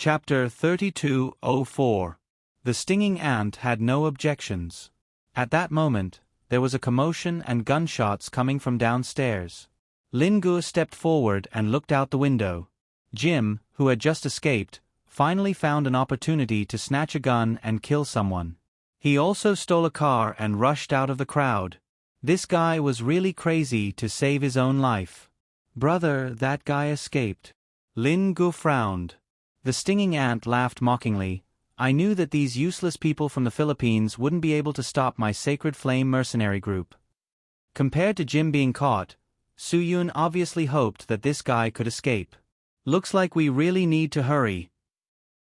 Chapter 3204. The stinging ant had no objections. At that moment, there was a commotion and gunshots coming from downstairs. Lin Gu stepped forward and looked out the window. Jim, who had just escaped, finally found an opportunity to snatch a gun and kill someone. He also stole a car and rushed out of the crowd. This guy was really crazy to save his own life. Brother, that guy escaped. Lin Gu frowned. The stinging ant laughed mockingly. I knew that these useless people from the Philippines wouldn't be able to stop my Sacred Flame mercenary group. Compared to Jim being caught, Su Yun obviously hoped that this guy could escape. Looks like we really need to hurry.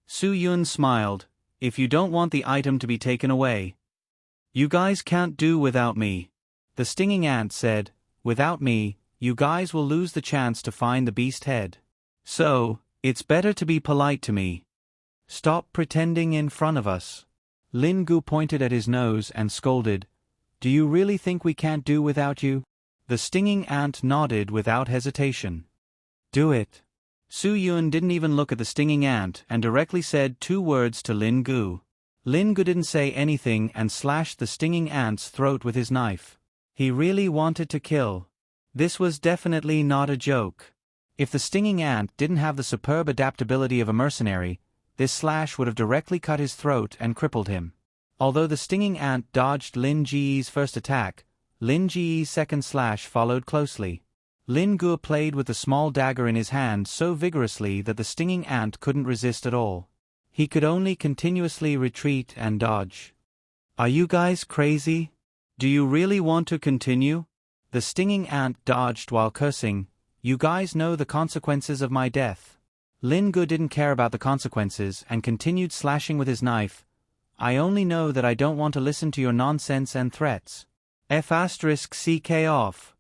Su Yun smiled. If you don't want the item to be taken away. You guys can't do without me. The stinging ant said, without me, you guys will lose the chance to find the beast head. So, it's better to be polite to me. Stop pretending in front of us. Lin Gu pointed at his nose and scolded. Do you really think we can't do without you? The stinging ant nodded without hesitation. Do it. Su Yun didn't even look at the stinging ant and directly said 2 words to Lin Gu. Lin Gu didn't say anything and slashed the stinging ant's throat with his knife. He really wanted to kill. This was definitely not a joke. If the stinging ant didn't have the superb adaptability of a mercenary, this slash would have directly cut his throat and crippled him. Although the stinging ant dodged Lin Ji's first attack, Lin Ji's second slash followed closely. Lin Gu played with the small dagger in his hand so vigorously that the stinging ant couldn't resist at all. He could only continuously retreat and dodge. Are you guys crazy? Do you really want to continue? The stinging ant dodged while cursing. You guys know the consequences of my death. Lin Gu didn't care about the consequences and continued slashing with his knife. I only know that I don't want to listen to your nonsense and threats. F***ck off.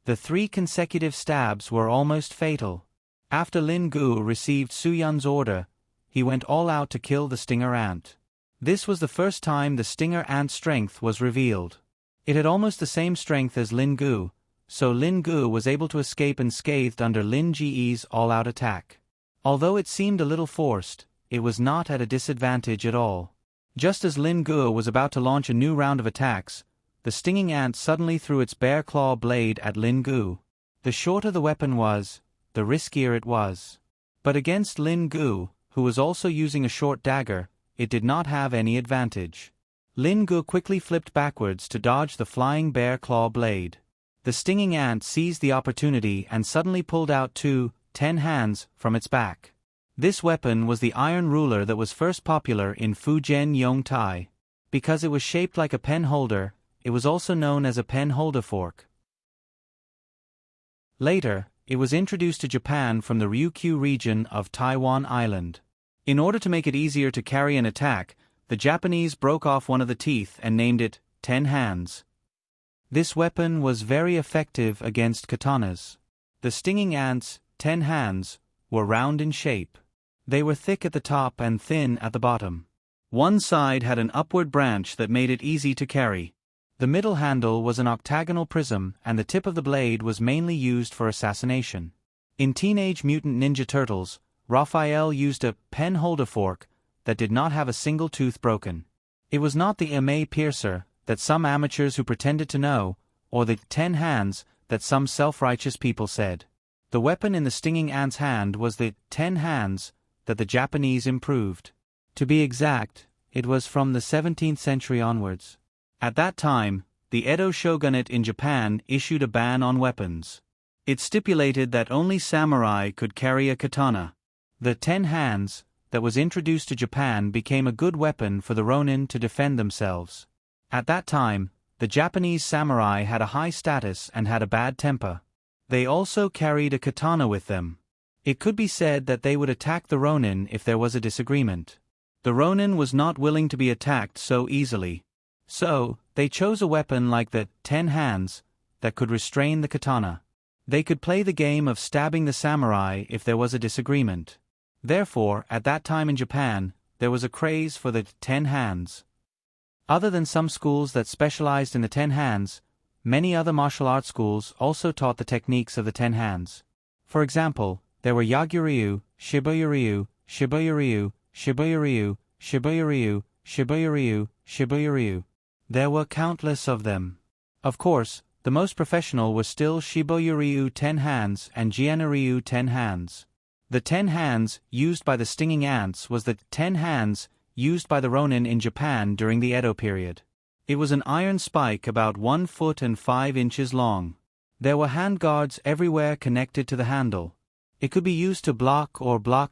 The 3 consecutive stabs were almost fatal. After Lin Gu received Su Yun's order, he went all out to kill the stinger ant. This was the first time the stinger ant's strength was revealed. It had almost the same strength as Lin Gu, so Lin Gu was able to escape unscathed under Lin Ji's all-out attack. Although it seemed a little forced, it was not at a disadvantage at all. Just as Lin Gu was about to launch a new round of attacks, the stinging ant suddenly threw its bare claw blade at Lin Gu. The shorter the weapon was, the riskier it was. But against Lin Gu, who was also using a short dagger, it did not have any advantage. Lin Gu quickly flipped backwards to dodge the flying bare claw blade. The stinging ant seized the opportunity and suddenly pulled out 2 10 hands from its back. This weapon was the iron ruler that was first popular in Fujian Yongtai. Because it was shaped like a pen holder, it was also known as a pen holder fork. Later, it was introduced to Japan from the Ryukyu region of Taiwan Island. In order to make it easier to carry an attack, the Japanese broke off one of the teeth and named it 10 hands. This weapon was very effective against katanas. The stinging ants, 10 hands, were round in shape. They were thick at the top and thin at the bottom. One side had an upward branch that made it easy to carry. The middle handle was an octagonal prism and the tip of the blade was mainly used for assassination. In Teenage Mutant Ninja Turtles, Raphael used a pen holder fork that did not have a single tooth broken. It was not the email piercer that some amateurs who pretended to know, or the 10 hands that some self-righteous people said. The weapon in the stinging ant's hand was the 10 hands that the Japanese improved. To be exact, it was from the 17th century onwards. At that time, the Edo shogunate in Japan issued a ban on weapons. It stipulated that only samurai could carry a katana. The 10 hands that was introduced to Japan became a good weapon for the ronin to defend themselves. At that time, the Japanese samurai had a high status and had a bad temper. They also carried a katana with them. It could be said that they would attack the ronin if there was a disagreement. The ronin was not willing to be attacked so easily. So, they chose a weapon like the 10 hands that could restrain the katana. They could play the game of stabbing the samurai if there was a disagreement. Therefore, at that time in Japan, there was a craze for the 10 hands. Other than some schools that specialized in the 10 hands, many other martial arts schools also taught the techniques of the 10 hands. For example, there were Yagyu-ryu, Shibuya-ryu, Shibuya-ryu, Shibuya-ryu, Shibuya-ryu, Shibuya-ryu, Shibuya-ryu. There were countless of them. Of course, the most professional were still Shibuya-ryu 10 hands and Jian-ryu 10 hands. The 10 hands used by the stinging ants was the 10 hands used by the Ronin in Japan during the Edo period. It was an iron spike about 1 foot and 5 inches long. There were handguards everywhere connected to the handle. It could be used to block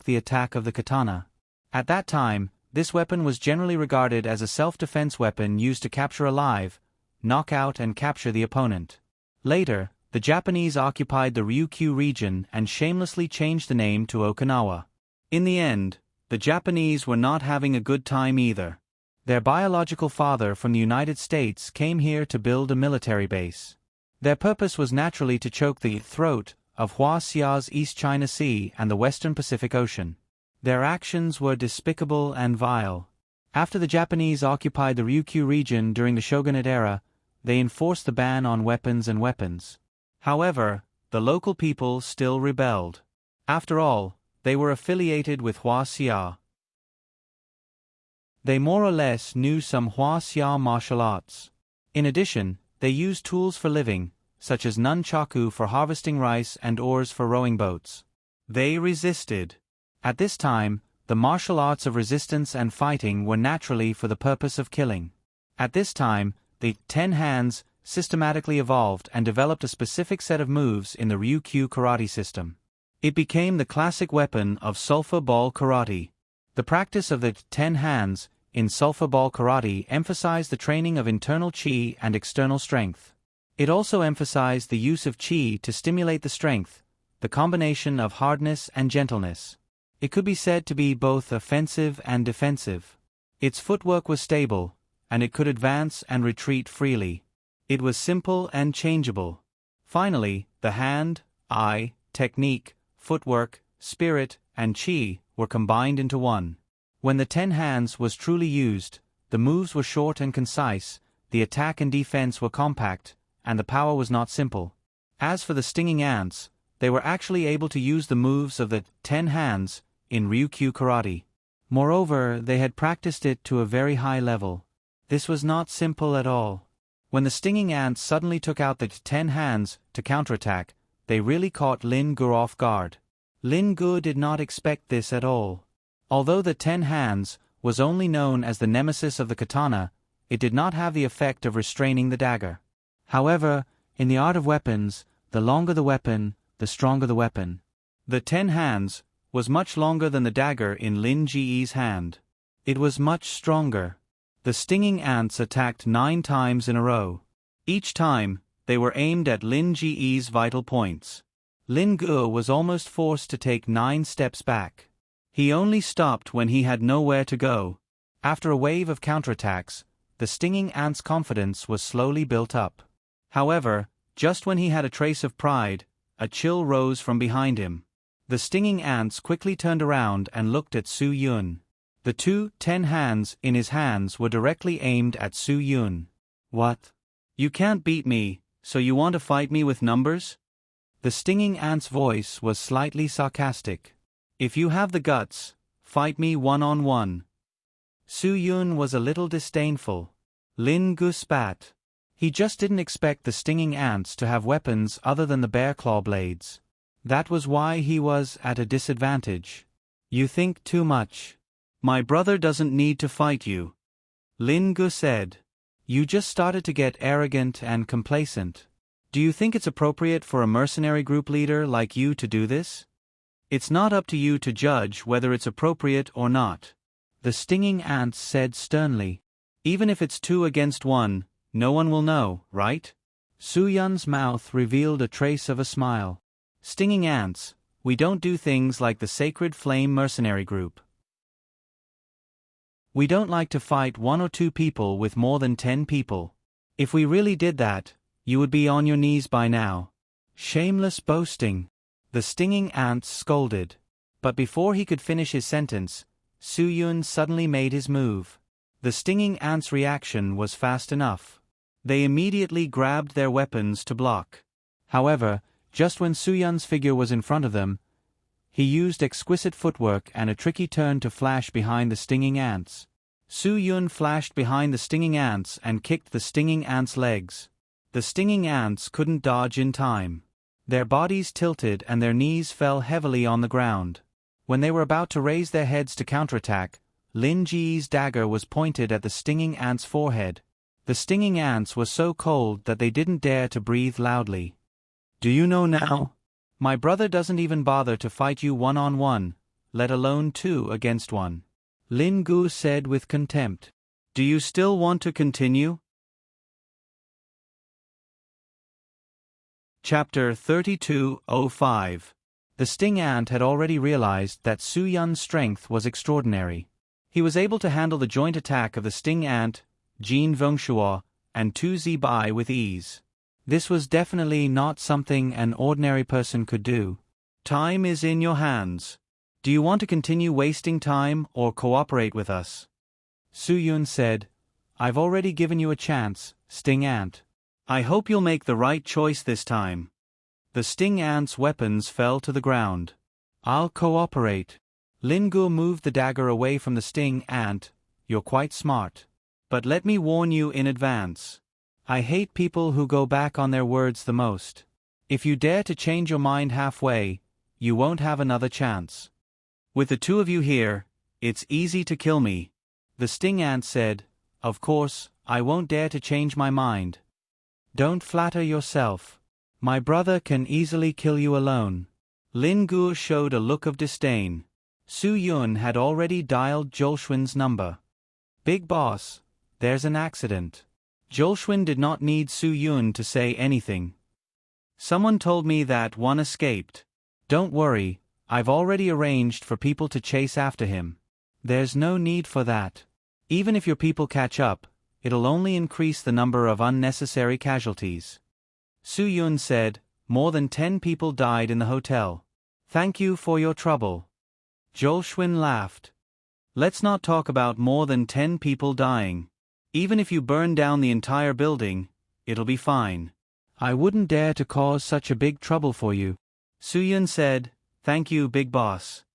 the attack of the katana. At that time, this weapon was generally regarded as a self-defense weapon used to capture alive, knock out and capture the opponent. Later, the Japanese occupied the Ryukyu region and shamelessly changed the name to Okinawa. In the end, the Japanese were not having a good time either. Their biological father from the United States came here to build a military base. Their purpose was naturally to choke the throat of Hua Xia's East China Sea and the Western Pacific Ocean. Their actions were despicable and vile. After the Japanese occupied the Ryukyu region during the shogunate era, they enforced the ban on weapons and weapons. However, the local people still rebelled. After all, they were affiliated with Hua Xia. They more or less knew some Hua Xia martial arts. In addition, they used tools for living, such as nunchaku for harvesting rice and oars for rowing boats. They resisted. At this time, the martial arts of resistance and fighting were naturally for the purpose of killing. At this time, the 10 hands systematically evolved and developed a specific set of moves in the Ryukyu karate system. It became the classic weapon of sulfur ball karate. The practice of the 10 hands in sulfur ball karate emphasized the training of internal chi and external strength. It also emphasized the use of chi to stimulate the strength, the combination of hardness and gentleness. It could be said to be both offensive and defensive. Its footwork was stable, and it could advance and retreat freely. It was simple and changeable. Finally, the hand, eye, technique, footwork, spirit, and chi were combined into one. When the 10 hands was truly used, the moves were short and concise, the attack and defense were compact, and the power was not simple. As for the stinging ants, they were actually able to use the moves of the 10 hands in Ryukyu karate. Moreover, they had practiced it to a very high level. This was not simple at all. When the stinging ants suddenly took out the 10 hands to counterattack, they really caught Lin Gu off guard. Lin Gu did not expect this at all. Although the 10 hands was only known as the nemesis of the katana, it did not have the effect of restraining the dagger. However, in the art of weapons, the longer the weapon, the stronger the weapon. The 10 hands was much longer than the dagger in Lin Ji's hand. It was much stronger. The stinging ants attacked 9 times in a row. Each time, they were aimed at Lin Ji's vital points. Lin Gu was almost forced to take 9 steps back. He only stopped when he had nowhere to go. After a wave of counterattacks, the stinging ant's confidence was slowly built up. However, just when he had a trace of pride, a chill rose from behind him. The stinging ants quickly turned around and looked at Su Yun. The 10 hands in his hands were directly aimed at Su Yun. What? You can't beat me, so you want to fight me with numbers? The stinging ant's voice was slightly sarcastic. If you have the guts, fight me one-on-one. Su Yun was a little disdainful. Lin Gu spat. He just didn't expect the stinging ants to have weapons other than the bear claw blades. That was why he was at a disadvantage. You think too much. My brother doesn't need to fight you. Lin Gu said. You just started to get arrogant and complacent. Do you think it's appropriate for a mercenary group leader like you to do this? It's not up to you to judge whether it's appropriate or not. The stinging ants said sternly. Even if it's 2 against 1, no one will know, right? Su Yun's mouth revealed a trace of a smile. Stinging ants, we don't do things like the Sacred Flame Mercenary Group. We don't like to fight 1 or 2 people with more than 10 people. If we really did that, you would be on your knees by now. Shameless boasting. The stinging ants scolded. But before he could finish his sentence, Su Yun suddenly made his move. The stinging ants' reaction was fast enough. They immediately grabbed their weapons to block. However, just when Su Yun's figure was in front of them, He used exquisite footwork and a tricky turn to flash behind the stinging ants. Su Yun flashed behind the stinging ants and kicked the stinging ants' legs. The stinging ants couldn't dodge in time. Their bodies tilted and their knees fell heavily on the ground. When they were about to raise their heads to counterattack, Lin Ji's dagger was pointed at the stinging ants' forehead. The stinging ants were so cold that they didn't dare to breathe loudly. "Do you know now? My brother doesn't even bother to fight you one-on-one, let alone two against one," Lin Gu said with contempt. "Do you still want to continue?" Chapter 32:05. The sting ant had already realized that Su Yun's strength was extraordinary. He was able to handle the joint attack of the sting ant, Jin Vengshuo, and Tu Zibai with ease. This was definitely not something an ordinary person could do. "Time is in your hands. Do you want to continue wasting time or cooperate with us?" Su Yun said, "I've already given you a chance, sting ant. I hope you'll make the right choice this time." The sting ant's weapons fell to the ground. "I'll cooperate." Lin Gu moved the dagger away from the sting ant. "You're quite smart. But let me warn you in advance. I hate people who go back on their words the most. If you dare to change your mind halfway, you won't have another chance. With the two of you here, it's easy to kill me." The sting ant said, "Of course, I won't dare to change my mind." "Don't flatter yourself. My brother can easily kill you alone." Lin Gu showed a look of disdain. Su Yun had already dialed Zhouxuan's number. "Big boss, there's an accident." Zhouxuan did not need Su Yun to say anything. "Someone told me that one escaped." "Don't worry, I've already arranged for people to chase after him." "There's no need for that. Even if your people catch up, it'll only increase the number of unnecessary casualties." Su Yun said, "More than 10 people died in the hotel. Thank you for your trouble." Zhouxuan laughed. "Let's not talk about more than 10 people dying. Even if you burn down the entire building, it'll be fine." "I wouldn't dare to cause such a big trouble for you." Su Yun said, "Thank you, big boss.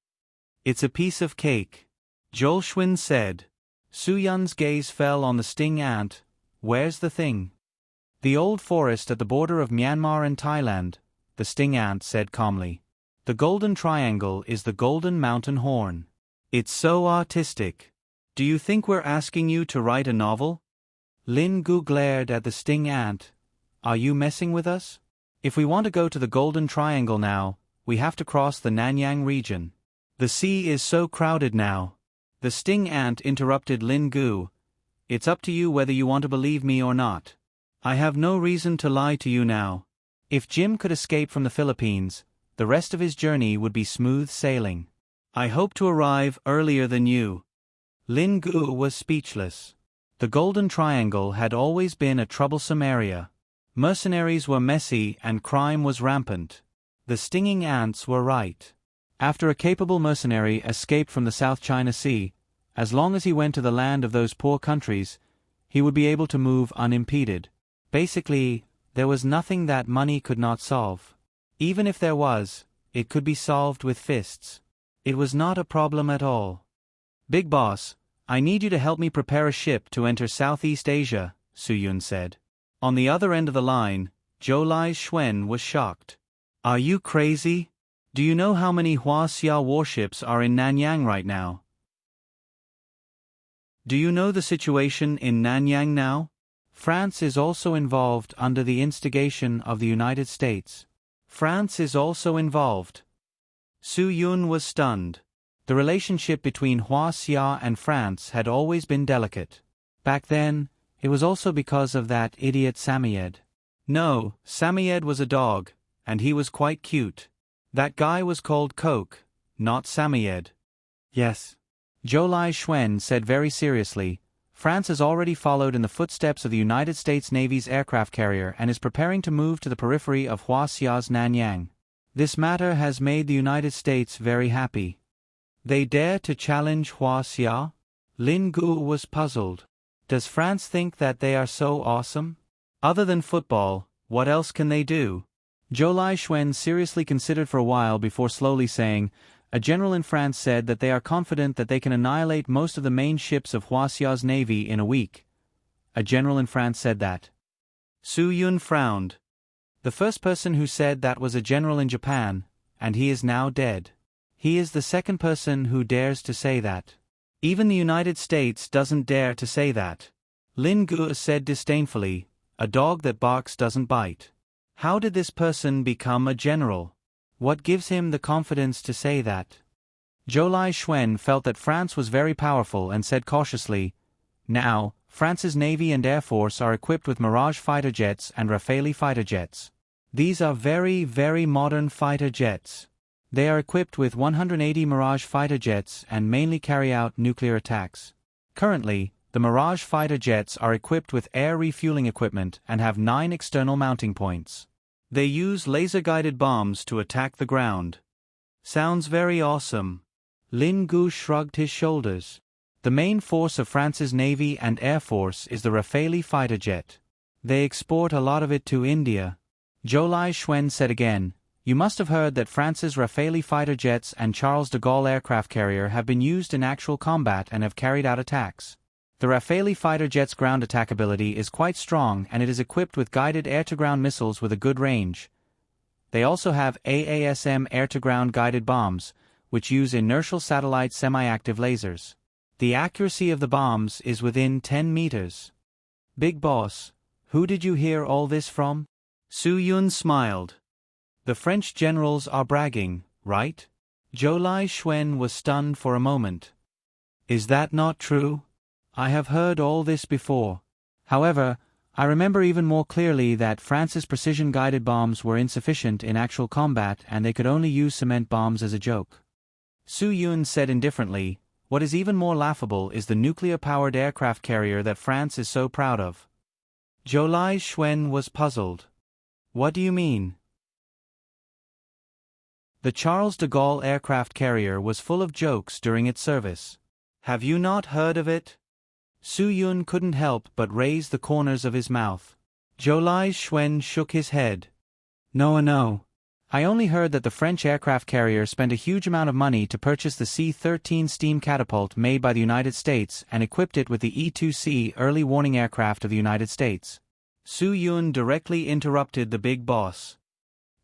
It's a piece of cake." Zhouxuan said. Su Yun's gaze fell on the sting ant. "Where's the thing?" "The old forest at the border of Myanmar and Thailand," the sting ant said calmly. "The golden triangle is the golden mountain horn. It's so artistic. Do you think we're asking you to write a novel?" Lin Gu glared at the sting ant. "Are you messing with us? If we want to go to the golden triangle now, we have to cross the Nanyang region. The sea is so crowded now." The sting ant interrupted Lin Gu. "It's up to you whether you want to believe me or not. I have no reason to lie to you now. If Jim could escape from the Philippines, the rest of his journey would be smooth sailing. I hope to arrive earlier than you." Lin Gu was speechless. The Golden Triangle had always been a troublesome area. Mercenaries were messy and crime was rampant. The stinging ants were right. After a capable mercenary escaped from the South China Sea, as long as he went to the land of those poor countries, he would be able to move unimpeded. Basically, there was nothing that money could not solve. Even if there was, it could be solved with fists. It was not a problem at all. "Big boss, I need you to help me prepare a ship to enter Southeast Asia," Su Yun said. On the other end of the line, Zhou Xuan was shocked. "Are you crazy? Do you know how many Huaxia warships are in Nanyang right now? Do you know the situation in Nanyang now? France is also involved under the instigation of the United States." "France is also involved?" Su Yun was stunned. The relationship between Huaxia and France had always been delicate. Back then, it was also because of that idiot Samoyed. No, Samoyed was a dog, and he was quite cute. That guy was called Coke, not Samoyed. "Yes," Zhou Xuan said very seriously, "France has already followed in the footsteps of the United States Navy's aircraft carrier and is preparing to move to the periphery of Huaxia's Nanyang. This matter has made the United States very happy." "They dare to challenge Huaxia?" Lin Gu was puzzled. Does France think that they are so awesome? Other than football, what else can they do? Zhou Laixuan seriously considered for a while before slowly saying, "A general in France said that they are confident that they can annihilate most of the main ships of Huaxia's navy in a week." A general in France said that. Su Yun frowned. The first person who said that was a general in Japan, and he is now dead. He is the second person who dares to say that. Even the United States doesn't dare to say that. Lin Gu said disdainfully, "A dog that barks doesn't bite." How did this person become a general? What gives him the confidence to say that? Zhou Laixuan felt that France was very powerful and said cautiously, "Now, France's Navy and Air Force are equipped with Mirage fighter jets and Rafale fighter jets. These are very, very modern fighter jets. They are equipped with 180 Mirage fighter jets and mainly carry out nuclear attacks. Currently, the Mirage fighter jets are equipped with air refueling equipment and have 9 external mounting points. They use laser-guided bombs to attack the ground." Sounds very awesome. Lin Gu shrugged his shoulders. The main force of France's Navy and Air Force is the Rafale fighter jet. They export a lot of it to India. Zhou Laixuan said again, "You must have heard that France's Rafale fighter jets and Charles de Gaulle aircraft carrier have been used in actual combat and have carried out attacks. The Rafale fighter jet's ground attack ability is quite strong and it is equipped with guided air-to-ground missiles with a good range. They also have AASM air-to-ground guided bombs, which use inertial satellite semi-active lasers. The accuracy of the bombs is within 10 meters. Big boss, who did you hear all this from?" Su Yun smiled. "The French generals are bragging, right?" Zhou Laixuan was stunned for a moment. "Is that not true? I have heard all this before. However, I remember even more clearly that France's precision-guided bombs were insufficient in actual combat and they could only use cement bombs as a joke." Su Yun said indifferently, "What is even more laughable is the nuclear-powered aircraft carrier that France is so proud of." Zhou Laixuan was puzzled. "What do you mean?" The Charles de Gaulle aircraft carrier was full of jokes during its service. Have you not heard of it? Su Yun couldn't help but raise the corners of his mouth. Zhou Laixuan shook his head. No. I only heard that the French aircraft carrier spent a huge amount of money to purchase the C-13 steam catapult made by the United States and equipped it with the E-2C early warning aircraft of the United States. Su Yun directly interrupted the big boss.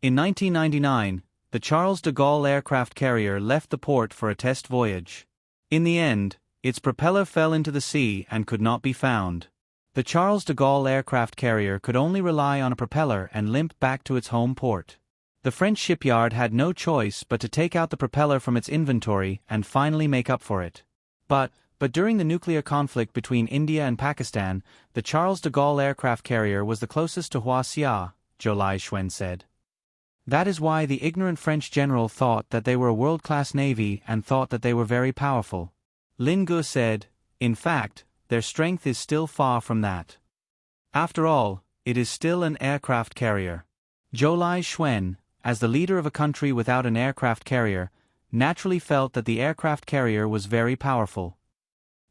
In 1999, the Charles de Gaulle aircraft carrier left the port for a test voyage. In the end, its propeller fell into the sea and could not be found. The Charles de Gaulle aircraft carrier could only rely on a propeller and limp back to its home port. The French shipyard had no choice but to take out the propeller from its inventory and finally make up for it. But during the nuclear conflict between India and Pakistan, the Charles de Gaulle aircraft carrier was the closest to Huaxia, Zhou Laixuan said. That is why the ignorant French general thought that they were a world-class navy and thought that they were very powerful. Lin Gu said, "In fact, their strength is still far from that. After all, it is still an aircraft carrier." Zhou Laixuan, as the leader of a country without an aircraft carrier, naturally felt that the aircraft carrier was very powerful.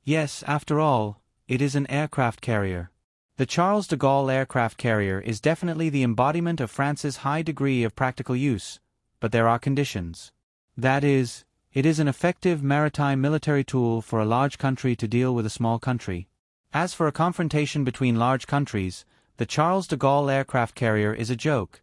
Yes, after all, it is an aircraft carrier. The Charles de Gaulle aircraft carrier is definitely the embodiment of France's high degree of practical use, but there are conditions. That is, it is an effective maritime military tool for a large country to deal with a small country. As for a confrontation between large countries, the Charles de Gaulle aircraft carrier is a joke,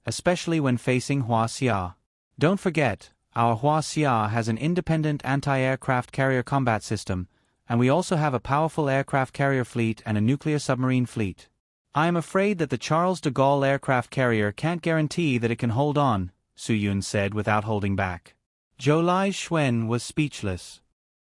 especially when facing Huaxia. Don't forget, our Huaxia has an independent anti-aircraft carrier combat system, and we also have a powerful aircraft carrier fleet and a nuclear submarine fleet. I am afraid that the Charles de Gaulle aircraft carrier can't guarantee that it can hold on, Su Yun said without holding back. Zhou Laixuan was speechless.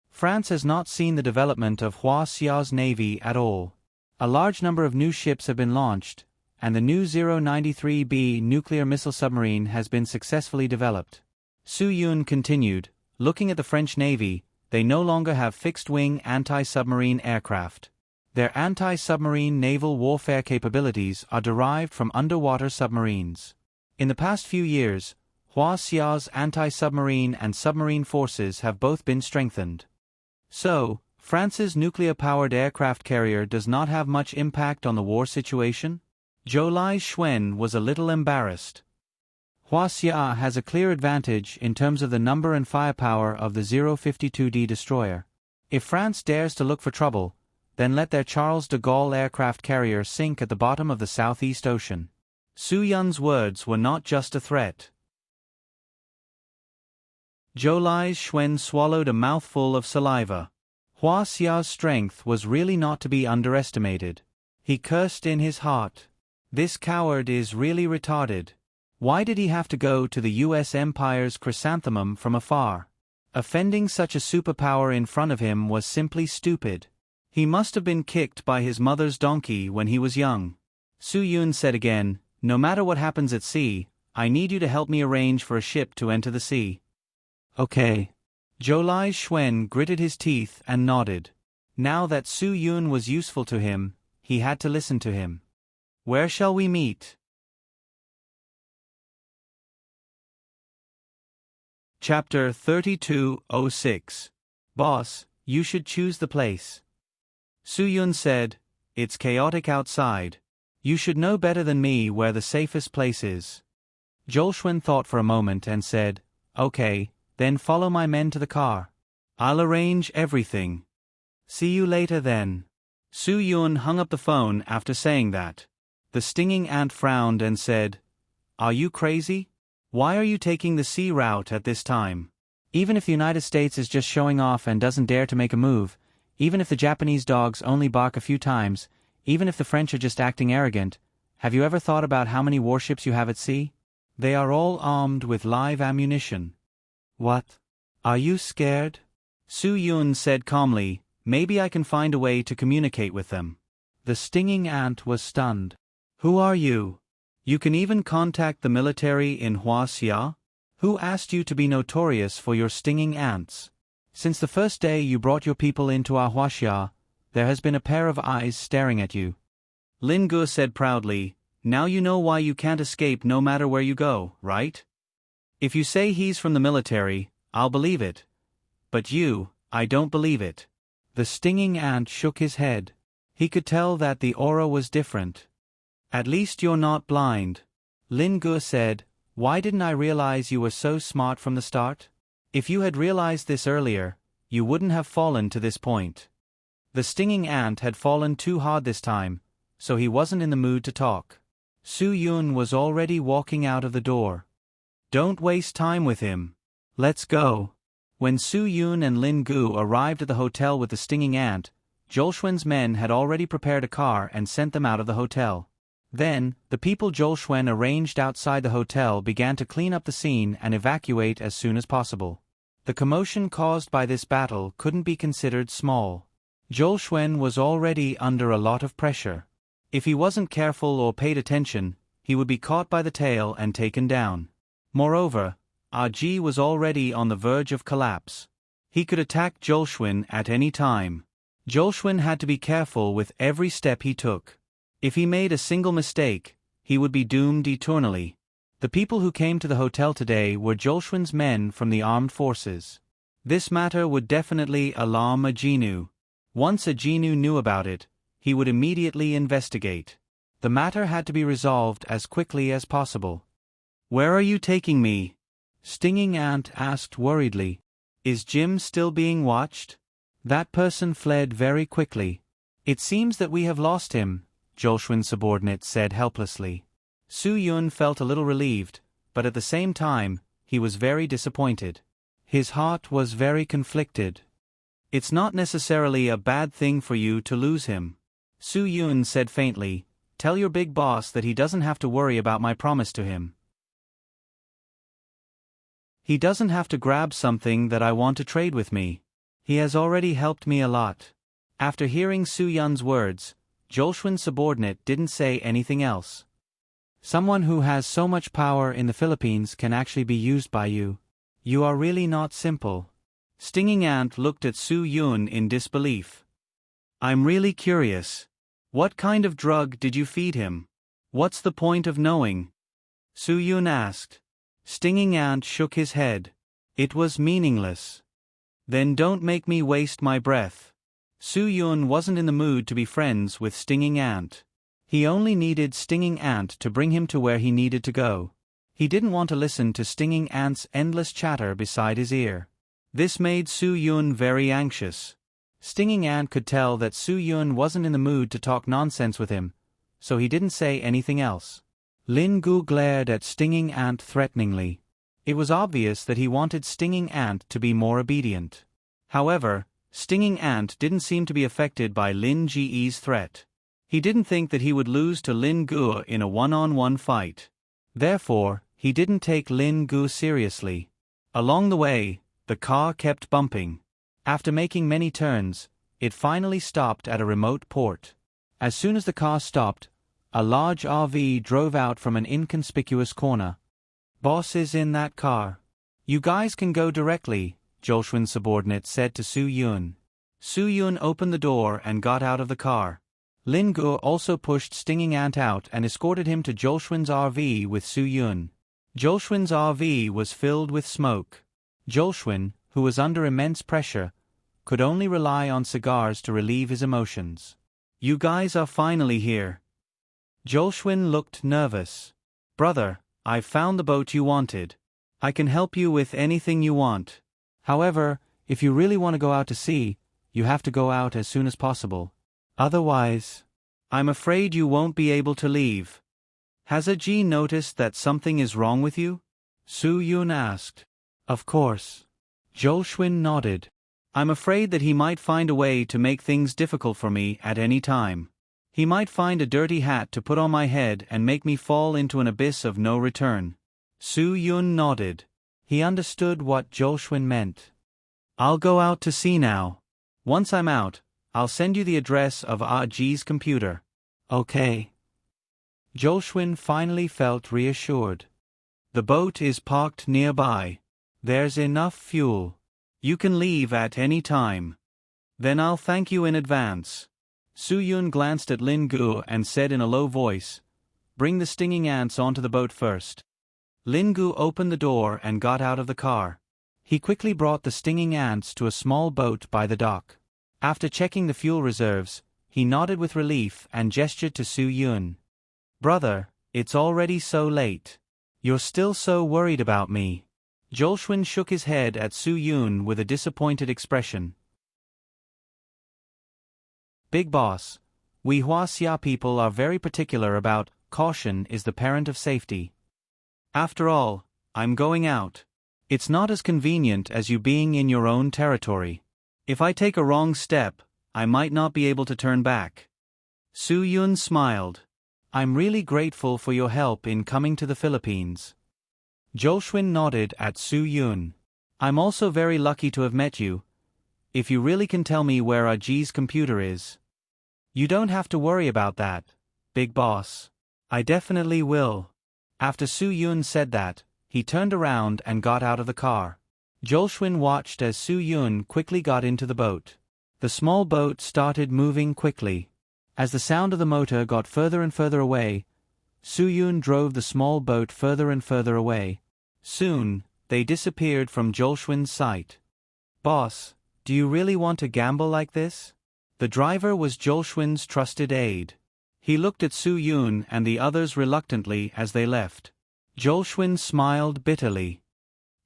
France has not seen the development of Huaxia's navy at all. A large number of new ships have been launched, and the new 093B nuclear missile submarine has been successfully developed. Su Yun continued, looking at the French Navy, they no longer have fixed-wing anti-submarine aircraft. Their anti-submarine naval warfare capabilities are derived from underwater submarines. In the past few years, Huaxia's anti-submarine and submarine forces have both been strengthened. So, France's nuclear-powered aircraft carrier does not have much impact on the war situation? Zhou Xuan was a little embarrassed. Huaxia has a clear advantage in terms of the number and firepower of the 052D destroyer. If France dares to look for trouble, then let their Charles de Gaulle aircraft carrier sink at the bottom of the Southeast Ocean. Su Yun's words were not just a threat. Zhou Xuan swallowed a mouthful of saliva. Hua Xia's strength was really not to be underestimated. He cursed in his heart. This coward is really retarded. Why did he have to go to the US Empire's chrysanthemum from afar? Offending such a superpower in front of him was simply stupid. He must have been kicked by his mother's donkey when he was young. Su Yun said again, "No matter what happens at sea, I need you to help me arrange for a ship to enter the sea." "Okay." Zhou Xuan gritted his teeth and nodded. Now that Su Yun was useful to him, he had to listen to him. "Where shall we meet?" Chapter 32:06. Boss, you should choose the place. Su Yun said, "It's chaotic outside. You should know better than me where the safest place is." Zhou Xuan thought for a moment and said, "Okay, then follow my men to the car. I'll arrange everything. See you later then." Su Yun hung up the phone after saying that. The stinging ant frowned and said, "Are you crazy? Why are you taking the sea route at this time? Even if the United States is just showing off and doesn't dare to make a move, even if the Japanese dogs only bark a few times, even if the French are just acting arrogant, have you ever thought about how many warships you have at sea? They are all armed with live ammunition." "What? Are you scared?" Su Yun said calmly, "Maybe I can find a way to communicate with them." The stinging ant was stunned. "Who are you? You can even contact the military in Huaxia? Who asked you to be notorious for your stinging ants? Since the first day you brought your people into our Huaxia, there has been a pair of eyes staring at you." Lin Gu said proudly, "Now you know why you can't escape no matter where you go, right? If you say he's from the military, I'll believe it. But you, I don't believe it." The stinging ant shook his head. He could tell that the aura was different. "At least you're not blind." Lin Gu said, "Why didn't I realize you were so smart from the start? If you had realized this earlier, you wouldn't have fallen to this point." The stinging ant had fallen too hard this time, so he wasn't in the mood to talk. Su Yun was already walking out of the door. "Don't waste time with him. Let's go." When Su Yun and Lin Gu arrived at the hotel with the stinging ant, Zhou Xuan's men had already prepared a car and sent them out of the hotel. Then, the people Zhou Xuan arranged outside the hotel began to clean up the scene and evacuate as soon as possible. The commotion caused by this battle couldn't be considered small. Zhou Xuan was already under a lot of pressure. If he wasn't careful or paid attention, he would be caught by the tail and taken down. Moreover, Ji was already on the verge of collapse. He could attack Zhou Xuan at any time. Zhou Xuan had to be careful with every step he took. If he made a single mistake, he would be doomed eternally. The people who came to the hotel today were Zhou Xuan's men from the armed forces. This matter would definitely alarm a Genu. Once a Genu knew about it, he would immediately investigate. The matter had to be resolved as quickly as possible. "Where are you taking me?" Stinging Ant asked worriedly. "Is Jim still being watched?" "That person fled very quickly. It seems that we have lost him," Zhou Xuan's subordinate said helplessly. Su Yun felt a little relieved, but at the same time, he was very disappointed. His heart was very conflicted. "It's not necessarily a bad thing for you to lose him." Su Yun said faintly, "Tell your big boss that he doesn't have to worry about my promise to him. He doesn't have to grab something that I want to trade with me. He has already helped me a lot." After hearing Su Yun's words, Zhou Xuan's subordinate didn't say anything else. "Someone who has so much power in the Philippines can actually be used by you. You are really not simple." Stinging Ant looked at Su Yun in disbelief. "I'm really curious. What kind of drug did you feed him? What's the point of knowing?" Su Yun asked. Stinging Ant shook his head. "It was meaningless." "Then don't make me waste my breath." Su Yun wasn't in the mood to be friends with Stinging Ant. He only needed Stinging Ant to bring him to where he needed to go. He didn't want to listen to Stinging Ant's endless chatter beside his ear. This made Su Yun very anxious. Stinging Ant could tell that Su Yun wasn't in the mood to talk nonsense with him, so he didn't say anything else. Lin Gu glared at Stinging Ant threateningly. It was obvious that he wanted Stinging Ant to be more obedient. However, Stinging Ant didn't seem to be affected by Lin Ge's threat. He didn't think that he would lose to Lin Gu in a one-on-one fight. Therefore, he didn't take Lin Gu seriously. Along the way, the car kept bumping. After making many turns, it finally stopped at a remote port. As soon as the car stopped, a large RV drove out from an inconspicuous corner. "Boss is in that car. You guys can go directly," Jolshwin's subordinate said to Su Yun. Su Yun opened the door and got out of the car. Lin Gu also pushed Stinging Ant out and escorted him to Jolshwin's RV with Su Yun. Jolshwin's RV was filled with smoke. Jolshwin, who was under immense pressure, could only rely on cigars to relieve his emotions. "You guys are finally here." Jolshwin looked nervous. "Brother, I've found the boat you wanted. I can help you with anything you want. However, if you really want to go out to sea, you have to go out as soon as possible. Otherwise, I'm afraid you won't be able to leave." "Has a G noticed that something is wrong with you?" Su Yun asked. "Of course." Jolshwin nodded. "I'm afraid that he might find a way to make things difficult for me at any time. He might find a dirty hat to put on my head and make me fall into an abyss of no return." Su Yun nodded. He understood what Jolshwin meant. "I'll go out to sea now. Once I'm out, I'll send you the address of Ah Ji's computer." "Okay." Jolshwin finally felt reassured. "The boat is parked nearby. There's enough fuel. You can leave at any time." "Then I'll thank you in advance." Su Yun glanced at Lin Gu and said in a low voice, "Bring the Stinging Ants onto the boat first." Lin Gu opened the door and got out of the car. He quickly brought the Stinging Ants to a small boat by the dock. After checking the fuel reserves, he nodded with relief and gestured to Su Yun. "Brother, it's already so late. You're still so worried about me." Jolshwin shook his head at Su Yun with a disappointed expression. "Big boss, we Huaxia people are very particular about caution is the parent of safety. After all, I'm going out. It's not as convenient as you being in your own territory. If I take a wrong step, I might not be able to turn back." Su Yun smiled. "I'm really grateful for your help in coming to the Philippines." Jolshwin nodded at Su Yun. "I'm also very lucky to have met you. If you really can tell me where Aji's computer is." "You don't have to worry about that, big boss. I definitely will." After Su Yun said that, he turned around and got out of the car. Jolshwin watched as Su Yun quickly got into the boat. The small boat started moving quickly. As the sound of the motor got further and further away, Su Yun drove the small boat further and further away. Soon, they disappeared from Jolshwin's sight. "Boss, do you really want to gamble like this?" The driver was Jolshwin's trusted aide. He looked at Su Yun and the others reluctantly as they left. Jolshwin smiled bitterly.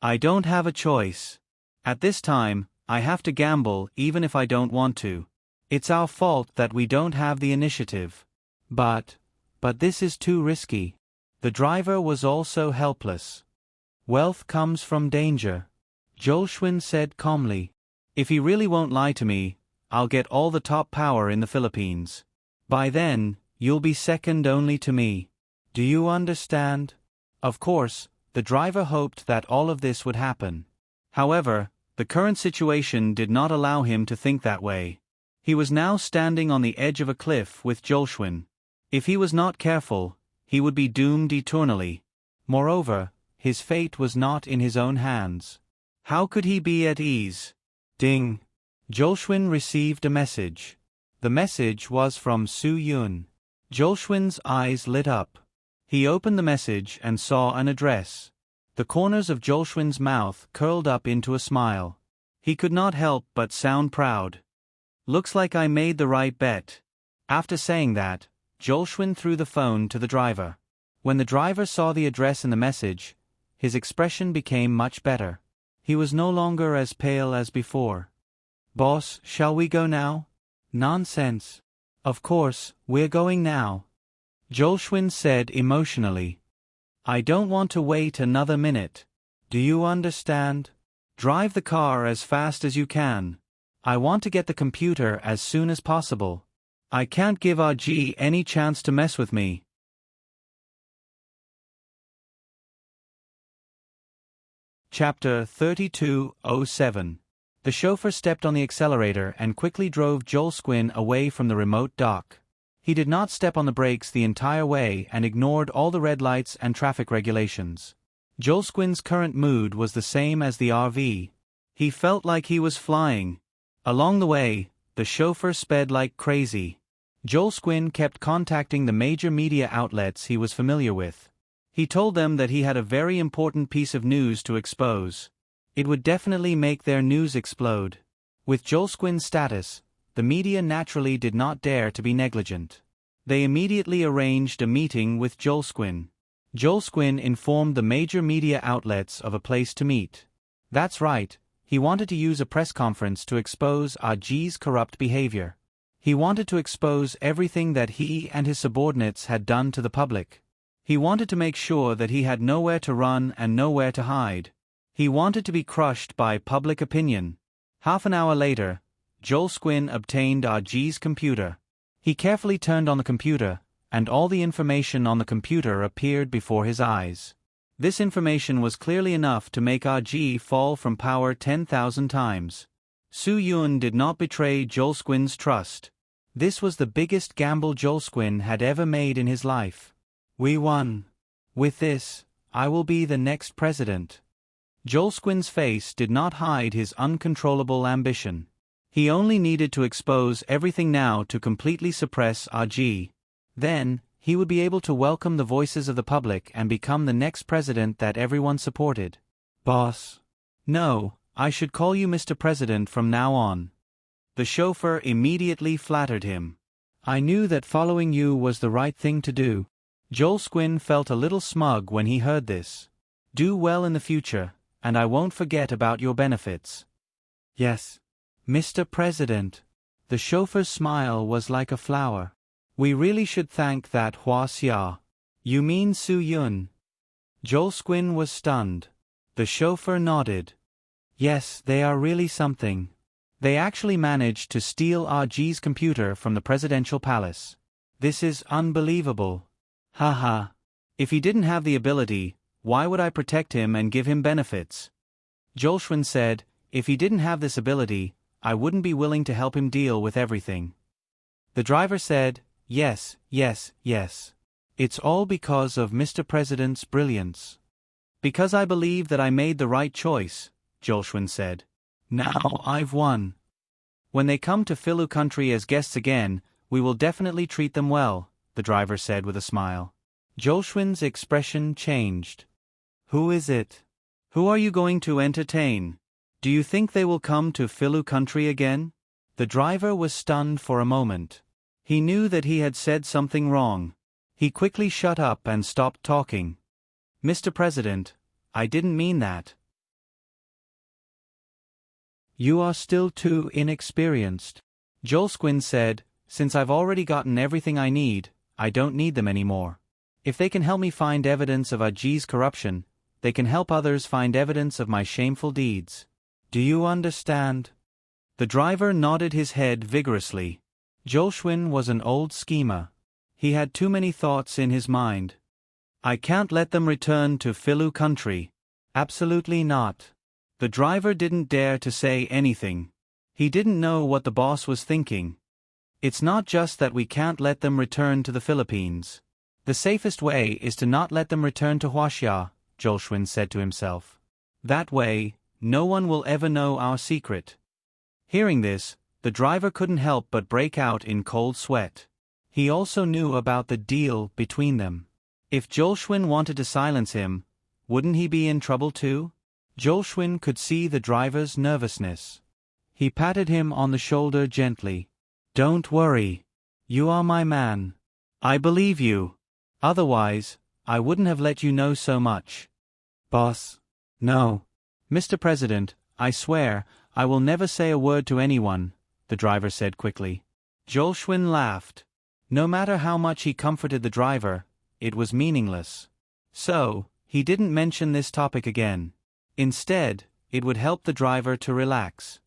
"I don't have a choice. At this time, I have to gamble even if I don't want to. It's our fault that we don't have the initiative. But this is too risky." The driver was also helpless. "Wealth comes from danger," Jolshwin said calmly. "If he really won't lie to me, I'll get all the top power in the Philippines. By then, you'll be second only to me. Do you understand?" Of course, the driver hoped that all of this would happen. However, the current situation did not allow him to think that way. He was now standing on the edge of a cliff with Jolshwin. If he was not careful, he would be doomed eternally. Moreover, his fate was not in his own hands. How could he be at ease? Ding! Jolshwin received a message. The message was from Su Yun. Jolshwin's eyes lit up. He opened the message and saw an address. The corners of Jolshwin's mouth curled up into a smile. He could not help but sound proud. "Looks like I made the right bet." After saying that, Jolshwin threw the phone to the driver. When the driver saw the address in the message, his expression became much better. He was no longer as pale as before. "Boss, shall we go now?" "Nonsense. Of course, we're going now," Jolshwin said emotionally. "I don't want to wait another minute. Do you understand? Drive the car as fast as you can. I want to get the computer as soon as possible. I can't give RG any chance to mess with me." Chapter 32:07. The chauffeur stepped on the accelerator and quickly drove Jolshwin away from the remote dock. He did not step on the brakes the entire way and ignored all the red lights and traffic regulations. Jolshwin's current mood was the same as the RV. He felt like he was flying. Along the way, the chauffeur sped like crazy. Jolshwin kept contacting the major media outlets he was familiar with. He told them that he had a very important piece of news to expose. It would definitely make their news explode. With Jolshwin's status, the media naturally did not dare to be negligent. They immediately arranged a meeting with Jolshwin. Jolshwin informed the major media outlets of a place to meet. That's right, he wanted to use a press conference to expose RG's corrupt behavior. He wanted to expose everything that he and his subordinates had done to the public. He wanted to make sure that he had nowhere to run and nowhere to hide. He wanted to be crushed by public opinion. Half an hour later, Jolshwin obtained RG's computer. He carefully turned on the computer, and all the information on the computer appeared before his eyes. This information was clearly enough to make RG fall from power 10,000 times. Soo-yoon did not betray Jolshwin's trust. This was the biggest gamble Jolshwin had ever made in his life. "We won. With this, I will be the next president." Jolshwin's face did not hide his uncontrollable ambition. He only needed to expose everything now to completely suppress RG. Then, he would be able to welcome the voices of the public and become the next president that everyone supported. "Boss." "No, I should call you Mr. President from now on." The chauffeur immediately flattered him. "I knew that following you was the right thing to do." Jolshwin felt a little smug when he heard this. "Do well in the future, and I won't forget about your benefits." "Yes, Mr. President." The chauffeur's smile was like a flower. "We really should thank that Hua-sia." "You mean Soo-yoon?" Jolshwin was stunned. The chauffeur nodded. "Yes, they are really something. They actually managed to steal RG's computer from the presidential palace. This is unbelievable. Haha. If he didn't have the ability, why would I protect him and give him benefits?" Jolshwin said, "If he didn't have this ability, I wouldn't be willing to help him deal with everything." The driver said, "Yes, yes, yes. It's all because of Mr. President's brilliance." "Because I believe that I made the right choice," Jolshwin said. "Now I've won. When they come to Philu country as guests again, we will definitely treat them well," the driver said with a smile. Jolshwin's expression changed. "Who is it? Who are you going to entertain? Do you think they will come to Philu country again?" The driver was stunned for a moment. He knew that he had said something wrong. He quickly shut up and stopped talking. "Mr. President, I didn't mean that." "You are still too inexperienced," Jolshwin said. "Since I've already gotten everything I need, I don't need them anymore. If they can help me find evidence of RG's corruption, they can help others find evidence of my shameful deeds. Do you understand?" The driver nodded his head vigorously. Jolshwin was an old schemer. He had too many thoughts in his mind. "I can't let them return to Philu country." "Absolutely not." The driver didn't dare to say anything. He didn't know what the boss was thinking. "It's not just that we can't let them return to the Philippines. The safest way is to not let them return to Huaxia," Jolshwin said to himself. "That way, no one will ever know our secret." Hearing this, the driver couldn't help but break out in cold sweat. He also knew about the deal between them. If Jolshwin wanted to silence him, wouldn't he be in trouble too? Jolshwin could see the driver's nervousness. He patted him on the shoulder gently. "Don't worry. You are my man. I believe you. Otherwise, I wouldn't have let you know so much. Boss. No. Mr. President, I swear, I will never say a word to anyone, the driver said quickly. Jolshwin laughed. No matter how much he comforted the driver, it was meaningless. So, he didn't mention this topic again. Instead, it would help the driver to relax.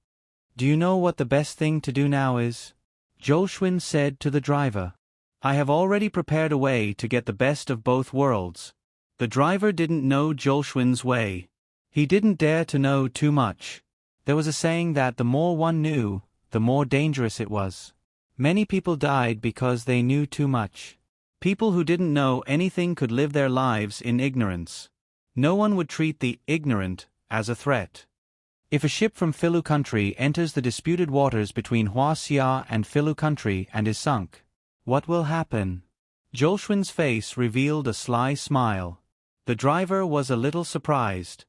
Do you know what the best thing to do now is? Jolshwin said to the driver. I have already prepared a way to get the best of both worlds. The driver didn't know Jolshwin's way. He didn't dare to know too much. There was a saying that the more one knew, the more dangerous it was. Many people died because they knew too much. People who didn't know anything could live their lives in ignorance. No one would treat the ignorant as a threat. If a ship from Filu country enters the disputed waters between Huaxia and Filu country and is sunk, what will happen? Jolshwin's face revealed a sly smile. The driver was a little surprised.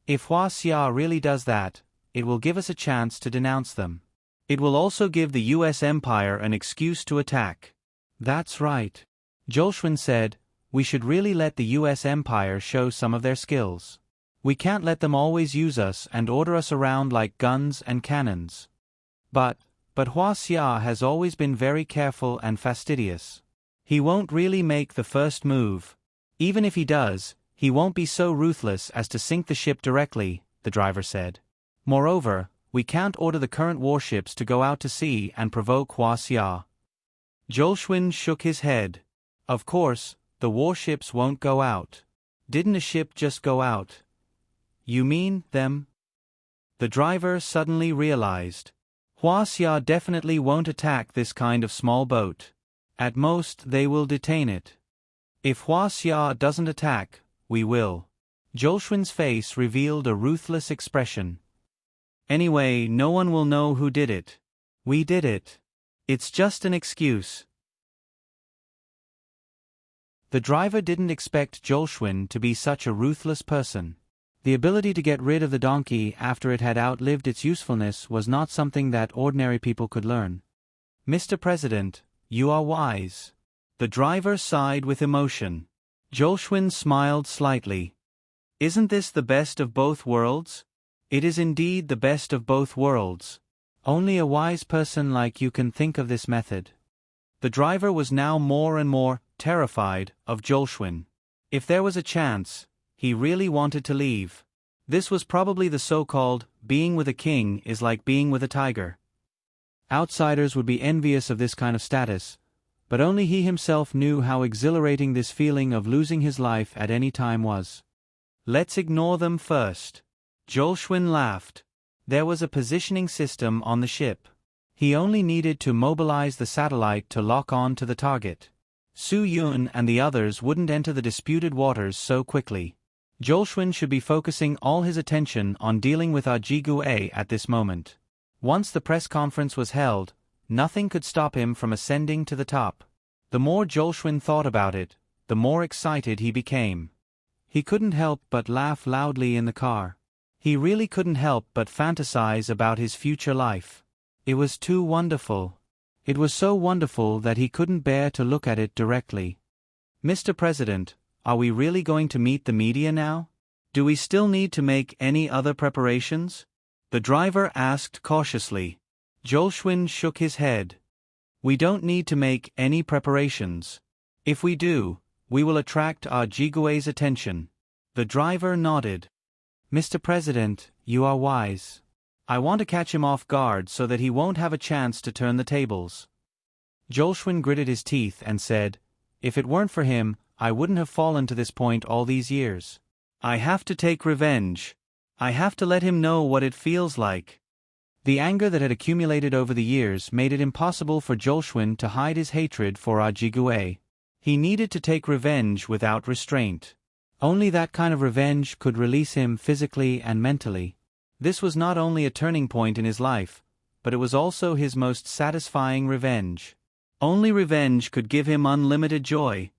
If Huaxia really does that, it will give us a chance to denounce them. It will also give the U.S. Empire an excuse to attack. That's right. Jolshwin said, we should really let the U.S. Empire show some of their skills. We can't let them always use us and order us around like guns and cannons. But Huaxia has always been very careful and fastidious. He won't really make the first move. Even if he does, he won't be so ruthless as to sink the ship directly, the driver said. Moreover, we can't order the current warships to go out to sea and provoke Huaxia. Jolshwin shook his head. Of course, the warships won't go out. Didn't a ship just go out? You mean them? The driver suddenly realized. Huaxia definitely won't attack this kind of small boat. At most, they will detain it. If Huaxia doesn't attack, we will. Jolshwin's face revealed a ruthless expression. Anyway, no one will know who did it. We did it. It's just an excuse. The driver didn't expect Jolshwin to be such a ruthless person. The ability to get rid of the donkey after it had outlived its usefulness was not something that ordinary people could learn. Mr. President, you are wise. The driver sighed with emotion. Jolshwin smiled slightly. Isn't this the best of both worlds? It is indeed the best of both worlds. Only a wise person like you can think of this method. The driver was now more and more terrified of Jolshwin. If there was a chance, he really wanted to leave. This was probably the so-called being with a king is like being with a tiger. Outsiders would be envious of this kind of status, but only he himself knew how exhilarating this feeling of losing his life at any time was. Let's ignore them first. Jolshwin laughed. There was a positioning system on the ship. He only needed to mobilize the satellite to lock on to the target. Su Yun and the others wouldn't enter the disputed waters so quickly. Jolshwin should be focusing all his attention on dealing with Ajigue at this moment. Once the press conference was held, nothing could stop him from ascending to the top. The more Jolshwin thought about it, the more excited he became. He couldn't help but laugh loudly in the car. He really couldn't help but fantasize about his future life. It was too wonderful. It was so wonderful that he couldn't bear to look at it directly. Mr. President, are we really going to meet the media now? Do we still need to make any other preparations? The driver asked cautiously. Jolshwin shook his head. We don't need to make any preparations. If we do, we will attract Ajigue's attention. The driver nodded. Mr. President, you are wise. I want to catch him off guard so that he won't have a chance to turn the tables. Jolshwin gritted his teeth and said, if it weren't for him, I wouldn't have fallen to this point all these years. I have to take revenge. I have to let him know what it feels like. The anger that had accumulated over the years made it impossible for Jolshwin to hide his hatred for Ajigue. He needed to take revenge without restraint. Only that kind of revenge could release him physically and mentally. This was not only a turning point in his life, but it was also his most satisfying revenge. Only revenge could give him unlimited joy.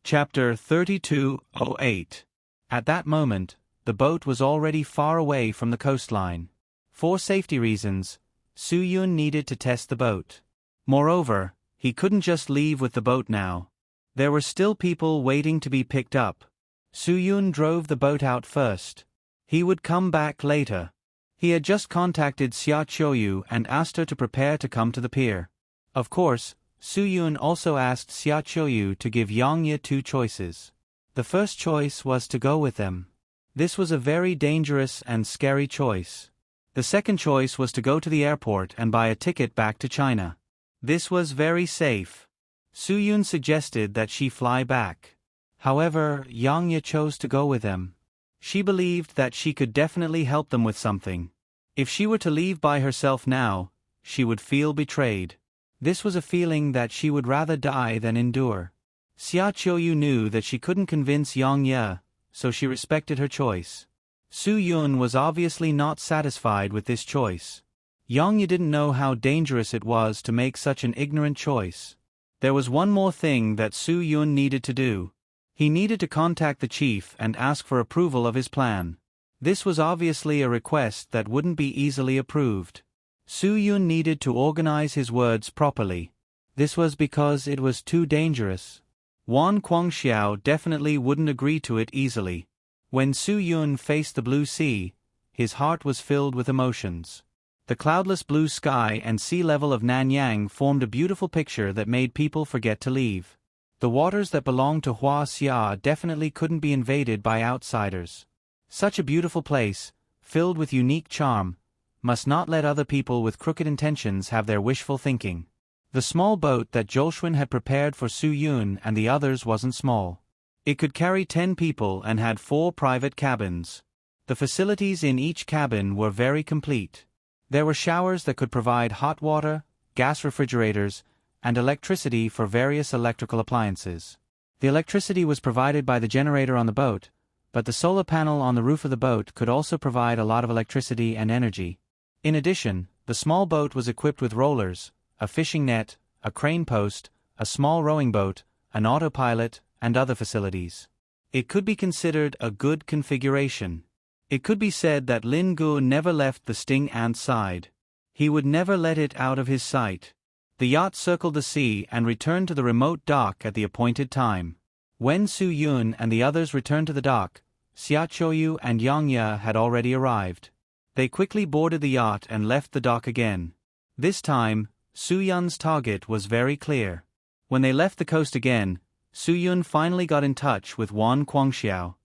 Chapter 3208. At that moment, the boat was already far away from the coastline. For safety reasons, Su Yun needed to test the boat. Moreover, he couldn't just leave with the boat now. There were still people waiting to be picked up. Su Yun drove the boat out first. He would come back later. He had just contacted Xia Qiuyu and asked her to prepare to come to the pier. Of course, Su Yun also asked Xia Qiuyu to give Yang Ye 2 choices. The first choice was to go with them. This was a very dangerous and scary choice. The second choice was to go to the airport and buy a ticket back to China. This was very safe. Su Yun suggested that she fly back. However, Yang Ye chose to go with them. She believed that she could definitely help them with something. If she were to leave by herself now, she would feel betrayed. This was a feeling that she would rather die than endure. Xia Qiuyu knew that she couldn't convince Yang Ye, so she respected her choice. Su Yun was obviously not satisfied with this choice. Yang Ye didn't know how dangerous it was to make such an ignorant choice. There was one more thing that Su Yun needed to do. He needed to contact the chief and ask for approval of his plan. This was obviously a request that wouldn't be easily approved. Su Yun needed to organize his words properly. This was because it was too dangerous. Wan Guangxiao definitely wouldn't agree to it easily. When Su Yun faced the blue sea, his heart was filled with emotions. The cloudless blue sky and sea level of Nanyang formed a beautiful picture that made people forget to leave. The waters that belonged to Huaxia definitely couldn't be invaded by outsiders. Such a beautiful place, filled with unique charm, must not let other people with crooked intentions have their wishful thinking. The small boat that Zhouxuan had prepared for Su Yun and the others wasn't small. It could carry 10 people and had 4 private cabins. The facilities in each cabin were very complete. There were showers that could provide hot water, gas refrigerators, and electricity for various electrical appliances. The electricity was provided by the generator on the boat, but the solar panel on the roof of the boat could also provide a lot of electricity and energy. In addition, the small boat was equipped with rollers, a fishing net, a crane post, a small rowing boat, an autopilot, and other facilities. It could be considered a good configuration. It could be said that Lin Gu never left the sting ant's side. He would never let it out of his sight. The yacht circled the sea and returned to the remote dock at the appointed time. When Su Yun and the others returned to the dock, Xia Qiuyu and Yang Ye had already arrived. They quickly boarded the yacht and left the dock again. This time, Su Yun's target was very clear. When they left the coast again, Su Yun finally got in touch with Wan Guangxiao.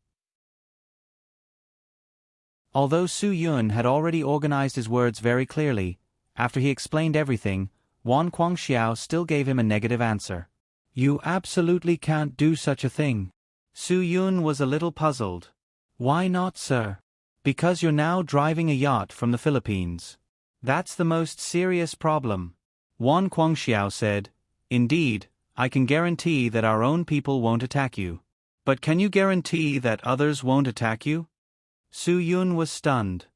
Although Su Yun had already organized his words very clearly, after he explained everything, Wan Guangxiao still gave him a negative answer. "You absolutely can't do such a thing." Su Yun was a little puzzled. "Why not, sir?" "Because you're now driving a yacht from the Philippines. That's the most serious problem." Wan Guangxiao said, "Indeed, I can guarantee that our own people won't attack you. But can you guarantee that others won't attack you?" Su Yun was stunned.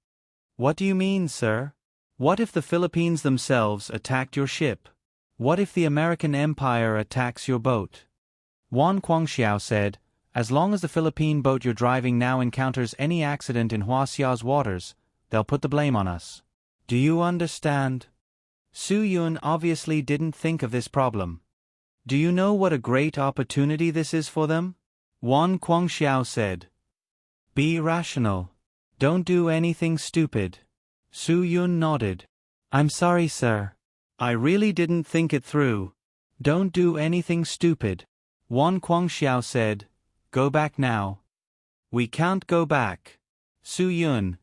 "What do you mean, sir? What if the Philippines themselves attacked your ship? What if the American Empire attacks your boat?" Wan Guangxiao said, "As long as the Philippine boat you're driving now encounters any accident in Huaxia's waters, they'll put the blame on us. Do you understand?" Su Yun obviously didn't think of this problem. "Do you know what a great opportunity this is for them?" Wan Guangxiao said. "Be rational. Don't do anything stupid." Su Yun nodded. "I'm sorry, sir. I really didn't think it through. Don't do anything stupid." Wan Guangxiao said, "Go back now." "We can't go back. Su Yun,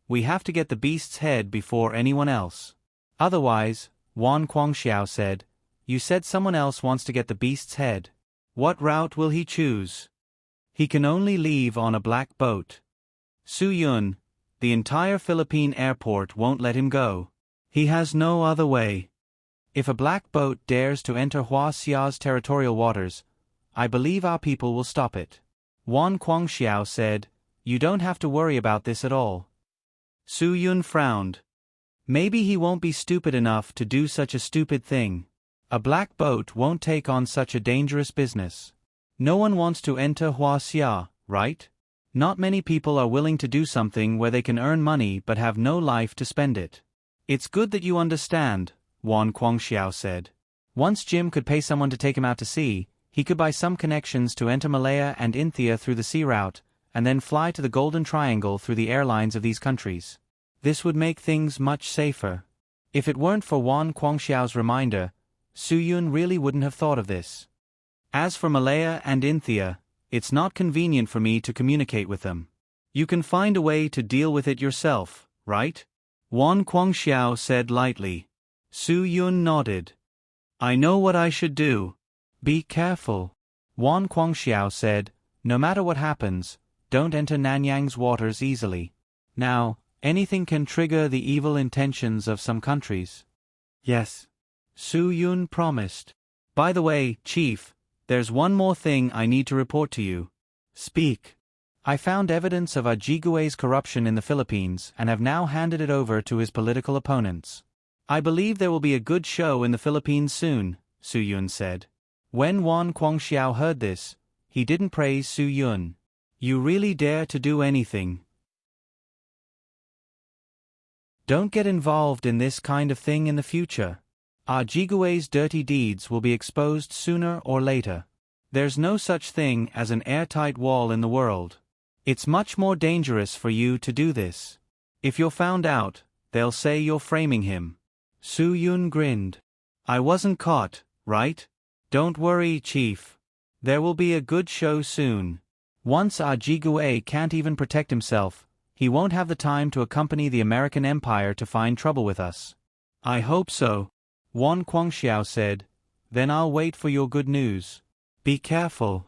we have to get the beast's head before anyone else." "Otherwise," Wan Guangxiao said, "you said someone else wants to get the beast's head. What route will he choose? He can only leave on a black boat. Su Yun, the entire Philippine airport won't let him go. He has no other way. If a black boat dares to enter Huaxia's territorial waters, I believe our people will stop it." Wan Guangxiao said, "You don't have to worry about this at all." Su Yun frowned. Maybe he won't be stupid enough to do such a stupid thing. A black boat won't take on such a dangerous business. No one wants to enter Huaxia, right? Not many people are willing to do something where they can earn money but have no life to spend it. It's good that you understand, Wan Guangxiao said. Once Jim could pay someone to take him out to sea, he could buy some connections to enter Malaya and India through the sea route, and then fly to the Golden Triangle through the airlines of these countries. This would make things much safer. If it weren't for Wan Guangxiao's reminder, Su Yun really wouldn't have thought of this. As for Malaya and India, it's not convenient for me to communicate with them. You can find a way to deal with it yourself, right? Wan Guangxiao said lightly. Su Yun nodded. I know what I should do. Be careful. Wan Guangxiao said, no matter what happens, don't enter Nanyang's waters easily. Now, anything can trigger the evil intentions of some countries. Yes. Su Yun promised. By the way, Chief, there's one more thing I need to report to you. Speak. I found evidence of Ajigue's corruption in the Philippines and have now handed it over to his political opponents. I believe there will be a good show in the Philippines soon, Su Yun said. When Wan Guangxiao heard this, he didn't praise Su Yun. You really dare to do anything? Don't get involved in this kind of thing in the future. Ajigue's dirty deeds will be exposed sooner or later. There's no such thing as an airtight wall in the world. It's much more dangerous for you to do this. If you're found out, they'll say you're framing him. Su Yun grinned. I wasn't caught, right? Don't worry, Chief. There will be a good show soon. Once Ajigue can't even protect himself, he won't have the time to accompany the American Empire to find trouble with us. I hope so, Wan Guangxiao said. Then I'll wait for your good news. Be careful.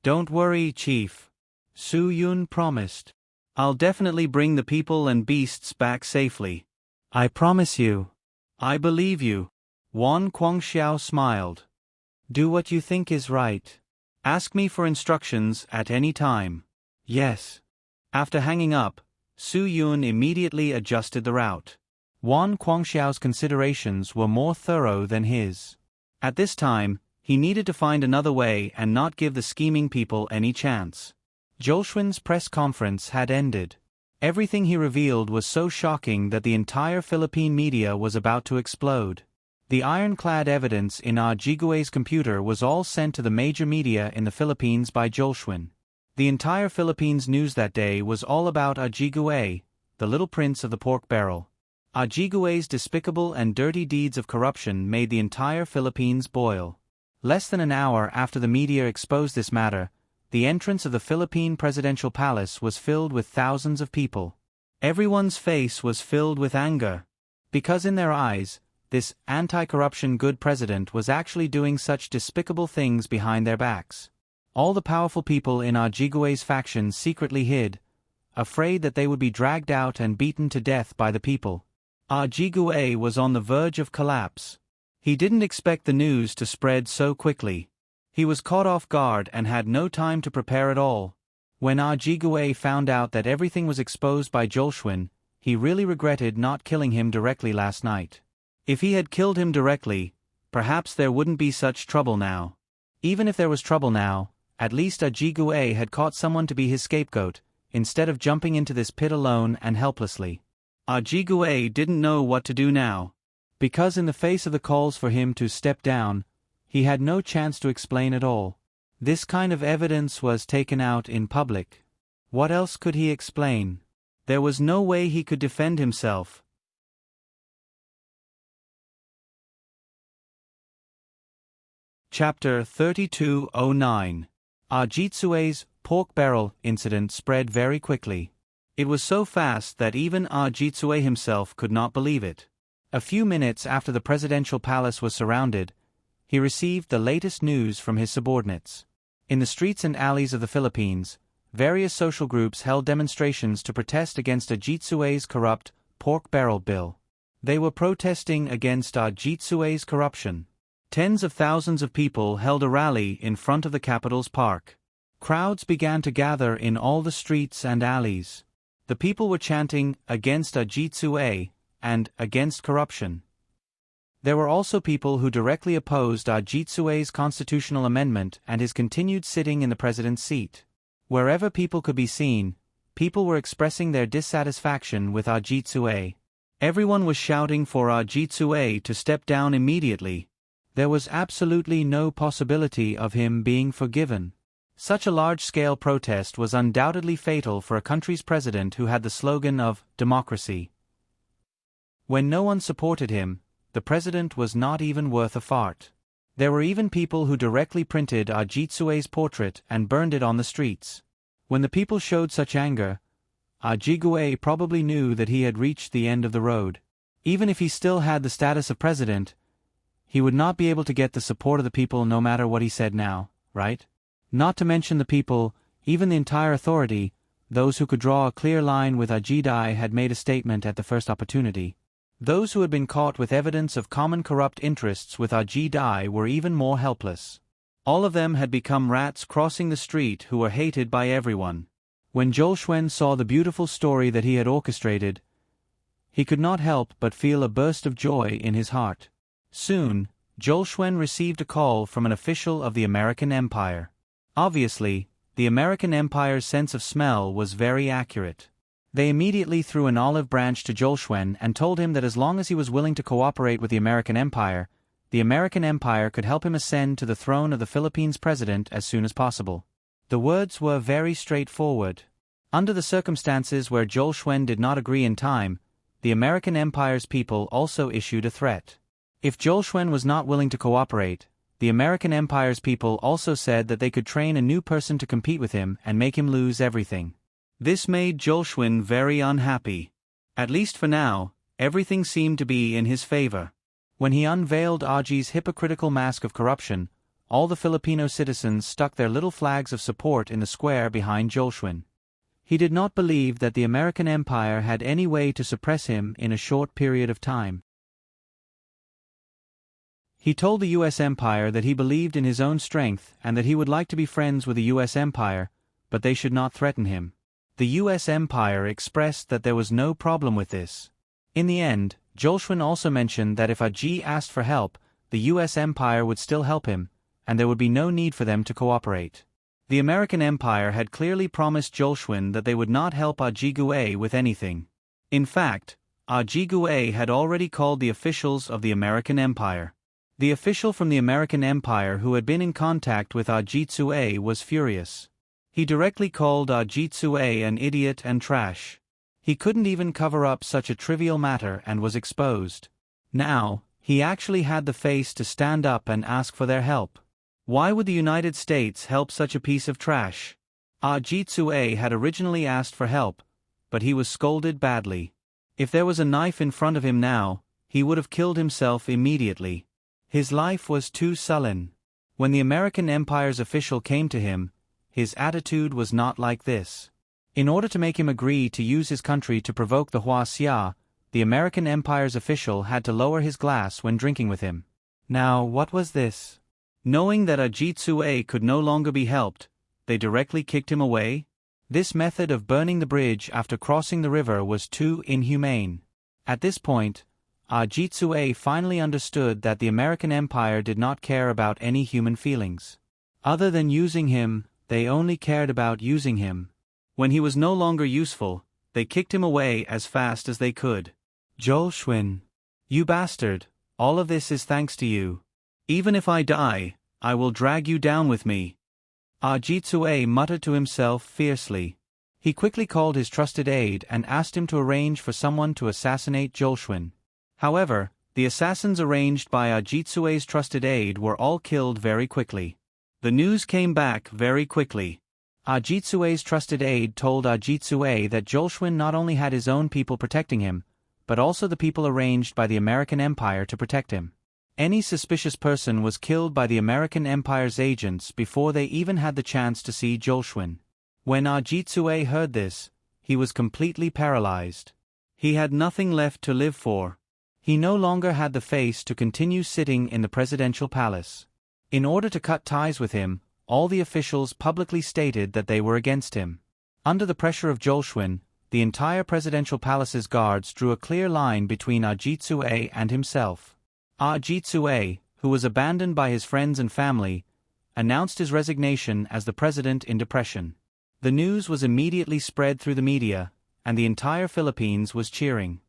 Don't worry, Chief. Su Yun promised. I'll definitely bring the people and beasts back safely. I promise you. I believe you. Wan Guangxiao smiled. Do what you think is right. Ask me for instructions at any time. Yes. After hanging up, Su Yun immediately adjusted the route. Wan Guangxiao's considerations were more thorough than his. At this time, he needed to find another way and not give the scheming people any chance. Jolshwin's press conference had ended. Everything he revealed was so shocking that the entire Philippine media was about to explode. The ironclad evidence in Ajigue's computer was all sent to the major media in the Philippines by Jolshwin. The entire Philippines news that day was all about Ajigue, the little prince of the pork barrel. Ajigue's despicable and dirty deeds of corruption made the entire Philippines boil. Less than an hour after the media exposed this matter, the entrance of the Philippine presidential palace was filled with thousands of people. Everyone's face was filled with anger. Because in their eyes, this anti-corruption good president was actually doing such despicable things behind their backs. All the powerful people in Ajigue's faction secretly hid, afraid that they would be dragged out and beaten to death by the people. Ajigue was on the verge of collapse. He didn't expect the news to spread so quickly. He was caught off guard and had no time to prepare at all. When Ajigue found out that everything was exposed by Jolshwin, he really regretted not killing him directly last night. If he had killed him directly, perhaps there wouldn't be such trouble now. Even if there was trouble now, at least Ajigue had caught someone to be his scapegoat, instead of jumping into this pit alone and helplessly. Ajigue didn't know what to do now. Because in the face of the calls for him to step down, he had no chance to explain at all. This kind of evidence was taken out in public. What else could he explain? There was no way he could defend himself. Chapter 3209. Ajitsue's pork barrel incident spread very quickly. It was so fast that even Ajitsue himself could not believe it. A few minutes after the presidential palace was surrounded, he received the latest news from his subordinates. In the streets and alleys of the Philippines, various social groups held demonstrations to protest against Ajitsue's corrupt pork barrel bill. They were protesting against Ajitsue's corruption. Tens of thousands of people held a rally in front of the capital's park. Crowds began to gather in all the streets and alleys. The people were chanting against Ajitsue and against corruption. There were also people who directly opposed Ajitsue's constitutional amendment and his continued sitting in the president's seat. Wherever people could be seen, people were expressing their dissatisfaction with Ajitsue. Everyone was shouting for Ajitsue to step down immediately. There was absolutely no possibility of him being forgiven. Such a large-scale protest was undoubtedly fatal for a country's president who had the slogan of democracy. When no one supported him, the president was not even worth a fart. There were even people who directly printed Ajitsue's portrait and burned it on the streets. When the people showed such anger, Ajigue probably knew that he had reached the end of the road. Even if he still had the status of president, he would not be able to get the support of the people no matter what he said now, right? Not to mention the people, even the entire authority, those who could draw a clear line with Ajidai had made a statement at the first opportunity. Those who had been caught with evidence of common corrupt interests with Ajidai were even more helpless. All of them had become rats crossing the street who were hated by everyone. When Zhou saw the beautiful story that he had orchestrated, he could not help but feel a burst of joy in his heart. Soon, Zhou received a call from an official of the American Empire. Obviously, the American Empire's sense of smell was very accurate. They immediately threw an olive branch to Zhou and told him that as long as he was willing to cooperate with the American Empire could help him ascend to the throne of the Philippines president as soon as possible. The words were very straightforward. Under the circumstances where Zhou did not agree in time, the American Empire's people also issued a threat. If Zhou was not willing to cooperate, the American Empire's people also said that they could train a new person to compete with him and make him lose everything. This made Zhou very unhappy. At least for now, everything seemed to be in his favor. When he unveiled Aji's hypocritical mask of corruption, all the Filipino citizens stuck their little flags of support in the square behind Zhou. He did not believe that the American Empire had any way to suppress him in a short period of time. He told the U.S. Empire that he believed in his own strength and that he would like to be friends with the U.S. Empire, but they should not threaten him. The U.S. Empire expressed that there was no problem with this. In the end, Zhou also mentioned that if Aji asked for help, the U.S. Empire would still help him, and there would be no need for them to cooperate. The American Empire had clearly promised Zhou that they would not help Ajigue with anything. In fact, Ajigue had already called the officials of the American Empire. The official from the American Empire who had been in contact with Ajitsue was furious. He directly called Ajitsue an idiot and trash. He couldn't even cover up such a trivial matter and was exposed. Now, he actually had the face to stand up and ask for their help. Why would the United States help such a piece of trash? Ajitsue had originally asked for help, but he was scolded badly. If there was a knife in front of him now, he would have killed himself immediately. His life was too sullen. When the American Empire's official came to him, his attitude was not like this. In order to make him agree to use his country to provoke the Huaxia, the American Empire's official had to lower his glass when drinking with him. Now, what was this? Knowing that Ajitsue could no longer be helped, they directly kicked him away? This method of burning the bridge after crossing the river was too inhumane. At this point, Ajitsue finally understood that the American Empire did not care about any human feelings. Other than using him, they only cared about using him. When he was no longer useful, they kicked him away as fast as they could. Zhou, you bastard, all of this is thanks to you. Even if I die, I will drag you down with me. Ajitsue muttered to himself fiercely. He quickly called his trusted aide and asked him to arrange for someone to assassinate Zhou. However, the assassins arranged by Ajitsue's trusted aide were all killed very quickly. The news came back very quickly. Ajitsue's trusted aide told Ajitsue that Zhou not only had his own people protecting him, but also the people arranged by the American Empire to protect him. Any suspicious person was killed by the American Empire's agents before they even had the chance to see Zhou. When Ajitsue heard this, he was completely paralyzed. He had nothing left to live for. He no longer had the face to continue sitting in the presidential palace. In order to cut ties with him, all the officials publicly stated that they were against him. Under the pressure of Zhou, the entire presidential palace's guards drew a clear line between Ajitsue and himself. Ajitsue, who was abandoned by his friends and family, announced his resignation as the president in depression. The news was immediately spread through the media, and the entire Philippines was cheering.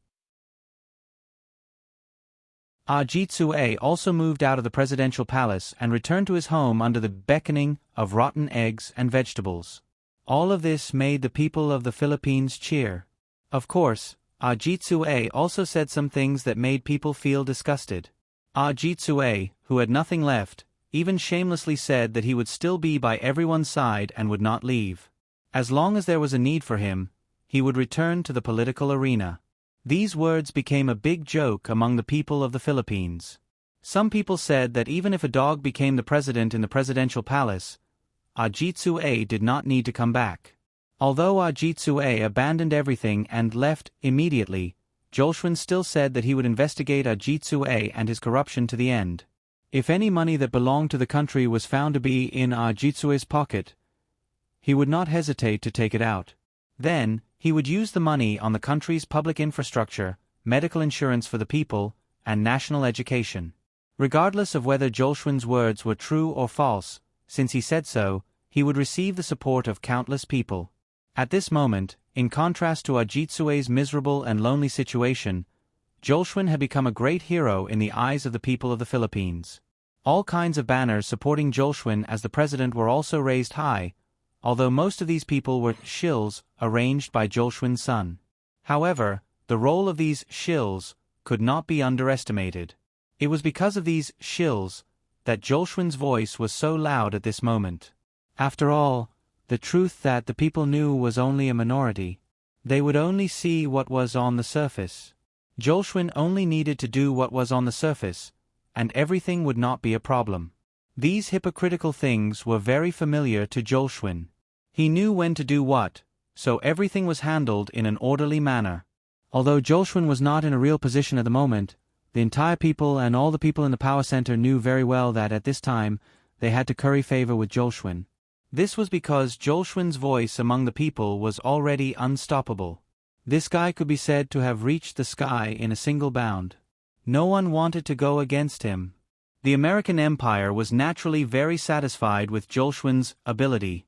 Jitsue also moved out of the presidential palace and returned to his home under the beckoning of rotten eggs and vegetables. All of this made the people of the Philippines cheer. Of course, Jitsue also said some things that made people feel disgusted. Jitsue, who had nothing left, even shamelessly said that he would still be by everyone's side and would not leave. As long as there was a need for him, he would return to the political arena. These words became a big joke among the people of the Philippines. Some people said that even if a dog became the president in the presidential palace, Jitsue did not need to come back. Although Jitsue abandoned everything and left immediately, Jolshuen still said that he would investigate Jitsue and his corruption to the end. If any money that belonged to the country was found to be in Jitsue's pocket, he would not hesitate to take it out. Then, he would use the money on the country's public infrastructure, medical insurance for the people, and national education. Regardless of whether Jolshuen's words were true or false, since he said so, he would receive the support of countless people. At this moment, in contrast to Jitsue's miserable and lonely situation, Jolshuen had become a great hero in the eyes of the people of the Philippines. All kinds of banners supporting Jolshuen as the president were also raised high, although most of these people were shills arranged by Jolshuen's son. However, the role of these shills could not be underestimated. It was because of these shills that Jolshuen's voice was so loud at this moment. After all, the truth that the people knew was only a minority. They would only see what was on the surface. Jolshuen only needed to do what was on the surface, and everything would not be a problem. These hypocritical things were very familiar to Jolshuen. He knew when to do what, so everything was handled in an orderly manner. Although Jolshuen was not in a real position at the moment, the entire people and all the people in the power center knew very well that at this time they had to curry favor with Jolshuen. This was because Jolshuen's voice among the people was already unstoppable. This guy could be said to have reached the sky in a single bound. No one wanted to go against him. The American Empire was naturally very satisfied with Jolshuen's ability.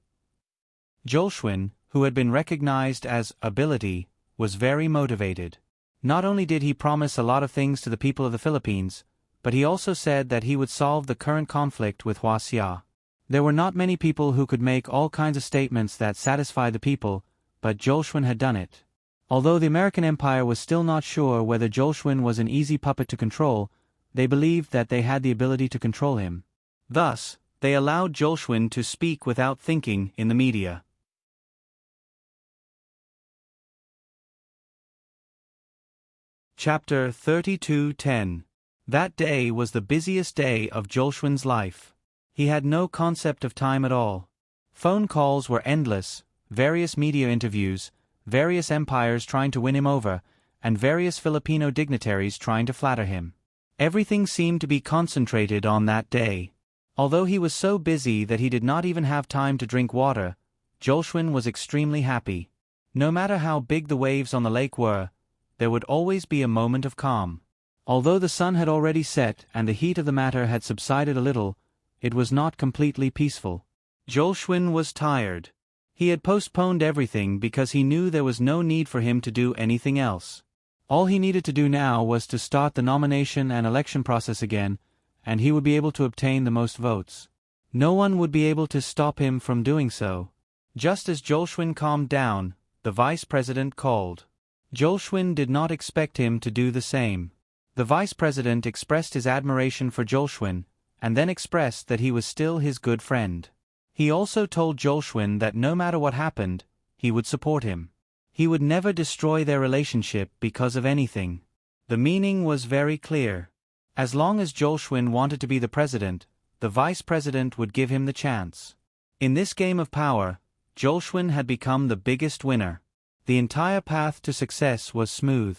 Jolshuen, who had been recognized as ability, was very motivated. Not only did he promise a lot of things to the people of the Philippines, but he also said that he would solve the current conflict with Huaxia. There were not many people who could make all kinds of statements that satisfied the people, but Jolshuen had done it. Although the American Empire was still not sure whether Jolshuen was an easy puppet to control, they believed that they had the ability to control him. Thus, they allowed Jolshuen to speak without thinking in the media. Chapter 32:10. That day was the busiest day of Jolshuen's life. He had no concept of time at all. Phone calls were endless, various media interviews, various empires trying to win him over, and various Filipino dignitaries trying to flatter him. Everything seemed to be concentrated on that day. Although he was so busy that he did not even have time to drink water, Jolshuen was extremely happy. No matter how big the waves on the lake were, there would always be a moment of calm. Although the sun had already set and the heat of the matter had subsided a little, it was not completely peaceful. Jolshuen was tired. He had postponed everything because he knew there was no need for him to do anything else. All he needed to do now was to start the nomination and election process again, and he would be able to obtain the most votes. No one would be able to stop him from doing so. Just as Jolshuen calmed down, the vice president called. Jolshuen did not expect him to do the same. The vice president expressed his admiration for Jolshuen, and then expressed that he was still his good friend. He also told Jolshuen that no matter what happened, he would support him. He would never destroy their relationship because of anything. The meaning was very clear. As long as Jolshuen wanted to be the president, the vice president would give him the chance. In this game of power, Jolshuen had become the biggest winner. The entire path to success was smooth.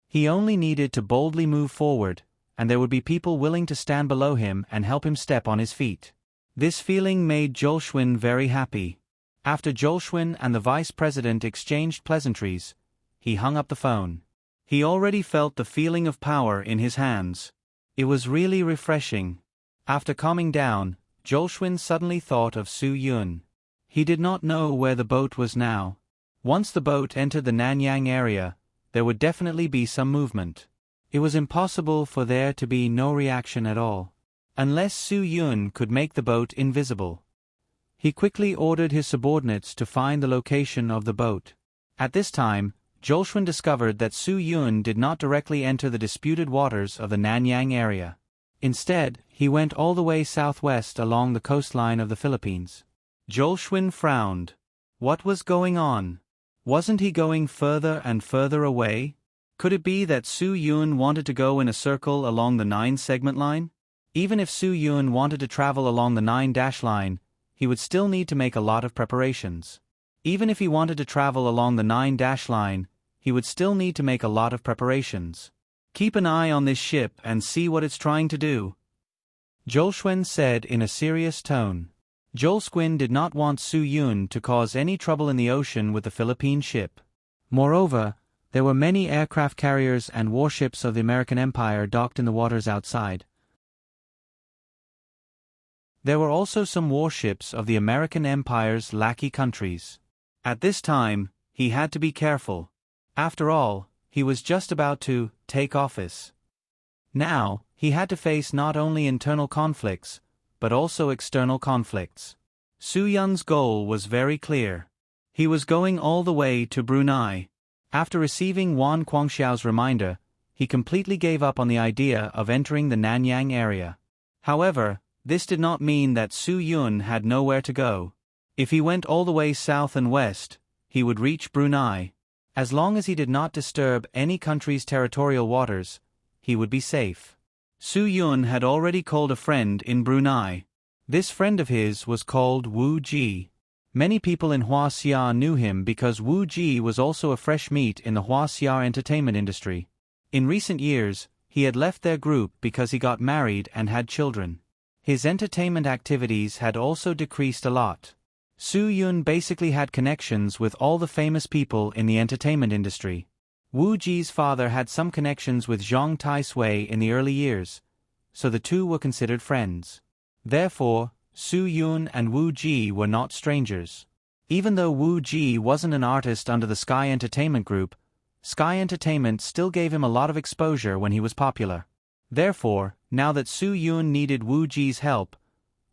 He only needed to boldly move forward, and there would be people willing to stand below him and help him step on his feet. This feeling made Jolshuen very happy. After Jolshuen and the vice president exchanged pleasantries, he hung up the phone. He already felt the feeling of power in his hands. It was really refreshing. After calming down, Jolshuen suddenly thought of Su Yun. He did not know where the boat was now. Once the boat entered the Nanyang area, there would definitely be some movement. It was impossible for there to be no reaction at all, unless Su Yun could make the boat invisible. He quickly ordered his subordinates to find the location of the boat. At this time, Zhou discovered that Su Yun did not directly enter the disputed waters of the Nanyang area. Instead, he went all the way southwest along the coastline of the Philippines. Zhou frowned. What was going on? Wasn't he going further and further away? Could it be that Su Yun wanted to go in a circle along the 9-segment line? Even if Su Yun wanted to travel along the 9-dash line, he would still need to make a lot of preparations. Even if he wanted to travel along the 9-dash line, he would still need to make a lot of preparations. Keep an eye on this ship and see what it's trying to do, Zhou said in a serious tone. Zhou did not want Su Yun to cause any trouble in the ocean with the Philippine ship. Moreover, there were many aircraft carriers and warships of the American Empire docked in the waters outside. There were also some warships of the American Empire's lackey countries. At this time, he had to be careful. After all, he was just about to take office. Now, he had to face not only internal conflicts, but also external conflicts. Su Yun's goal was very clear. He was going all the way to Brunei. After receiving Wan Guangxiao's reminder, he completely gave up on the idea of entering the Nanyang area. However, this did not mean that Su Yun had nowhere to go. If he went all the way south and west, he would reach Brunei. As long as he did not disturb any country's territorial waters, he would be safe. Su Yun had already called a friend in Brunei. This friend of his was called Wu Ji. Many people in Hua Xia knew him because Wu Ji was also a fresh meat in the Hua Xia entertainment industry. In recent years, he had left their group because he got married and had children. His entertainment activities had also decreased a lot. Su Yun basically had connections with all the famous people in the entertainment industry. Wu Ji's father had some connections with Zhang Tai-sui in the early years, so the two were considered friends. Therefore, Su Yun and Wu Ji were not strangers. Even though Wu Ji wasn't an artist under the Sky Entertainment Group, Sky Entertainment still gave him a lot of exposure when he was popular. Therefore, now that Su Yun needed Wu Ji's help,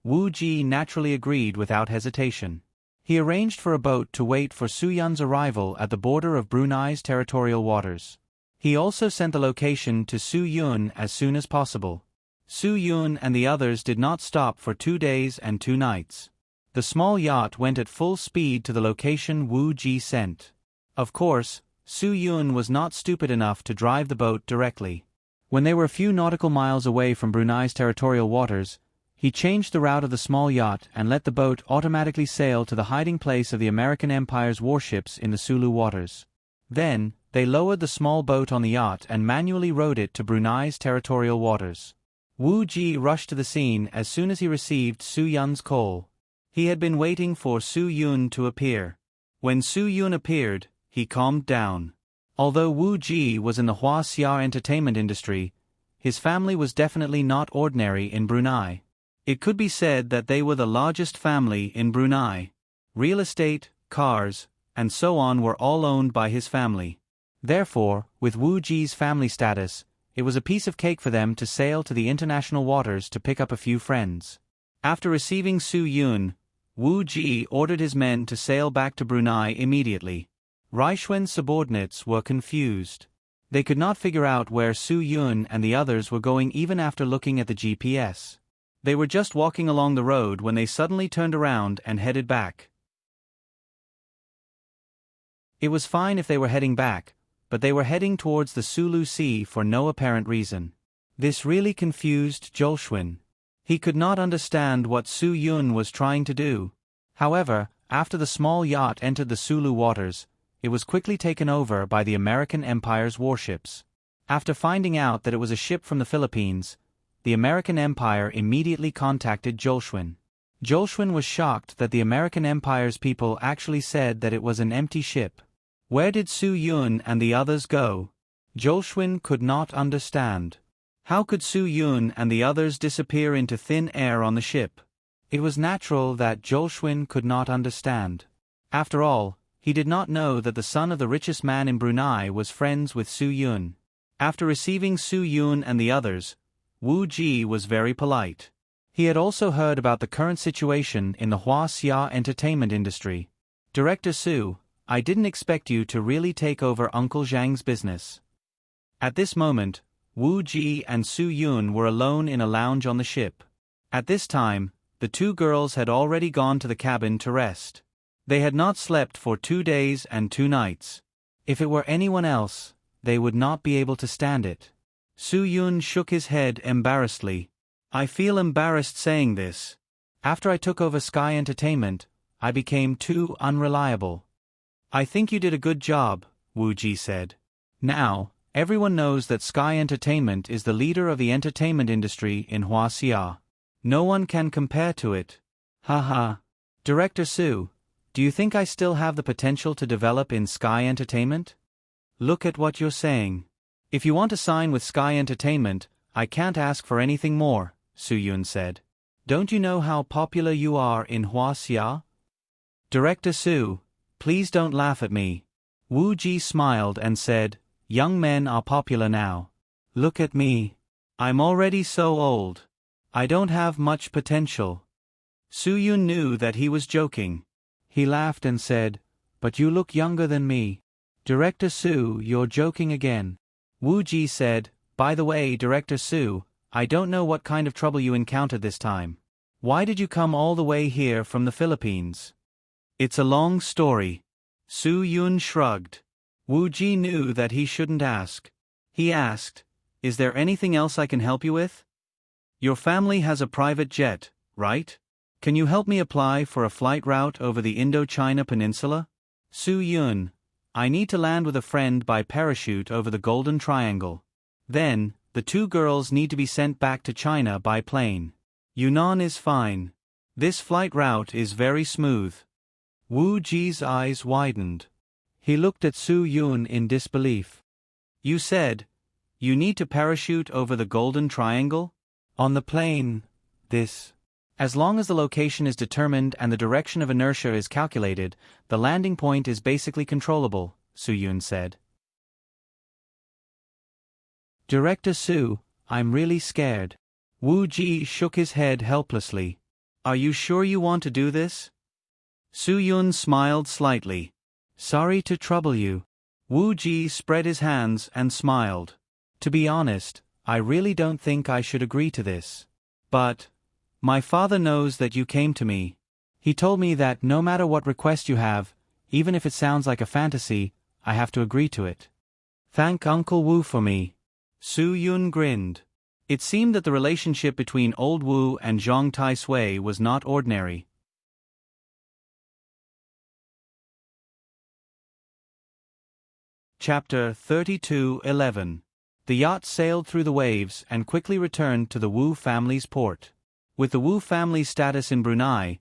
Wu Ji naturally agreed without hesitation. He arranged for a boat to wait for Su Yun's arrival at the border of Brunei's territorial waters. He also sent the location to Su Yun as soon as possible. Su Yun and the others did not stop for 2 days and 2 nights. The small yacht went at full speed to the location Wu Ji sent. Of course, Su Yun was not stupid enough to drive the boat directly. When they were a few nautical miles away from Brunei's territorial waters, he changed the route of the small yacht and let the boat automatically sail to the hiding place of the American Empire's warships in the Sulu waters. Then, they lowered the small boat on the yacht and manually rowed it to Brunei's territorial waters. Wu Ji rushed to the scene as soon as he received Su Yun's call. He had been waiting for Su Yun to appear. When Su Yun appeared, he calmed down. Although Wu Ji was in the Hua Xia entertainment industry, his family was definitely not ordinary in Brunei. It could be said that they were the largest family in Brunei. Real estate, cars, and so on were all owned by his family. Therefore, with Wu Ji's family status, it was a piece of cake for them to sail to the international waters to pick up a few friends. After receiving Su Yun, Wu Ji ordered his men to sail back to Brunei immediately. Raishuan's subordinates were confused. They could not figure out where Su Yun and the others were going even after looking at the GPS. They were just walking along the road when they suddenly turned around and headed back. It was fine if they were heading back, but they were heading towards the Sulu Sea for no apparent reason. This really confused Zhou. He could not understand what Su Yun was trying to do. However, after the small yacht entered the Sulu waters, it was quickly taken over by the American Empire's warships. After finding out that it was a ship from the Philippines, the American Empire immediately contacted Zhou. Zhou was shocked that the American Empire's people actually said that it was an empty ship. Where did Su Yun and the others go? Zhou could not understand. How could Su Yun and the others disappear into thin air on the ship? It was natural that Zhou could not understand. After all, he did not know that the son of the richest man in Brunei was friends with Su Yun. After receiving Su Yun and the others, Wu Ji was very polite. He had also heard about the current situation in the Huaxia entertainment industry. Director Su, I didn't expect you to really take over Uncle Zhang's business. At this moment, Wu Ji and Su Yun were alone in a lounge on the ship. At this time, the two girls had already gone to the cabin to rest. They had not slept for 2 days and 2 nights. If it were anyone else, they would not be able to stand it. Su Yun shook his head embarrassedly. I feel embarrassed saying this. After I took over Sky Entertainment, I became too unreliable. I think you did a good job, Wu Ji said. Now, everyone knows that Sky Entertainment is the leader of the entertainment industry in Huaxia. No one can compare to it. Haha. Director Su, do you think I still have the potential to develop in Sky Entertainment? Look at what you're saying. If you want to sign with Sky Entertainment, I can't ask for anything more, Su Yun said. Don't you know how popular you are in Huaxia? Director Su, please don't laugh at me. Wu Ji smiled and said, young men are popular now. Look at me. I'm already so old. I don't have much potential. Su Yun knew that he was joking. He laughed and said, but you look younger than me. Director Su, you're joking again. Wu Ji said, by the way, Director Su, I don't know what kind of trouble you encountered this time. Why did you come all the way here from the Philippines? It's a long story. Su Yun shrugged. Wu Ji knew that he shouldn't ask. He asked, is there anything else I can help you with? Your family has a private jet, right? Can you help me apply for a flight route over the Indochina Peninsula? Su Yun, I need to land with a friend by parachute over the Golden Triangle. Then, the two girls need to be sent back to China by plane. Yunnan is fine. This flight route is very smooth. Wu Ji's eyes widened. He looked at Su Yun in disbelief. You said, you need to parachute over the Golden Triangle? On the plane, as long as the location is determined and the direction of inertia is calculated, the landing point is basically controllable, Su Yun said. Director Su, I'm really scared. Wu Ji shook his head helplessly. Are you sure you want to do this? Su Yun smiled slightly. Sorry to trouble you. Wu Ji spread his hands and smiled. To be honest, I really don't think I should agree to this. But my father knows that you came to me. He told me that no matter what request you have, even if it sounds like a fantasy, I have to agree to it. Thank Uncle Wu for me. Su Yun grinned. It seemed that the relationship between old Wu and Zhang Taisui was not ordinary. Chapter 32:11. The yacht sailed through the waves and quickly returned to the Wu family's port. With the Wu family's status in Brunei,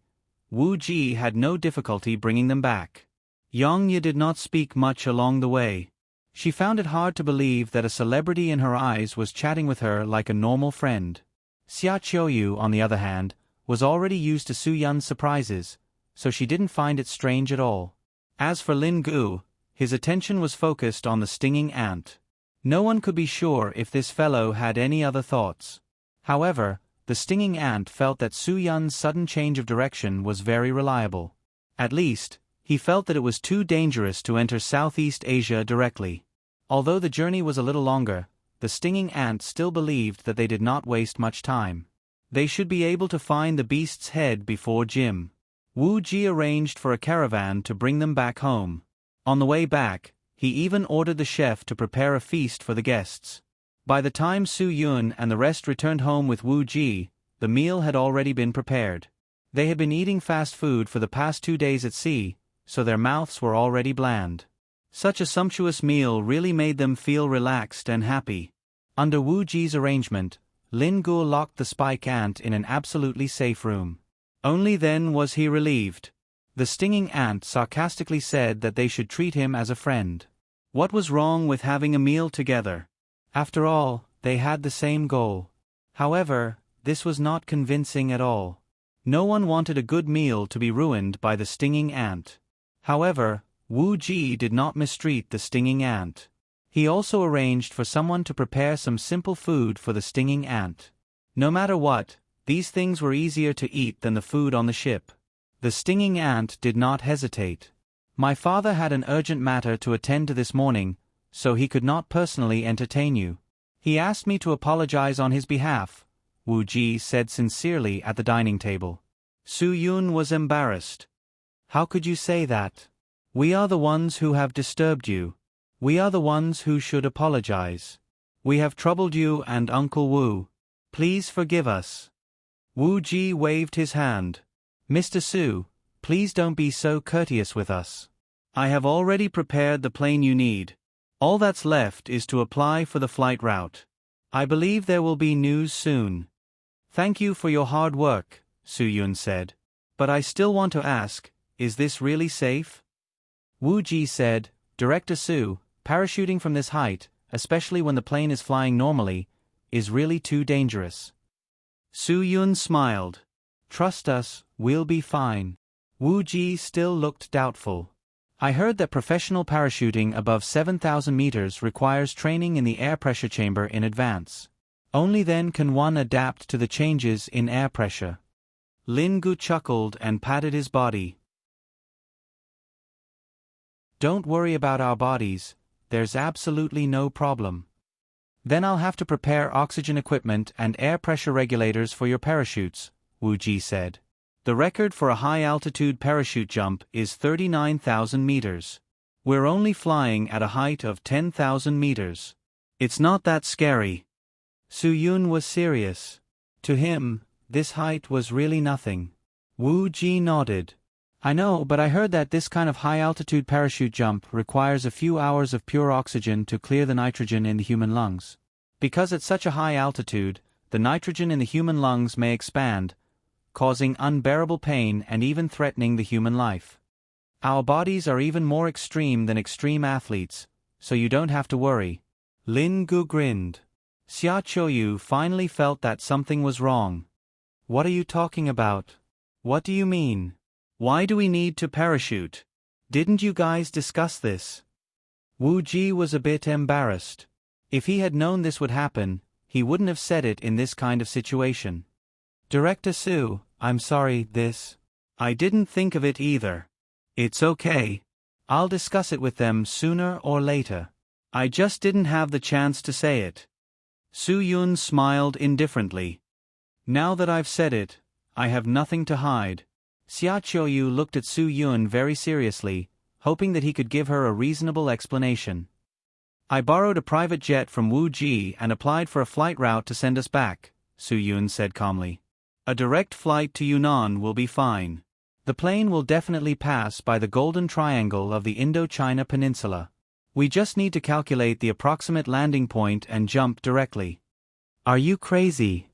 Wu Ji had no difficulty bringing them back. Yang Ye did not speak much along the way. She found it hard to believe that a celebrity in her eyes was chatting with her like a normal friend. Xia Qiuyu, on the other hand, was already used to Su Yun's surprises, so she didn't find it strange at all. As for Lin Gu, his attention was focused on the stinging ant. No one could be sure if this fellow had any other thoughts. However, the stinging ant felt that Su Yun's sudden change of direction was very reliable. At least, he felt that it was too dangerous to enter Southeast Asia directly. Although the journey was a little longer, the stinging ant still believed that they did not waste much time. They should be able to find the beast's head before Jim. Wu Ji arranged for a caravan to bring them back home. On the way back, he even ordered the chef to prepare a feast for the guests. By the time Su Yun and the rest returned home with Wu Ji, the meal had already been prepared. They had been eating fast food for the past 2 days at sea, so their mouths were already bland. Such a sumptuous meal really made them feel relaxed and happy. Under Wu Ji's arrangement, Lin Gu locked the spike ant in an absolutely safe room. Only then was he relieved. The stinging ant sarcastically said that they should treat him as a friend. What was wrong with having a meal together? After all, they had the same goal. However, this was not convincing at all. No one wanted a good meal to be ruined by the stinging ant. However, Wu Ji did not mistreat the stinging ant. He also arranged for someone to prepare some simple food for the stinging ant. No matter what, these things were easier to eat than the food on the ship. The stinging ant did not hesitate. My father had an urgent matter to attend to this morning, so he could not personally entertain you. He asked me to apologize on his behalf, Wu Ji said sincerely at the dining table. Su Yun was embarrassed. How could you say that? We are the ones who have disturbed you. We are the ones who should apologize. We have troubled you and Uncle Wu. Please forgive us. Wu Ji waved his hand. Mr. Su, please don't be so courteous with us. I have already prepared the plane you need. All that's left is to apply for the flight route. I believe there will be news soon. Thank you for your hard work, Su Yun said. But I still want to ask, is this really safe? Wu Ji said, Director Su, parachuting from this height, especially when the plane is flying normally, is really too dangerous. Su Yun smiled. Trust us, we'll be fine. Wu Ji still looked doubtful. I heard that professional parachuting above 7,000 meters requires training in the air pressure chamber in advance. Only then can one adapt to the changes in air pressure. Lin Gu chuckled and patted his body. Don't worry about our bodies, there's absolutely no problem. Then I'll have to prepare oxygen equipment and air pressure regulators for your parachutes, Wu Ji said. The record for a high-altitude parachute jump is 39,000 meters. We're only flying at a height of 10,000 meters. It's not that scary. Su Yun was serious. To him, this height was really nothing. Wu Ji nodded. I know, but I heard that this kind of high-altitude parachute jump requires a few hours of pure oxygen to clear the nitrogen in the human lungs. Because at such a high altitude, the nitrogen in the human lungs may expand, causing unbearable pain and even threatening the human life. Our bodies are even more extreme than extreme athletes, so you don't have to worry. Lin Gu grinned. Xia Qiuyu finally felt that something was wrong. What are you talking about? What do you mean? Why do we need to parachute? Didn't you guys discuss this? Wu Ji was a bit embarrassed. If he had known this would happen, he wouldn't have said it in this kind of situation. Director Su, I'm sorry, I didn't think of it either. It's okay. I'll discuss it with them sooner or later. I just didn't have the chance to say it. Su Yun smiled indifferently. Now that I've said it, I have nothing to hide. Xia Qiuyu looked at Su Yun very seriously, hoping that he could give her a reasonable explanation. I borrowed a private jet from Wu Ji and applied for a flight route to send us back, Su Yun said calmly. A direct flight to Yunnan will be fine. The plane will definitely pass by the Golden Triangle of the Indochina Peninsula. We just need to calculate the approximate landing point and jump directly. Are you crazy?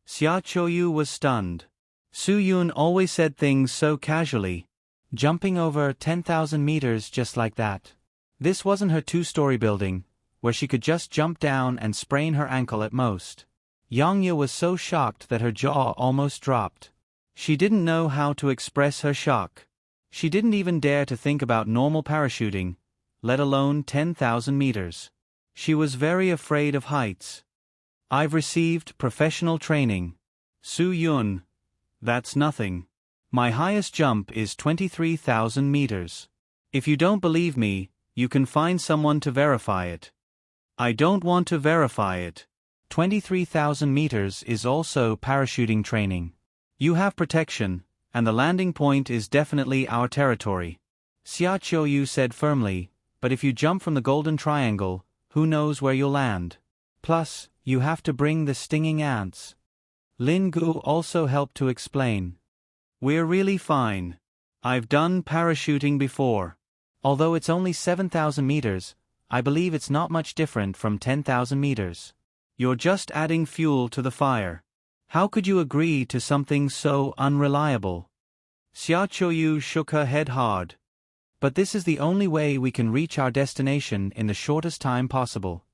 Xia Qiuyu was stunned. Su Yun always said things so casually. Jumping over 10,000 meters just like that. This wasn't her two-story building, where she could just jump down and sprain her ankle at most. Yang Ye was so shocked that her jaw almost dropped. She didn't know how to express her shock. She didn't even dare to think about normal parachuting, let alone 10,000 meters. She was very afraid of heights. I've received professional training. Su Yun. That's nothing. My highest jump is 23,000 meters. If you don't believe me, you can find someone to verify it. I don't want to verify it. 23,000 meters is also parachuting training. You have protection, and the landing point is definitely our territory. Xia Qiuyu said firmly, but if you jump from the Golden Triangle, who knows where you'll land? Plus, you have to bring the stinging ants. Lin Gu also helped to explain. We're really fine. I've done parachuting before. Although it's only 7,000 meters, I believe it's not much different from 10,000 meters. You're just adding fuel to the fire. How could you agree to something so unreliable? Xia Qiuyu shook her head hard. But this is the only way we can reach our destination in the shortest time possible.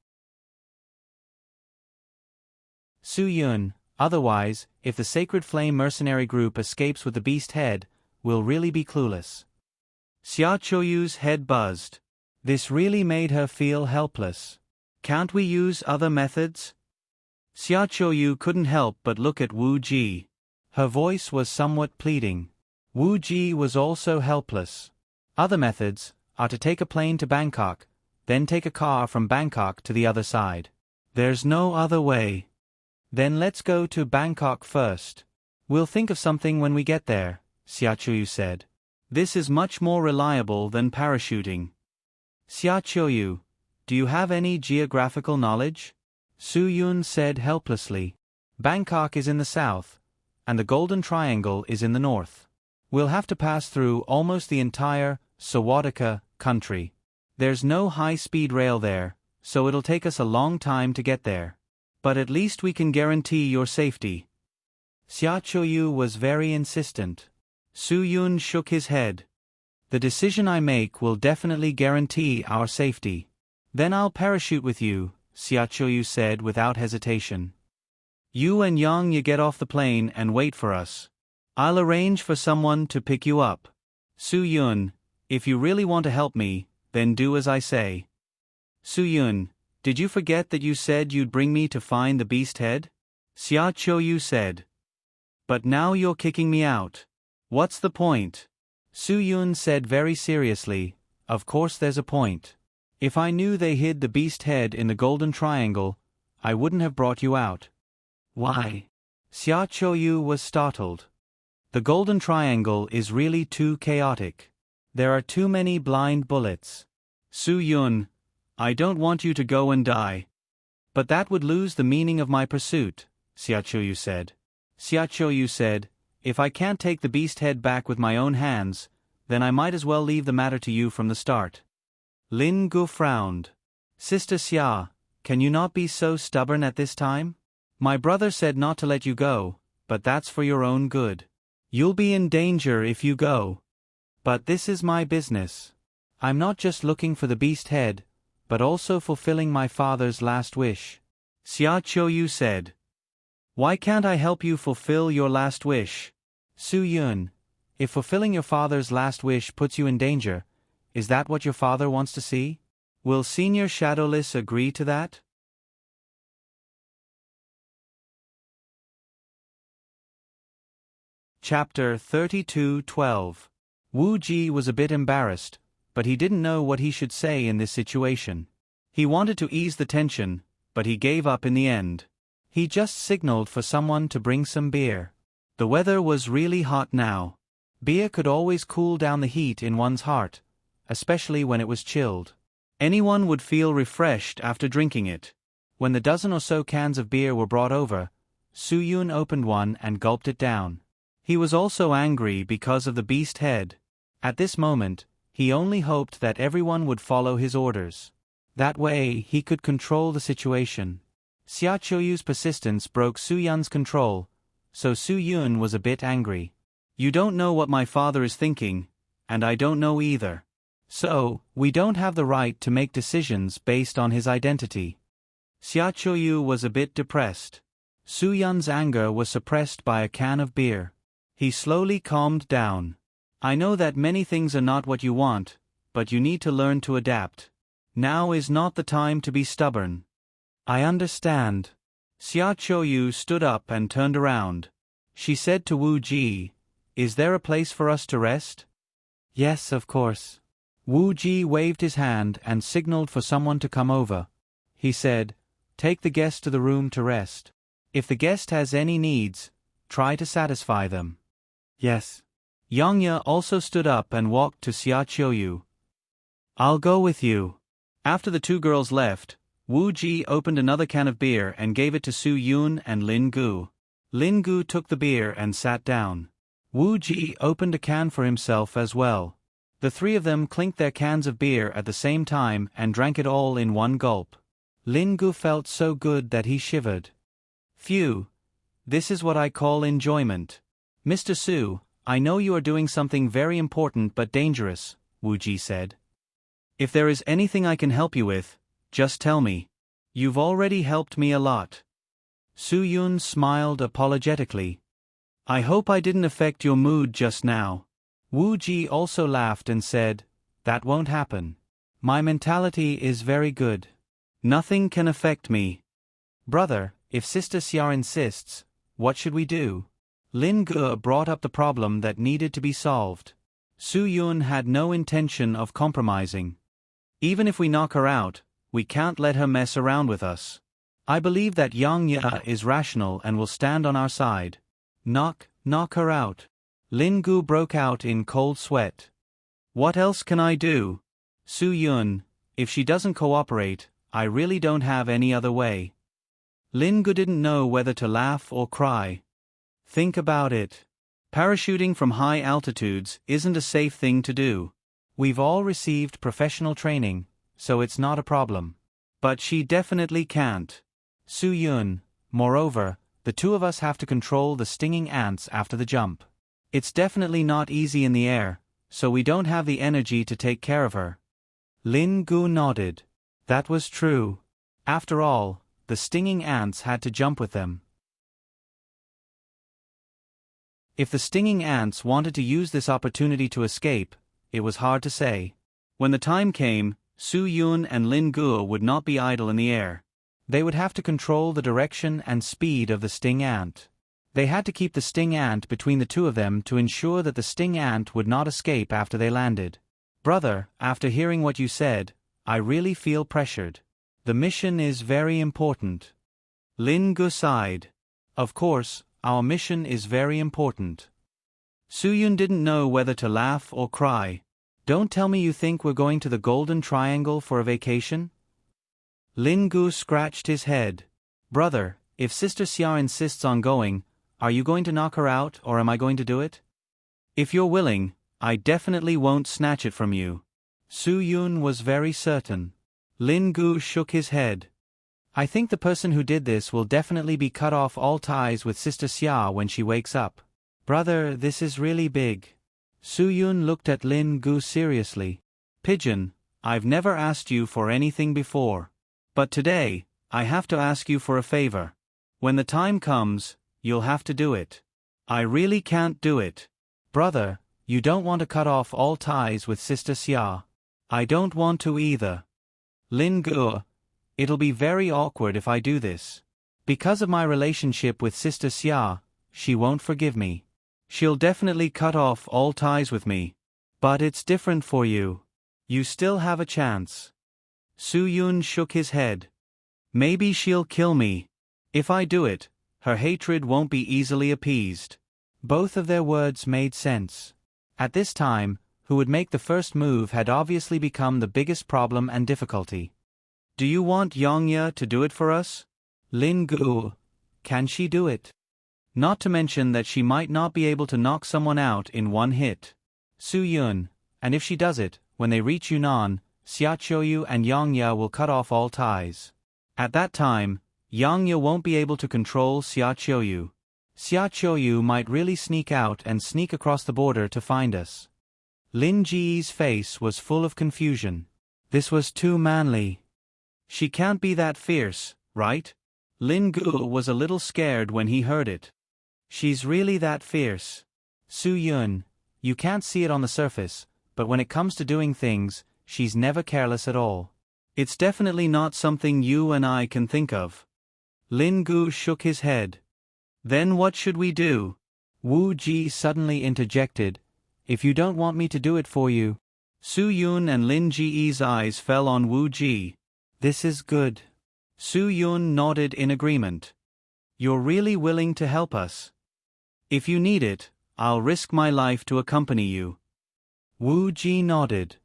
Su Yun, otherwise, if the Sacred Flame mercenary group escapes with the beast head, we'll really be clueless. Xia Qiuyu's head buzzed. This really made her feel helpless. Can't we use other methods? Xia Qiuyu couldn't help but look at Wu Ji. Her voice was somewhat pleading. Wu Ji was also helpless. Other methods are to take a plane to Bangkok, then take a car from Bangkok to the other side. There's no other way. Then let's go to Bangkok first. We'll think of something when we get there, Xia Qiuyu said. This is much more reliable than parachuting. Xia Qiuyu, do you have any geographical knowledge? Su Yun said helplessly. Bangkok is in the south, and the Golden Triangle is in the north. We'll have to pass through almost the entire Sawadaka country. There's no high-speed rail there, so it'll take us a long time to get there. But at least we can guarantee your safety. Xia Qiuyu was very insistent. Su Yun shook his head. The decision I make will definitely guarantee our safety. Then I'll parachute with you, Xia Qiuyu said without hesitation. You and Yang Ye get off the plane and wait for us. I'll arrange for someone to pick you up. Su Yun, if you really want to help me, then do as I say. Su Yun, did you forget that you said you'd bring me to find the beast head? Xia Qiuyu said. But now you're kicking me out. What's the point? Su Yun said very seriously, of course there's a point. If I knew they hid the beast head in the Golden Triangle, I wouldn't have brought you out. Why? Xia Qiuyu was startled. The Golden Triangle is really too chaotic. There are too many blind bullets. Su Yun, I don't want you to go and die. But that would lose the meaning of my pursuit, Xia Qiuyu said. Xia Qiuyu said, if I can't take the beast head back with my own hands, then I might as well leave the matter to you from the start. Lin Gu frowned. Sister Xia, can you not be so stubborn at this time? My brother said not to let you go, but that's for your own good. You'll be in danger if you go. But this is my business. I'm not just looking for the beast head, but also fulfilling my father's last wish. Xia Qiuyu said. Why can't I help you fulfill your last wish? Su Yun, if fulfilling your father's last wish puts you in danger, is that what your father wants to see? Will Senior Shadowless agree to that? Chapter 32:12. Wu Ji was a bit embarrassed, but he didn't know what he should say in this situation. He wanted to ease the tension, but he gave up in the end. He just signaled for someone to bring some beer. The weather was really hot now. Beer could always cool down the heat in one's heart, especially when it was chilled. Anyone would feel refreshed after drinking it. When the dozen or so cans of beer were brought over, Su Yun opened one and gulped it down. He was also angry because of the beast head. At this moment, he only hoped that everyone would follow his orders. That way, he could control the situation. Xia Qiuyu's persistence broke Su Yun's control, so Su Yun was a bit angry. You don't know what my father is thinking, and I don't know either. So, we don't have the right to make decisions based on his identity. Xia Qiuyu was a bit depressed. Su Yun's anger was suppressed by a can of beer. He slowly calmed down. I know that many things are not what you want, but you need to learn to adapt. Now is not the time to be stubborn. I understand. Xia Qiuyu stood up and turned around. She said to Wu Ji, is there a place for us to rest? Yes, of course. Wu Ji waved his hand and signaled for someone to come over. He said, take the guest to the room to rest. If the guest has any needs, try to satisfy them. Yes. Yang Ye also stood up and walked to Xia Qiuyu. I'll go with you. After the two girls left, Wu Ji opened another can of beer and gave it to Su Yun and Lin Gu. Lin Gu took the beer and sat down. Wu Ji opened a can for himself as well. The three of them clinked their cans of beer at the same time and drank it all in one gulp. Lin Gu felt so good that he shivered. Phew. This is what I call enjoyment. Mr. Su, I know you are doing something very important but dangerous, Wu Ji said. If there is anything I can help you with, just tell me. You've already helped me a lot. Su Yun smiled apologetically. I hope I didn't affect your mood just now. Wu Ji also laughed and said, that won't happen. My mentality is very good. Nothing can affect me. Brother, if Sister Xia insists, what should we do? Lin Ge brought up the problem that needed to be solved. Su Yun had no intention of compromising. Even if we knock her out, we can't let her mess around with us. I believe that Yang Ye is rational and will stand on our side. Knock her out. Lin Gu broke out in cold sweat. What else can I do? Su Yun, if she doesn't cooperate, I really don't have any other way. Lin Gu didn't know whether to laugh or cry. Think about it. Parachuting from high altitudes isn't a safe thing to do. We've all received professional training, so it's not a problem. But she definitely can't. Su Yun, moreover, the two of us have to control the stinging ants after the jump. It's definitely not easy in the air, so we don't have the energy to take care of her. Lin Gu nodded. That was true. After all, the stinging ants had to jump with them. If the stinging ants wanted to use this opportunity to escape, it was hard to say. When the time came, Su Yun and Lin Gu would not be idle in the air. They would have to control the direction and speed of the sting ant. They had to keep the sting ant between the two of them to ensure that the sting ant would not escape after they landed. Brother, after hearing what you said, I really feel pressured. The mission is very important. Lin Gu sighed. Of course, our mission is very important. Su Yun didn't know whether to laugh or cry. Don't tell me you think we're going to the Golden Triangle for a vacation? Lin Gu scratched his head. Brother, if Sister Xia insists on going, are you going to knock her out or am I going to do it? If you're willing, I definitely won't snatch it from you. Su Yun was very certain. Lin Gu shook his head. I think the person who did this will definitely be cut off all ties with Sister Xia when she wakes up. Brother, this is really big. Su Yun looked at Lin Gu seriously. Pigeon, I've never asked you for anything before. But today, I have to ask you for a favor. When the time comes, you'll have to do it. I really can't do it. Brother, you don't want to cut off all ties with Sister Xia. I don't want to either. Lin Gu, it'll be very awkward if I do this. Because of my relationship with Sister Xia, she won't forgive me. She'll definitely cut off all ties with me. But it's different for you. You still have a chance. Su Yun shook his head. Maybe she'll kill me. If I do it, her hatred won't be easily appeased. Both of their words made sense. At this time, who would make the first move had obviously become the biggest problem and difficulty. Do you want Yang Ye to do it for us? Lin Gu, can she do it? Not to mention that she might not be able to knock someone out in one hit. Su Yun, and if she does it, when they reach Yunnan, Xia Qiuyu and Yang Ye will cut off all ties. At that time, Yang Ye won't be able to control Xia Qiuyu. Xia Qiuyu might really sneak out and sneak across the border to find us. Lin Ji's face was full of confusion. This was too manly. She can't be that fierce, right? Lin Gu was a little scared when he heard it. She's really that fierce. Su Yun, you can't see it on the surface, but when it comes to doing things, she's never careless at all. It's definitely not something you and I can think of. Lin Gu shook his head. Then what should we do? Wu Ji suddenly interjected. If you don't want me to do it for you. Su Yun and Lin Ji's eyes fell on Wu Ji. This is good. Su Yun nodded in agreement. You're really willing to help us. If you need it, I'll risk my life to accompany you. Wu Ji nodded.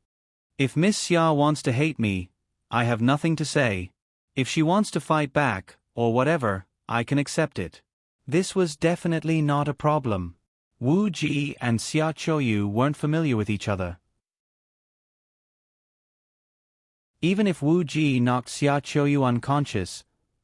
If Miss Xia wants to hate me, I have nothing to say. If she wants to fight back, or whatever, I can accept it. This was definitely not a problem. Wu Ji and Xia Qiuyu weren't familiar with each other. Even if Wu Ji knocked Xia Qiuyu unconscious,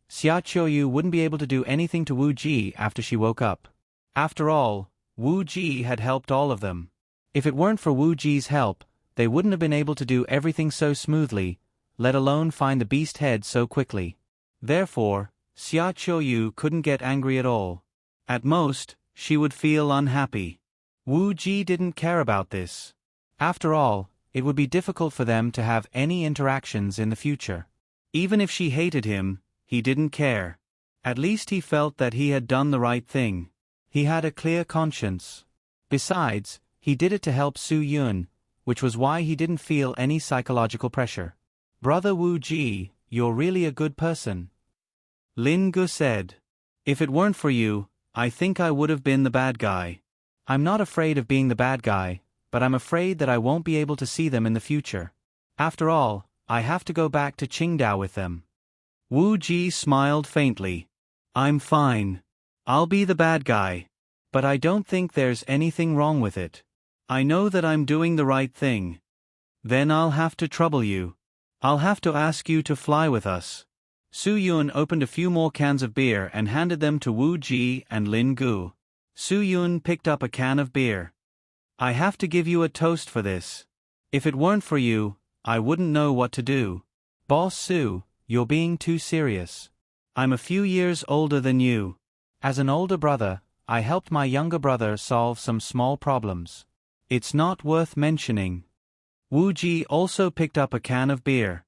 Xia Qiuyu wouldn't be able to do anything to Wu Ji after she woke up. After all, Wu Ji had helped all of them. If it weren't for Wu Ji's help, they wouldn't have been able to do everything so smoothly, let alone find the beast head so quickly. Therefore, Xia Qiuyu couldn't get angry at all. At most, she would feel unhappy. Wu Ji didn't care about this. After all, it would be difficult for them to have any interactions in the future. Even if she hated him, he didn't care. At least he felt that he had done the right thing. He had a clear conscience. Besides, he did it to help Su Yun, which was why he didn't feel any psychological pressure. Brother Wu Ji, you're really a good person. Lin Gu said. If it weren't for you, I think I would have been the bad guy. I'm not afraid of being the bad guy, but I'm afraid that I won't be able to see them in the future. After all, I have to go back to Qingdao with them. Wu Ji smiled faintly. I'm fine. I'll be the bad guy. But I don't think there's anything wrong with it. I know that I'm doing the right thing. Then I'll have to trouble you. I'll have to ask you to fly with us. Su Yun opened a few more cans of beer and handed them to Wu Ji and Lin Gu. Su Yun picked up a can of beer. I have to give you a toast for this. If it weren't for you, I wouldn't know what to do. Boss Su, you're being too serious. I'm a few years older than you. As an older brother, I helped my younger brother solve some small problems. It's not worth mentioning. Wu Ji also picked up a can of beer.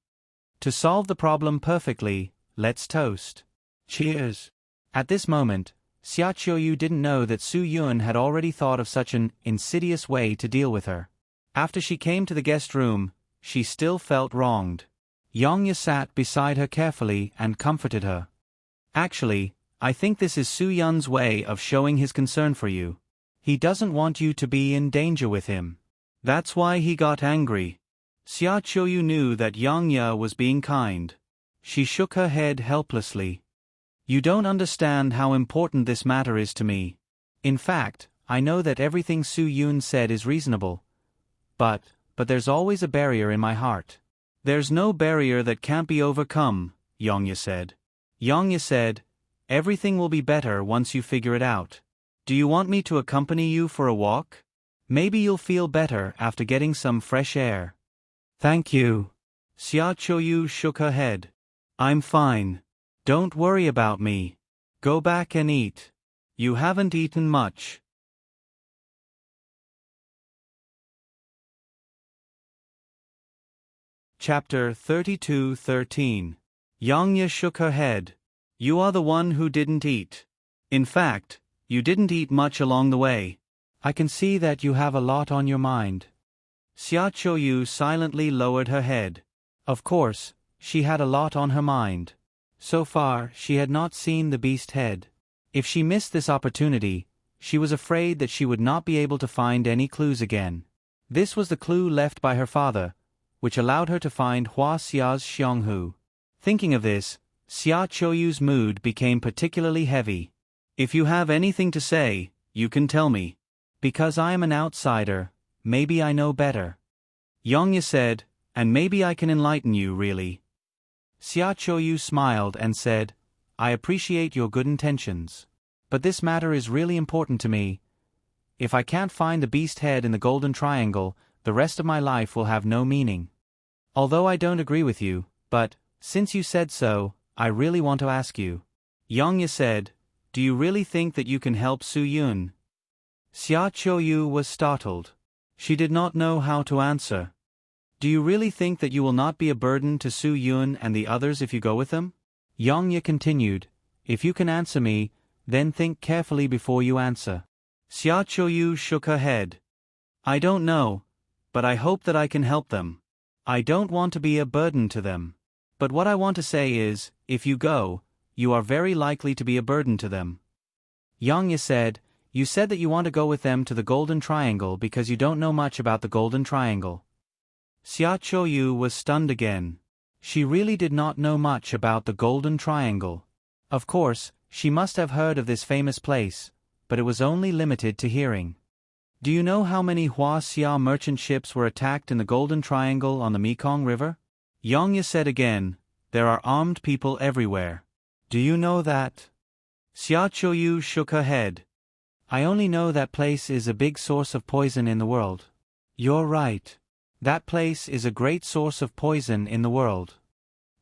To solve the problem perfectly, let's toast. Cheers. At this moment, Xia Qiuyu didn't know that Su Yun had already thought of such an insidious way to deal with her. After she came to the guest room, she still felt wronged. Yongya sat beside her carefully and comforted her. Actually, I think this is Su Yun's way of showing his concern for you. He doesn't want you to be in danger with him. That's why he got angry. Xia Qiuyu knew that Yongya was being kind. She shook her head helplessly. You don't understand how important this matter is to me. In fact, I know that everything Su Yun said is reasonable. But there's always a barrier in my heart. There's no barrier that can't be overcome, Yongya said. Yongya said, everything will be better once you figure it out. Do you want me to accompany you for a walk? Maybe you'll feel better after getting some fresh air. Thank you. Xia Qiuyu shook her head. I'm fine. Don't worry about me. Go back and eat. You haven't eaten much. Chapter 32:13. Yongya shook her head. You are the one who didn't eat. In fact, you didn't eat much along the way. I can see that you have a lot on your mind. Xia Qiuyu silently lowered her head. Of course, she had a lot on her mind. So far, she had not seen the beast head. If she missed this opportunity, she was afraid that she would not be able to find any clues again. This was the clue left by her father, which allowed her to find Hua Xia's Xionghu. Thinking of this, Xia Qiuyu's mood became particularly heavy. If you have anything to say, you can tell me. Because I am an outsider, maybe I know better. Yongya said, and maybe I can enlighten you really. Xia Qiuyu smiled and said, I appreciate your good intentions. But this matter is really important to me. If I can't find the beast head in the Golden Triangle, the rest of my life will have no meaning. Although I don't agree with you, but, since you said so, I really want to ask you. Yongya said, do you really think that you can help Su Yun? Xia Qiuyu was startled. She did not know how to answer. Do you really think that you will not be a burden to Su Yun and the others if you go with them? Yongya continued, if you can answer me, then think carefully before you answer. Xia Qiuyu shook her head. I don't know, but I hope that I can help them. I don't want to be a burden to them. But what I want to say is, if you go, you are very likely to be a burden to them. Yongya said, you said that you want to go with them to the Golden Triangle because you don't know much about the Golden Triangle. Xia Qiuyu was stunned again. She really did not know much about the Golden Triangle. Of course, she must have heard of this famous place, but it was only limited to hearing. Do you know how many Hua Xia merchant ships were attacked in the Golden Triangle on the Mekong River? Yongya said again, there are armed people everywhere. Do you know that? Xia Qiuyu shook her head. I only know that place is a big source of poison in the world. You're right. That place is a great source of poison in the world.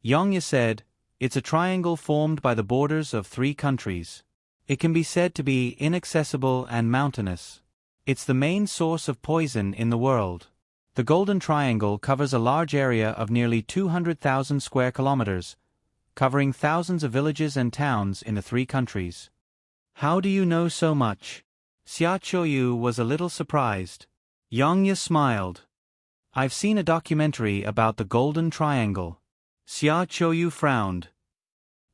Yongya said, it's a triangle formed by the borders of 3 countries. It can be said to be inaccessible and mountainous. It's the main source of poison in the world. The Golden Triangle covers a large area of nearly 200,000 square kilometers, covering thousands of villages and towns in the three countries. How do you know so much? Xia Qiuyu was a little surprised. Yang Ye smiled. I've seen a documentary about the Golden Triangle. Xia Qiuyu frowned.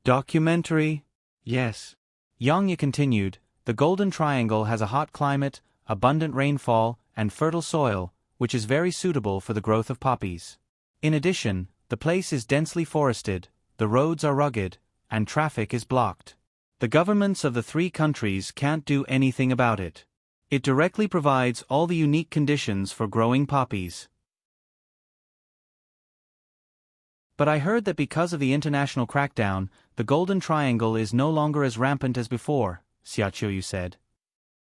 Documentary? Yes. Yang Ye continued, the Golden Triangle has a hot climate, abundant rainfall, and fertile soil, which is very suitable for the growth of poppies. In addition, the place is densely forested, the roads are rugged, and traffic is blocked. The governments of the three countries can't do anything about it. It directly provides all the unique conditions for growing poppies. But I heard that because of the international crackdown, the Golden Triangle is no longer as rampant as before, Xia Qiuyu said.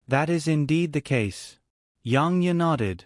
That is indeed the case. Yang Ye nodded.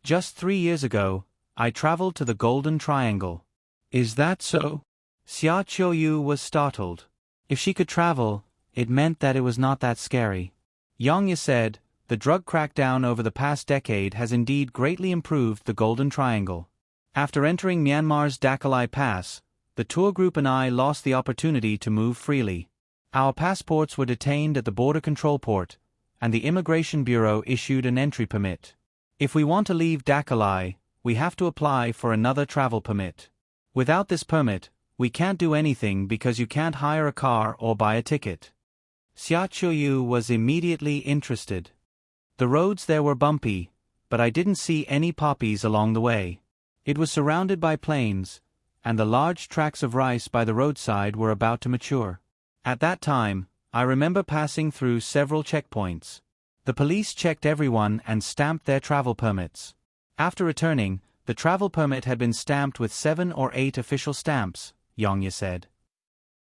Just 3 years ago, I traveled to the Golden Triangle. Is that so? Xia Qiuyu was startled. If she could travel, it meant that it was not that scary. Yang Ye said, the drug crackdown over the past decade has indeed greatly improved the Golden Triangle. After entering Myanmar's Dakalai Pass, the tour group and I lost the opportunity to move freely. Our passports were detained at the border control port, and the Immigration Bureau issued an entry permit. If we want to leave Dakalai, we have to apply for another travel permit. Without this permit, we can't do anything because you can't hire a car or buy a ticket. Xia Qiuyu was immediately interested. The roads there were bumpy, but I didn't see any poppies along the way. It was surrounded by plains, and the large tracts of rice by the roadside were about to mature. At that time, I remember passing through several checkpoints. The police checked everyone and stamped their travel permits. After returning, the travel permit had been stamped with 7 or 8 official stamps, Yang Ye said.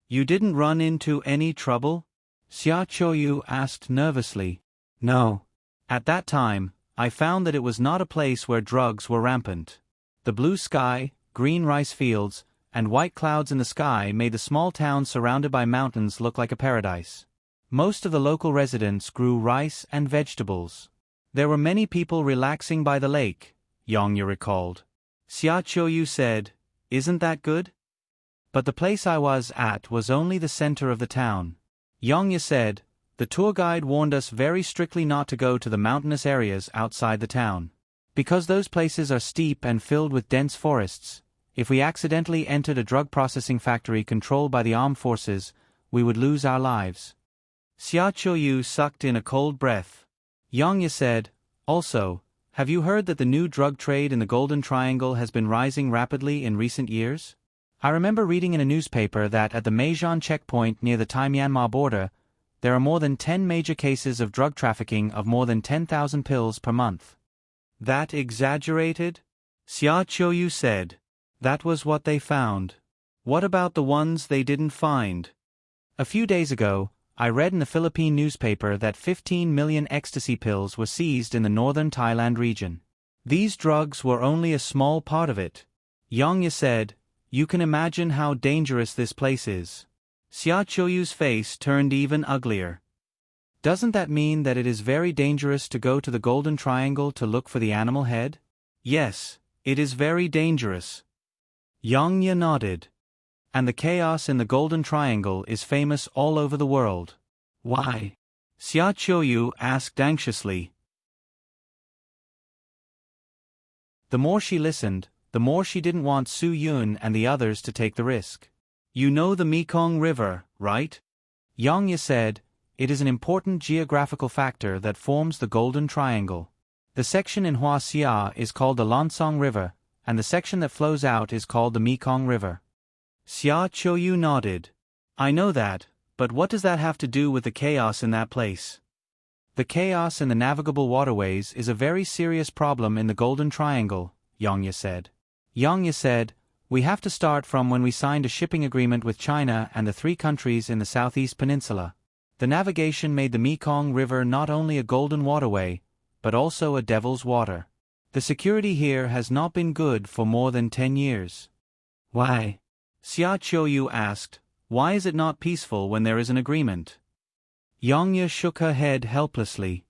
You didn't run into any trouble? Xia Qiuyu asked nervously. No. At that time, I found that it was not a place where drugs were rampant. The blue sky, green rice fields, and white clouds in the sky made the small town surrounded by mountains look like a paradise. Most of the local residents grew rice and vegetables. There were many people relaxing by the lake, Yang Ye recalled. Xia Qiuyu said, Isn't that good? But the place I was at was only the center of the town. Yang Ye said, the tour guide warned us very strictly not to go to the mountainous areas outside the town. Because those places are steep and filled with dense forests, if we accidentally entered a drug processing factory controlled by the armed forces, we would lose our lives. Xia Qiuyu sucked in a cold breath. Yang Ye said, also, have you heard that the new drug trade in the Golden Triangle has been rising rapidly in recent years? I remember reading in a newspaper that at the Meijian checkpoint near the Thai-Myanmar border, there are more than 10 major cases of drug trafficking of more than 10,000 pills per month. That exaggerated? Xia Qiuyu said. That was what they found. What about the ones they didn't find? A few days ago, I read in the Philippine newspaper that 15 million ecstasy pills were seized in the northern Thailand region. These drugs were only a small part of it. Yang Ye said, you can imagine how dangerous this place is. Xia Qiuyu's face turned even uglier. Doesn't that mean that it is very dangerous to go to the Golden Triangle to look for the animal head? Yes, it is very dangerous. Yang Ye nodded. And the chaos in the Golden Triangle is famous all over the world. Why? Xia Qiuyu asked anxiously. The more she listened, the more she didn't want Su Yun and the others to take the risk. You know the Mekong River, right? Yang Ye said, it is an important geographical factor that forms the Golden Triangle. The section in Hua Xia is called the Lansong River, and the section that flows out is called the Mekong River. Xia Qiuyu nodded. I know that, but what does that have to do with the chaos in that place? The chaos in the navigable waterways is a very serious problem in the Golden Triangle, Yang Ye said. Yang Ye said, we have to start from when we signed a shipping agreement with China and the 3 countries in the Southeast Peninsula. The navigation made the Mekong River not only a golden waterway, but also a devil's water. The security here has not been good for more than 10 years. Why? Xia Qiuyu asked, why is it not peaceful when there is an agreement? Yang Ye shook her head helplessly.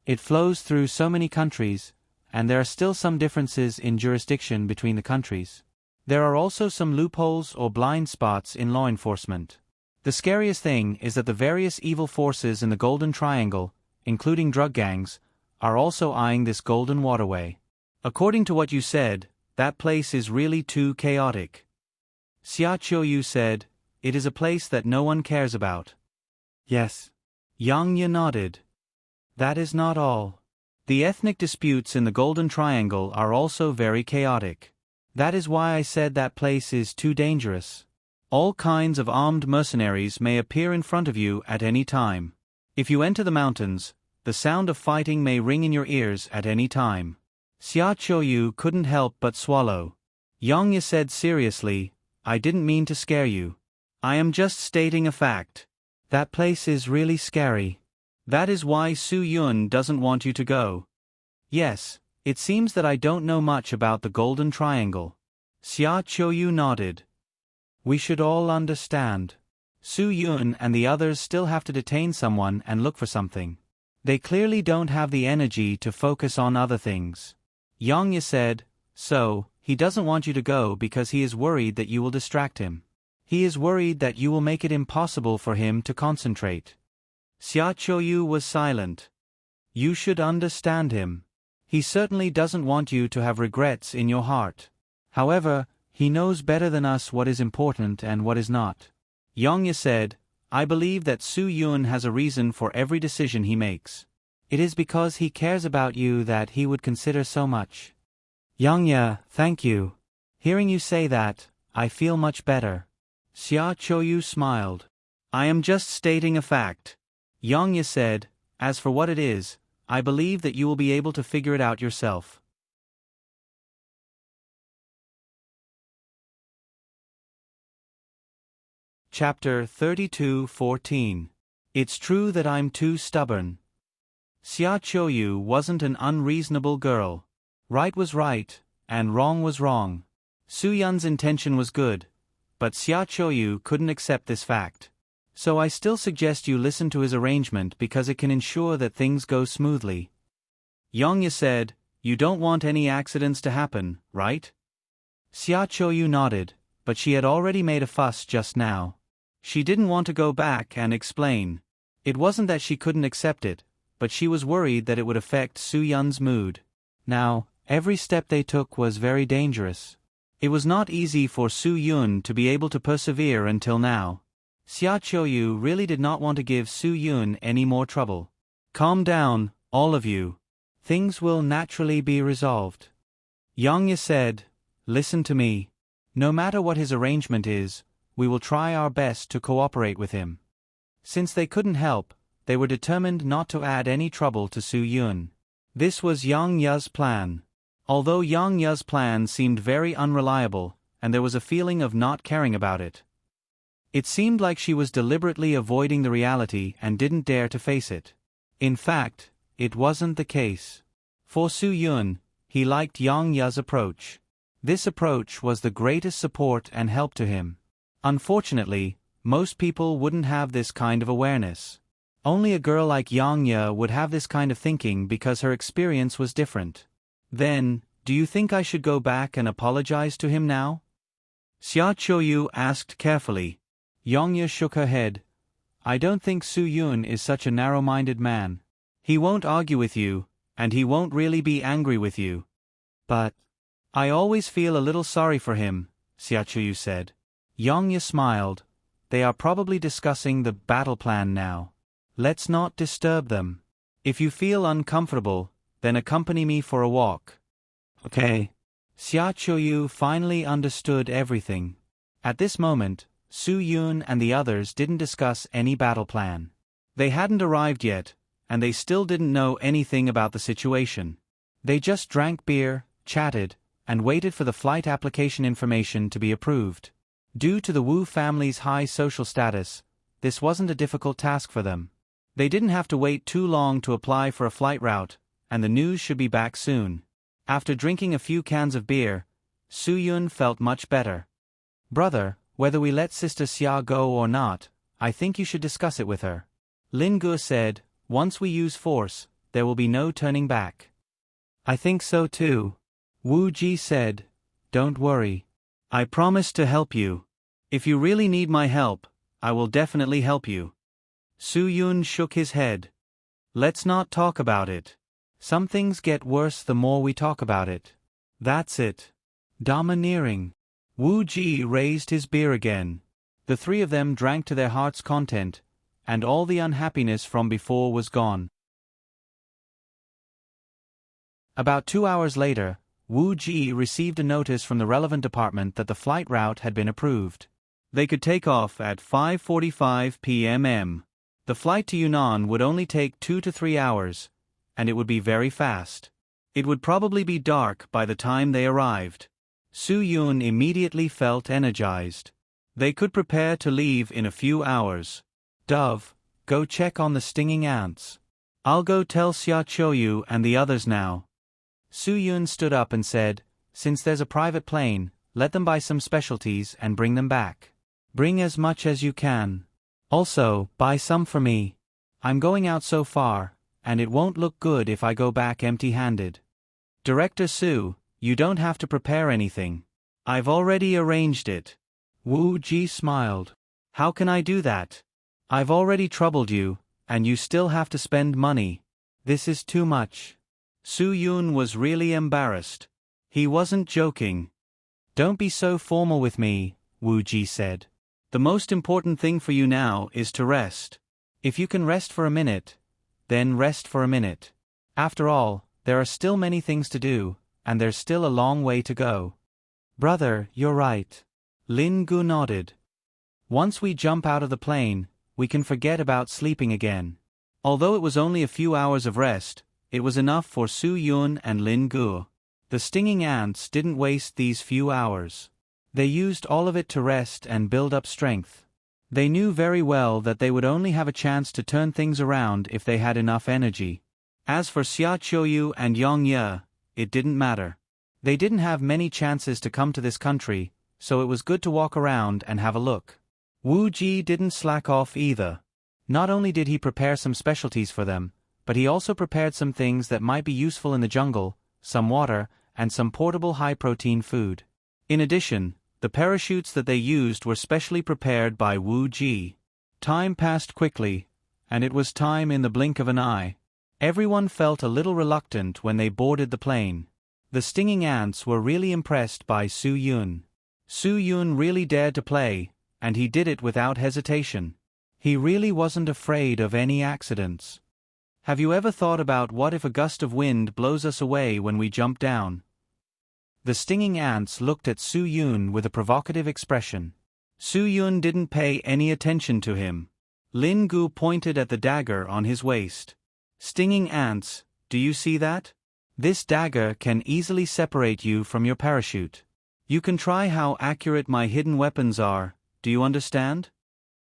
It flows through so many countries, and there are still some differences in jurisdiction between the countries. There are also some loopholes or blind spots in law enforcement. The scariest thing is that the various evil forces in the Golden Triangle, including drug gangs, are also eyeing this golden waterway. According to what you said, that place is really too chaotic. Xia Qiuyu said, "It is a place that no one cares about." Yes. Yang Ye nodded. That is not all. The ethnic disputes in the Golden Triangle are also very chaotic. That is why I said that place is too dangerous. All kinds of armed mercenaries may appear in front of you at any time. If you enter the mountains, the sound of fighting may ring in your ears at any time. Xia Qiuyu couldn't help but swallow. Yang Ye said seriously, "I didn't mean to scare you. I am just stating a fact. That place is really scary. That is why Su Yun doesn't want you to go." Yes, it seems that I don't know much about the Golden Triangle. Xia Qiuyu nodded. We should all understand. Su Yun and the others still have to detain someone and look for something. They clearly don't have the energy to focus on other things. Yang Ye said, "So, he doesn't want you to go because he is worried that you will distract him. He is worried that you will make it impossible for him to concentrate." Xia Qiuyu was silent. You should understand him. He certainly doesn't want you to have regrets in your heart. However, he knows better than us what is important and what is not. Yang Ye said, "I believe that Su Yun has a reason for every decision he makes. It is because he cares about you that he would consider so much." Yang Ye, thank you. Hearing you say that, I feel much better. Xia Qiuyu smiled. I am just stating a fact. Yang Ye said, "As for what it is, I believe that you will be able to figure it out yourself." Chapter 32:14. It's true that I'm too stubborn. Xia Qiuyu wasn't an unreasonable girl. Right was right, and wrong was wrong. Su Yun's intention was good, but Xia Qiuyu couldn't accept this fact. So I still suggest you listen to his arrangement because it can ensure that things go smoothly. Yang Ye said, "You don't want any accidents to happen, right?" Xia Qiuyu nodded, but she had already made a fuss just now. She didn't want to go back and explain. It wasn't that she couldn't accept it, but she was worried that it would affect Su Yun's mood. Now, every step they took was very dangerous. It was not easy for Su Yun to be able to persevere until now. Xia Qiuyu really did not want to give Su Yun any more trouble. Calm down, all of you. Things will naturally be resolved. Yang Ye said, "Listen to me. No matter what his arrangement is, we will try our best to cooperate with him." Since they couldn't help, they were determined not to add any trouble to Su Yun. This was Yang Ye's plan. Although Yang Ye's plan seemed very unreliable, and there was a feeling of not caring about it. It seemed like she was deliberately avoiding the reality and didn't dare to face it. In fact, it wasn't the case. For Su Yun, he liked Yang Ye's approach. This approach was the greatest support and help to him. Unfortunately, most people wouldn't have this kind of awareness. Only a girl like Yang Ye would have this kind of thinking because her experience was different. Then, do you think I should go back and apologize to him now? Xia Qiuyu asked carefully. Yang Ye shook her head. I don't think Su Yun is such a narrow-minded man. He won't argue with you, and he won't really be angry with you. But I always feel a little sorry for him, Xia Qiuyu said. Yang Ye smiled. They are probably discussing the battle plan now. Let's not disturb them. If you feel uncomfortable, then accompany me for a walk. Okay. Xia Qiuyu finally understood everything. At this moment, Su Yun and the others didn't discuss any battle plan. They hadn't arrived yet, and they still didn't know anything about the situation. They just drank beer, chatted, and waited for the flight application information to be approved. Due to the Wu family's high social status, this wasn't a difficult task for them. They didn't have to wait too long to apply for a flight route, and the news should be back soon. After drinking a few cans of beer, Su Yun felt much better. Brother, whether we let Sister Xia go or not, I think you should discuss it with her. Lin Ge said, once we use force, there will be no turning back. I think so too. Wu Ji said. Don't worry. I promise to help you. If you really need my help, I will definitely help you. Su Yun shook his head. Let's not talk about it. Some things get worse the more we talk about it. That's it. Domineering. Wu Ji raised his beer again. The three of them drank to their heart's content, and all the unhappiness from before was gone. About 2 hours later, Wu Ji received a notice from the relevant department that the flight route had been approved. They could take off at 5:45 p.m. The flight to Yunnan would only take 2 to 3 hours, and it would be very fast. It would probably be dark by the time they arrived. Su Yun immediately felt energized. They could prepare to leave in a few hours. Dove, go check on the stinging ants. I'll go tell Xia Qiuyu and the others now. Su Yun stood up and said, since there's a private plane, let them buy some specialties and bring them back. Bring as much as you can. Also, buy some for me. I'm going out so far, and it won't look good if I go back empty-handed. Director Su, you don't have to prepare anything. I've already arranged it. Wu Ji smiled. How can I do that? I've already troubled you, and you still have to spend money. This is too much. Su Yun was really embarrassed. He wasn't joking. Don't be so formal with me, Wu Ji said. The most important thing for you now is to rest. If you can rest for a minute, then rest for a minute. After all, there are still many things to do, and there's still a long way to go. Brother, you're right. Lin Gu nodded. Once we jump out of the plane, we can forget about sleeping again. Although it was only a few hours of rest, it was enough for Su Yun and Lin Gu. The stinging ants didn't waste these few hours. They used all of it to rest and build up strength. They knew very well that they would only have a chance to turn things around if they had enough energy. As for Xia Qiuyu and Yang Ye, it didn't matter. They didn't have many chances to come to this country, so it was good to walk around and have a look. Wu Ji didn't slack off either. Not only did he prepare some specialties for them, but he also prepared some things that might be useful in the jungle, some water, and some portable high-protein food. In addition, the parachutes that they used were specially prepared by Wu Ji. Time passed quickly, and it was time in the blink of an eye. Everyone felt a little reluctant when they boarded the plane. The stinging ants were really impressed by Su Yun. Su Yun really dared to play, and he did it without hesitation. He really wasn't afraid of any accidents. Have you ever thought about what if a gust of wind blows us away when we jump down? The stinging ants looked at Su Yun with a provocative expression. Su Yun didn't pay any attention to him. Lin Gu pointed at the dagger on his waist. Stinging ants, do you see that? This dagger can easily separate you from your parachute. You can try how accurate my hidden weapons are, do you understand?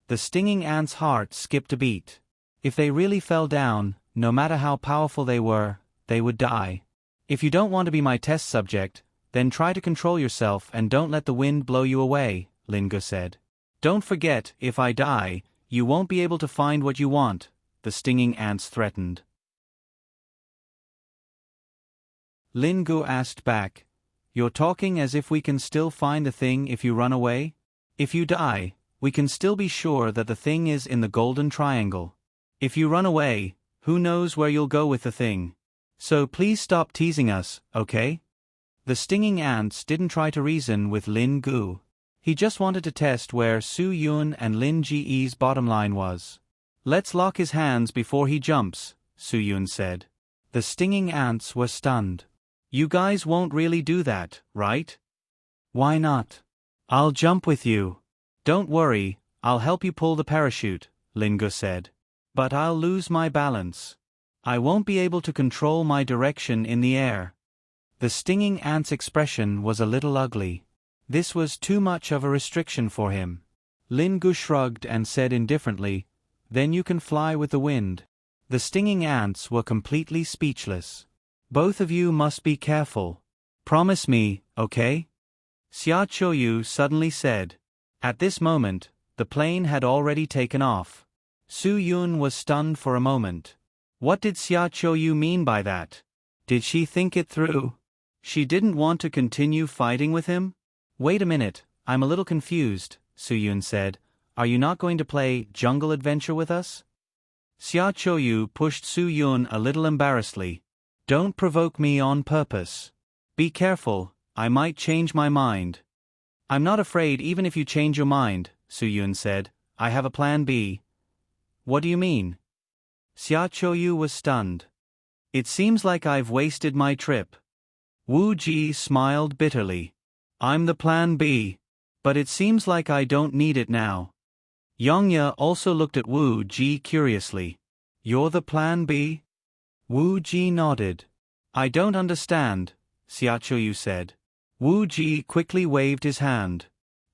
The stinging ants' heart skipped a beat. If they really fell down, no matter how powerful they were, they would die. If you don't want to be my test subject, then try to control yourself and don't let the wind blow you away, Lin Gu said. Don't forget, if I die, you won't be able to find what you want, the stinging ants threatened. Lin Gu asked back, you're talking as if we can still find the thing if you run away? If you die, we can still be sure that the thing is in the Golden Triangle. If you run away, who knows where you'll go with the thing? So please stop teasing us, okay? The stinging ants didn't try to reason with Lin Gu. He just wanted to test where Su Yun and Lin Ji's bottom line was. Let's lock his hands before he jumps, Su Yun said. The stinging ants were stunned. You guys won't really do that, right? Why not? I'll jump with you. Don't worry, I'll help you pull the parachute, Lin Gu said. But I'll lose my balance. I won't be able to control my direction in the air. The stinging ant's expression was a little ugly. This was too much of a restriction for him. Lin Gu shrugged and said indifferently, then you can fly with the wind. The stinging ants were completely speechless. Both of you must be careful. Promise me, okay? Xia Qiuyu suddenly said. At this moment, the plane had already taken off. Su Yun was stunned for a moment. What did Xia Qiuyu mean by that? Did she think it through? She didn't want to continue fighting with him? Wait a minute, I'm a little confused, Su-yun said. Are you not going to play Jungle Adventure with us? Xia Qiuyu pushed Su-yun a little embarrassedly. Don't provoke me on purpose. Be careful, I might change my mind. I'm not afraid even if you change your mind, Su-yun said. I have a plan B. What do you mean? Xia Qiuyu was stunned. It seems like I've wasted my trip. Wu Ji smiled bitterly. I'm the plan B. But it seems like I don't need it now. Yongya also looked at Wu Ji curiously. You're the plan B? Wu Ji nodded. I don't understand, Xia Qiuyu said. Wu Ji quickly waved his hand.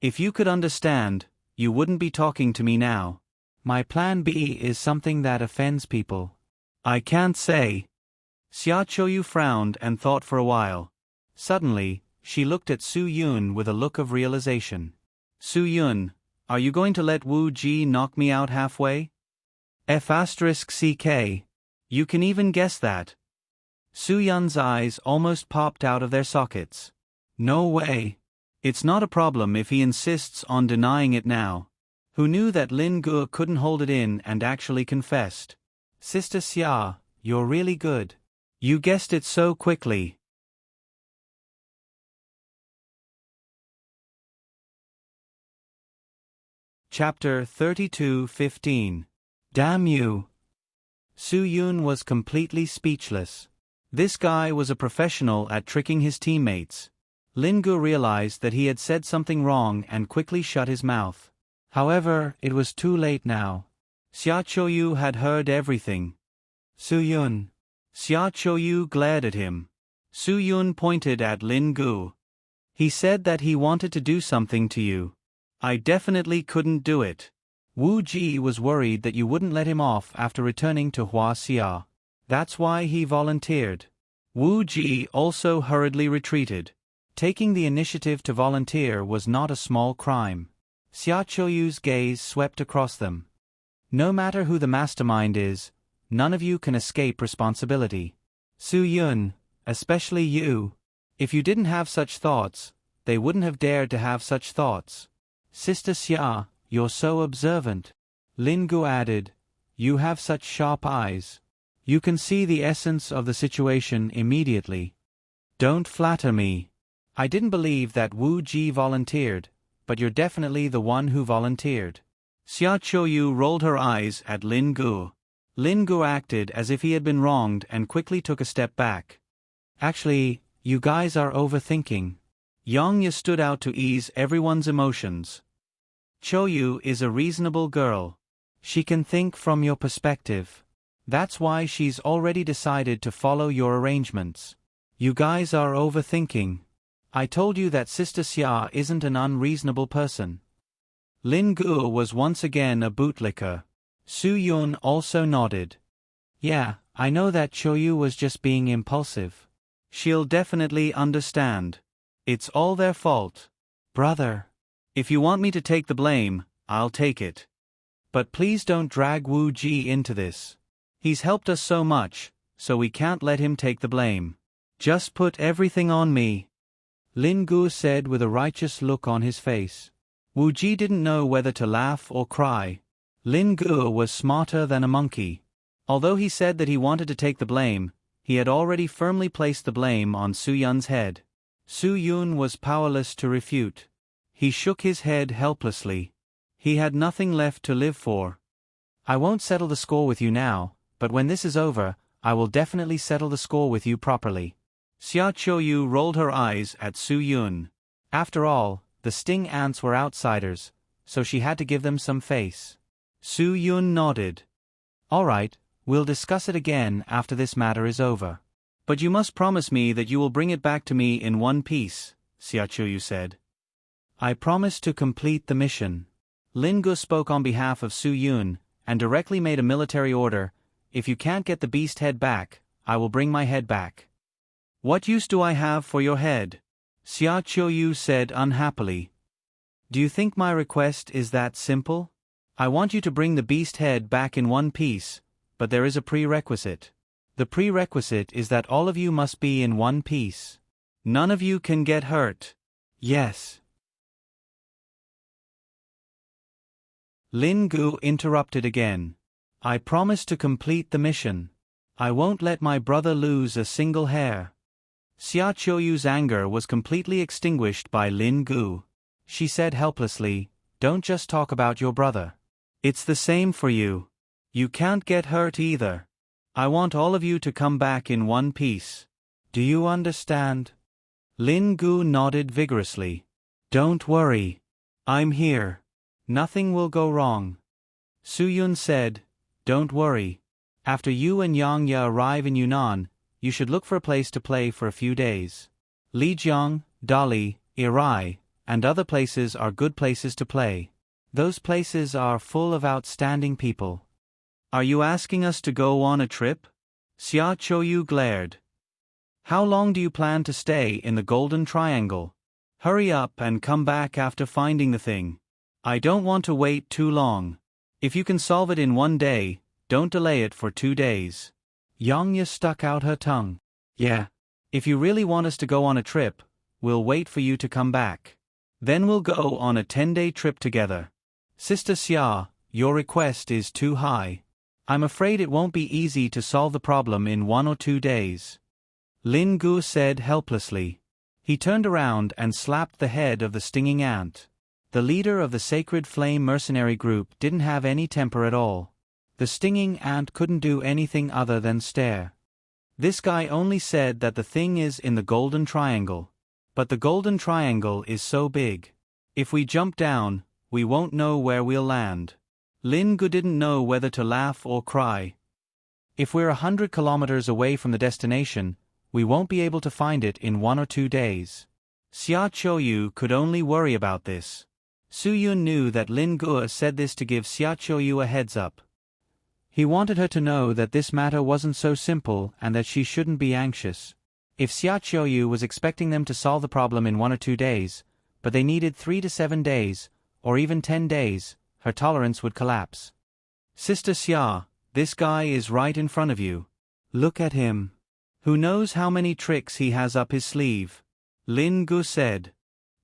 If you could understand, you wouldn't be talking to me now. My plan B is something that offends people. I can't say. Xia Qiuyu frowned and thought for a while. Suddenly, she looked at Su-yun with a look of realization. Su-yun, are you going to let Wu Ji knock me out halfway? F***ck. You can even guess that. Su-yun's eyes almost popped out of their sockets. No way. It's not a problem if he insists on denying it now. Who knew that Lin Gu couldn't hold it in and actually confessed? Sister Xia, you're really good. You guessed it so quickly. Chapter 32:15. Damn you. Su-yun was completely speechless. This guy was a professional at tricking his teammates. Lin Gu realized that he had said something wrong and quickly shut his mouth. However, it was too late now. Xia Qiuyu had heard everything. Su-yun. Xia Qiuyu glared at him. Su-yun pointed at Lin Gu. He said that he wanted to do something to you. I definitely couldn't do it. Wu Ji was worried that you wouldn't let him off after returning to Huaxia. That's why he volunteered. Wu Ji also hurriedly retreated. Taking the initiative to volunteer was not a small crime. Xia Qiuyu's gaze swept across them. No matter who the mastermind is, none of you can escape responsibility. Su-yun, especially you. If you didn't have such thoughts, they wouldn't have dared to have such thoughts. Sister Xia, you're so observant. Lin Gu added, you have such sharp eyes. You can see the essence of the situation immediately. Don't flatter me. I didn't believe that Wu Ji volunteered, but you're definitely the one who volunteered. Xia Qiuyu rolled her eyes at Lin Gu. Lin Gu acted as if he had been wronged and quickly took a step back. Actually, you guys are overthinking. Yongya stood out to ease everyone's emotions. Qiuyu is a reasonable girl. She can think from your perspective. That's why she's already decided to follow your arrangements. You guys are overthinking. I told you that Sister Xia isn't an unreasonable person. Lin Gu was once again a bootlicker. Su-yun also nodded. Yeah, I know that Qiuyu was just being impulsive. She'll definitely understand. It's all their fault. Brother. If you want me to take the blame, I'll take it. But please don't drag Wu Ji into this. He's helped us so much, so we can't let him take the blame. Just put everything on me. Lin Gu said with a righteous look on his face. Wu Ji didn't know whether to laugh or cry. Lin Gu was smarter than a monkey. Although he said that he wanted to take the blame, he had already firmly placed the blame on Su-yun's head. Su-yun was powerless to refute. He shook his head helplessly. He had nothing left to live for. I won't settle the score with you now, but when this is over, I will definitely settle the score with you properly. Xia Qiuyu rolled her eyes at Su-yun. After all, the sting ants were outsiders, so she had to give them some face. Su-yun nodded. All right, we'll discuss it again after this matter is over. But you must promise me that you will bring it back to me in one piece, Xia Qiuyu said. I promise to complete the mission. Lin Gu spoke on behalf of Su-yun, and directly made a military order. If you can't get the beast head back, I will bring my head back. What use do I have for your head? Xia Qiuyu said unhappily. Do you think my request is that simple? I want you to bring the beast head back in one piece, but there is a prerequisite. The prerequisite is that all of you must be in one piece. None of you can get hurt. Yes. Lin Gu interrupted again. I promise to complete the mission. I won't let my brother lose a single hair. Xia Qiuyu's anger was completely extinguished by Lin Gu. She said helplessly, don't just talk about your brother. It's the same for you. You can't get hurt either. I want all of you to come back in one piece. Do you understand? Lin Gu nodded vigorously. Don't worry. I'm here. Nothing will go wrong. Su Yun said, don't worry. After you and Yang Ye arrive in Yunnan, you should look for a place to play for a few days. Lijiang, Dali, Irai, and other places are good places to play. Those places are full of outstanding people. Are you asking us to go on a trip? Xia Qiuyu glared. How long do you plan to stay in the Golden Triangle? Hurry up and come back after finding the thing. I don't want to wait too long. If you can solve it in 1 day, don't delay it for 2 days. Yang Ye stuck out her tongue. Yeah. If you really want us to go on a trip, we'll wait for you to come back. Then we'll go on a 10-day trip together. Sister Xia, your request is too high. I'm afraid it won't be easy to solve the problem in 1 or 2 days. Lin Gu said helplessly. He turned around and slapped the head of the stinging ant. The leader of the Sacred Flame mercenary group didn't have any temper at all. The stinging ant couldn't do anything other than stare. This guy only said that the thing is in the Golden Triangle. But the Golden Triangle is so big. If we jump down, we won't know where we'll land. Lin Gu didn't know whether to laugh or cry. If we're 100 kilometers away from the destination, we won't be able to find it in 1 or 2 days. Xia Qiuyu could only worry about this. Su Yun knew that Lin Gu said this to give Xia Qiuyu a heads up. He wanted her to know that this matter wasn't so simple and that she shouldn't be anxious. If Xia Qiuyu was expecting them to solve the problem in 1 or 2 days, but they needed 3 to 7 days, or even 10 days, her tolerance would collapse. Sister Xia, this guy is right in front of you. Look at him. Who knows how many tricks he has up his sleeve? Lin Gu said.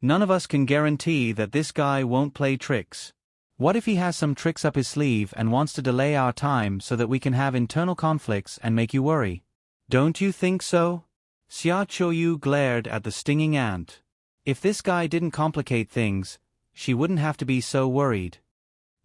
None of us can guarantee that this guy won't play tricks. What if he has some tricks up his sleeve and wants to delay our time so that we can have internal conflicts and make you worry? Don't you think so? Xia Qiuyu glared at the stinging ant. If this guy didn't complicate things, she wouldn't have to be so worried.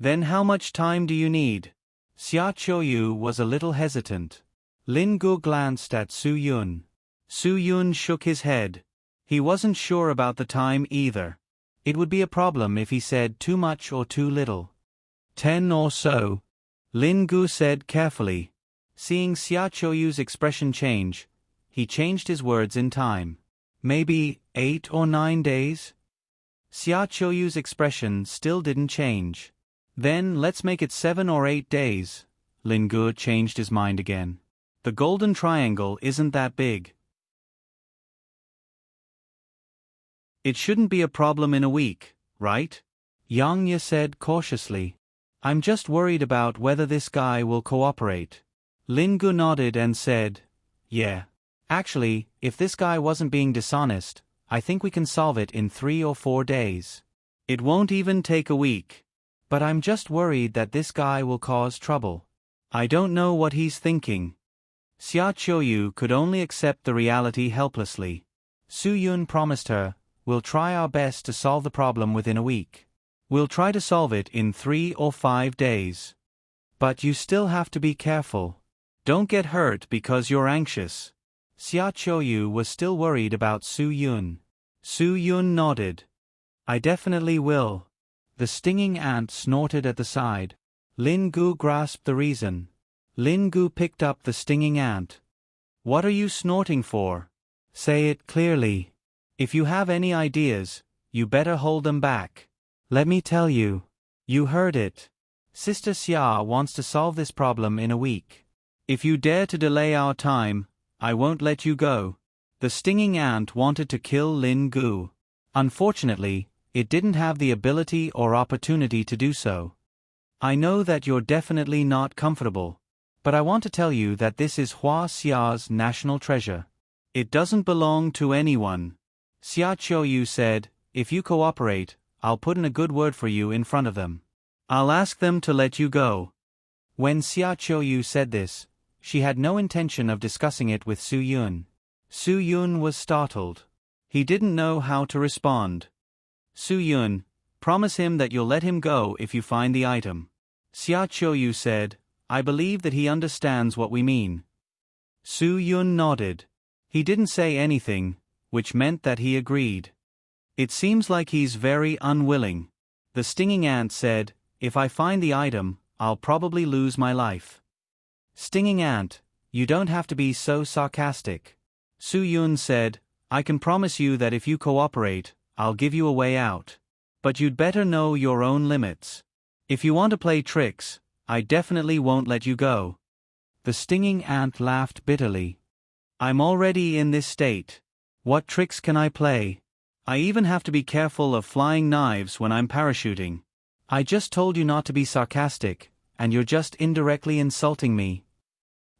Then how much time do you need? Xia Qiuyu was a little hesitant. Lin Gu glanced at Su Yun. Su Yun shook his head. He wasn't sure about the time either. It would be a problem if he said too much or too little. 10 or so. Lin Gu said carefully. Seeing Xia Qiuyu's expression change, he changed his words in time. Maybe 8 or 9 days? Xia Qiuyu's expression still didn't change. Then let's make it 7 or 8 days. Lin Gu changed his mind again. The Golden Triangle isn't that big. It shouldn't be a problem in a week, right? Yang Ye said cautiously. I'm just worried about whether this guy will cooperate. Lin Gu nodded and said, yeah. Actually, if this guy wasn't being dishonest, I think we can solve it in 3 or 4 days. It won't even take a week. But I'm just worried that this guy will cause trouble. I don't know what he's thinking. Xia Qiuyu could only accept the reality helplessly. Su Yun promised her, we'll try our best to solve the problem within a week. We'll try to solve it in 3 or 5 days. But you still have to be careful. Don't get hurt because you're anxious. Xia Qiuyu was still worried about Su Yun. Su Yun nodded. I definitely will. The stinging ant snorted at the side. Lin Gu grasped the reason. Lin Gu picked up the stinging ant. What are you snorting for? Say it clearly. If you have any ideas, you better hold them back. Let me tell you. You heard it. Sister Xia wants to solve this problem in a week. If you dare to delay our time, I won't let you go. The stinging ant wanted to kill Lin Gu. Unfortunately, it didn't have the ability or opportunity to do so. I know that you're definitely not comfortable. But I want to tell you that this is Hua Xia's national treasure. It doesn't belong to anyone. Xia Qiuyu said, if you cooperate, I'll put in a good word for you in front of them. I'll ask them to let you go. When Xia Qiuyu said this, she had no intention of discussing it with Su Yun. Su Yun was startled. He didn't know how to respond. Su Yun, promise him that you'll let him go if you find the item. Xia Qiuyu said, I believe that he understands what we mean. Su Yun nodded. He didn't say anything, which meant that he agreed. It seems like he's very unwilling. The stinging ant said, if I find the item, I'll probably lose my life. Stinging ant, you don't have to be so sarcastic. Su Yun said, I can promise you that if you cooperate, I'll give you a way out. But you'd better know your own limits. If you want to play tricks, I definitely won't let you go. The stinging ant laughed bitterly. I'm already in this state. What tricks can I play? I even have to be careful of flying knives when I'm parachuting. I just told you not to be sarcastic, and you're just indirectly insulting me.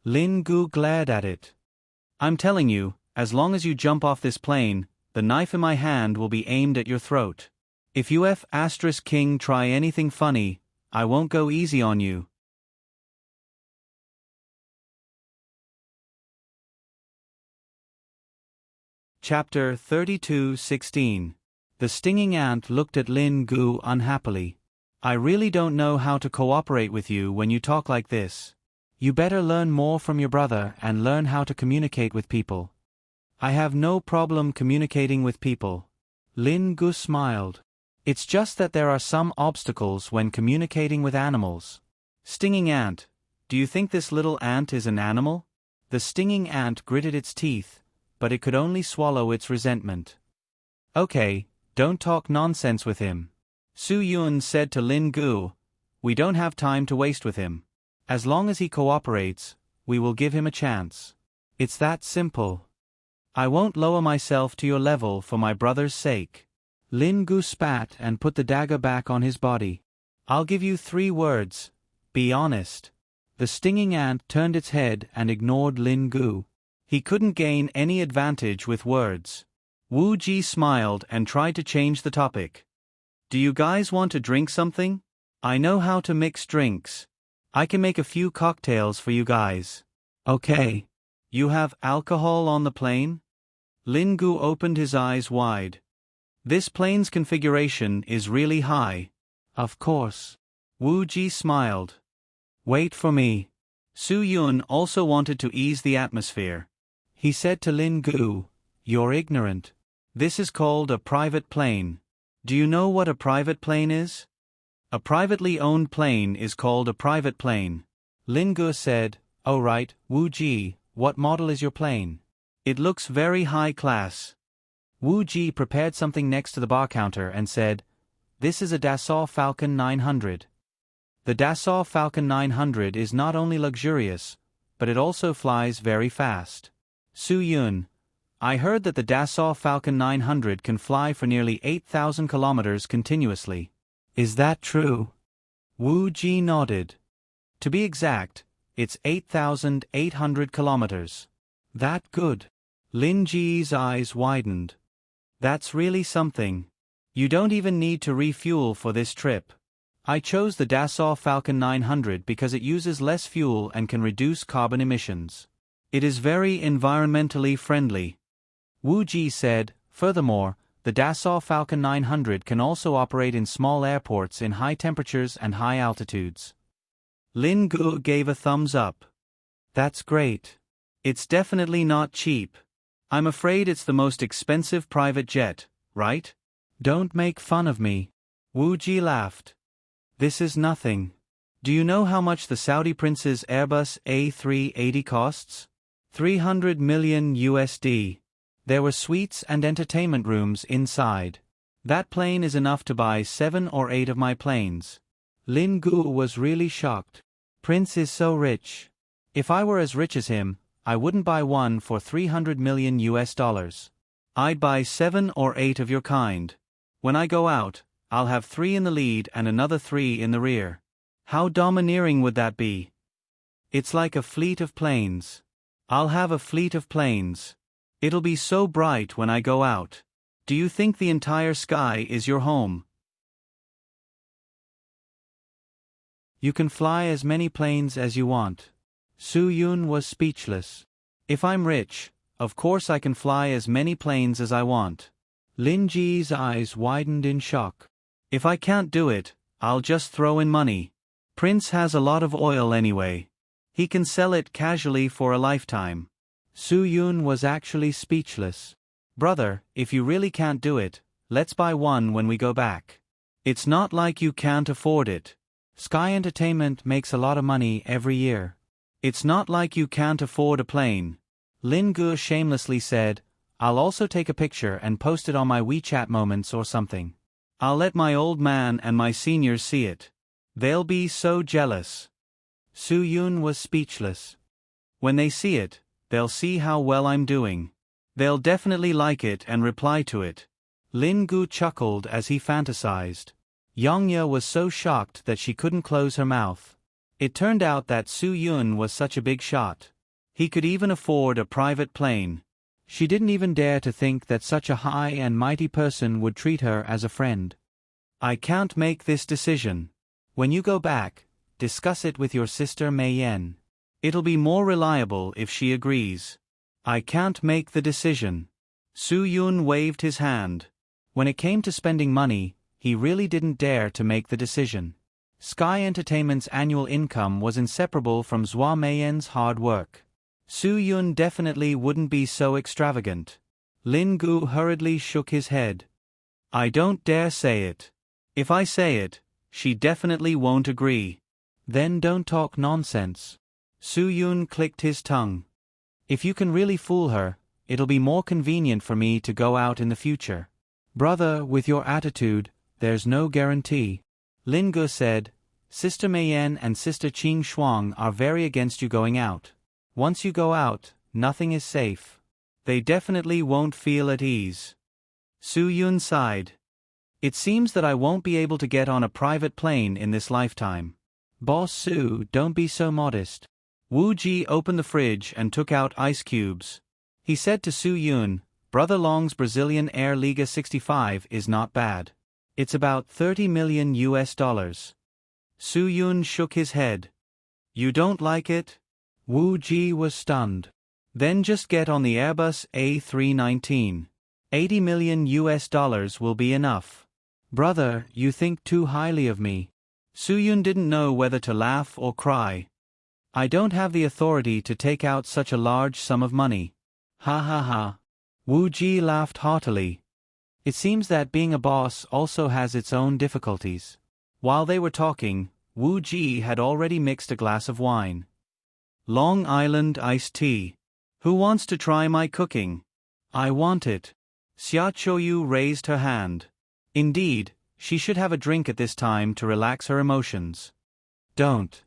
Lin Gu glared at it. I'm telling you, as long as you jump off this plane, the knife in my hand will be aimed at your throat. If you King try anything funny, I won't go easy on you. Chapter 32:16. The stinging ant looked at Lin Gu unhappily. I really don't know how to cooperate with you when you talk like this. You better learn more from your brother and learn how to communicate with people. I have no problem communicating with people. Lin Gu smiled. It's just that there are some obstacles when communicating with animals. Stinging ant, do you think this little ant is an animal? The stinging ant gritted its teeth, but it could only swallow its resentment. Okay, don't talk nonsense with him. Su Yun said to Lin Gu, we don't have time to waste with him. As long as he cooperates, we will give him a chance. It's that simple. I won't lower myself to your level for my brother's sake. Lin Gu spat and put the dagger back on his body. I'll give you 3 words. Be honest. The stinging ant turned its head and ignored Lin Gu. He couldn't gain any advantage with words. Wu Ji smiled and tried to change the topic. Do you guys want to drink something? I know how to mix drinks. I can make a few cocktails for you guys. Okay. You have alcohol on the plane? Lin Gu opened his eyes wide. This plane's configuration is really high. Of course. Wu Ji smiled. Wait for me. Su Yun also wanted to ease the atmosphere. He said to Lin Gu, you're ignorant. This is called a private plane. Do you know what a private plane is? A privately owned plane is called a private plane. Lin Gu said, oh right, Wu Ji, what model is your plane? It looks very high class. Wu Ji prepared something next to the bar counter and said, this is a Dassault Falcon 900. The Dassault Falcon 900 is not only luxurious, but it also flies very fast. Su Yun, I heard that the Dassault Falcon 900 can fly for nearly 8,000 kilometers continuously. Is that true? Wu Ji nodded. To be exact, it's 8,800 kilometers. That good. Lin Ji's eyes widened. That's really something. You don't even need to refuel for this trip. I chose the Dassault Falcon 900 because it uses less fuel and can reduce carbon emissions. It is very environmentally friendly. Wu Ji said, furthermore, the Dassault Falcon 900 can also operate in small airports in high temperatures and high altitudes. Lin Gu gave a thumbs up. That's great. It's definitely not cheap. I'm afraid it's the most expensive private jet, right? Don't make fun of me. Wu Ji laughed. This is nothing. Do you know how much the Saudi prince's Airbus A380 costs? 300 million USD. There were suites and entertainment rooms inside. That plane is enough to buy 7 or 8 of my planes. Lin Gu was really shocked. Prince is so rich. If I were as rich as him, I wouldn't buy one for 300 million US dollars. I'd buy 7 or 8 of your kind. When I go out, I'll have 3 in the lead and another 3 in the rear. How domineering would that be? It's like a fleet of planes. I'll have a fleet of planes. It'll be so bright when I go out. Do you think the entire sky is your home? You can fly as many planes as you want. Su-Yun was speechless. If I'm rich, of course I can fly as many planes as I want. Lin Ji's eyes widened in shock. If I can't do it, I'll just throw in money. Prince has a lot of oil anyway. He can sell it casually for a lifetime. Su-Yun was actually speechless. Brother, if you really can't do it, let's buy one when we go back. It's not like you can't afford it. Sky Entertainment makes a lot of money every year. It's not like you can't afford a plane. Lin Gu shamelessly said, I'll also take a picture and post it on my WeChat moments or something. I'll let my old man and my seniors see it. They'll be so jealous. Su-Yun was speechless. When they see it, they'll see how well I'm doing. They'll definitely like it and reply to it. Lin Gu chuckled as he fantasized. Yongya was so shocked that she couldn't close her mouth. It turned out that Su-Yun was such a big shot. He could even afford a private plane. She didn't even dare to think that such a high and mighty person would treat her as a friend. I can't make this decision. When you go back, discuss it with your sister Mei Yan. It'll be more reliable if she agrees. I can't make the decision. Su-Yun waved his hand. When it came to spending money, he really didn't dare to make the decision. Sky Entertainment's annual income was inseparable from Zhua Meiyan's hard work. Su-Yun definitely wouldn't be so extravagant. Lin Gu hurriedly shook his head. I don't dare say it. If I say it, she definitely won't agree. Then don't talk nonsense. Su-Yun clicked his tongue. If you can really fool her, it'll be more convenient for me to go out in the future. Brother, with your attitude, there's no guarantee. Lin Gu said, Sister Meiyan and Sister Qing Shuang are very against you going out. Once you go out, nothing is safe. They definitely won't feel at ease. Su-Yun sighed. It seems that I won't be able to get on a private plane in this lifetime. Boss Su, don't be so modest. Wu Ji opened the fridge and took out ice cubes. He said to Su-Yun, Brother Long's Brazilian Air Liga 65 is not bad. It's about $30 million. Su-Yun shook his head. You don't like it? Wu Ji was stunned. Then just get on the Airbus A319. $80 million will be enough. Brother, you think too highly of me. Su-Yun didn't know whether to laugh or cry. I don't have the authority to take out such a large sum of money. Ha ha ha. Wu Ji laughed heartily. It seems that being a boss also has its own difficulties. While they were talking, Wu Ji had already mixed a glass of wine. Long Island iced tea. Who wants to try my cooking? I want it. Xia Qiuyu raised her hand. Indeed, she should have a drink at this time to relax her emotions. Don't.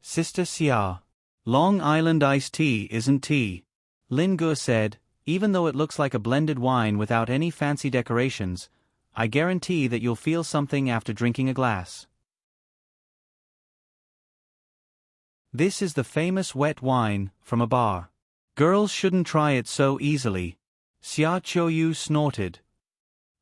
Sister Xia. Long Island iced tea isn't tea. Lin Gu said, even though it looks like a blended wine without any fancy decorations, I guarantee that you'll feel something after drinking a glass. This is the famous wet wine from a bar. Girls shouldn't try it so easily. Xia Qiuyu snorted.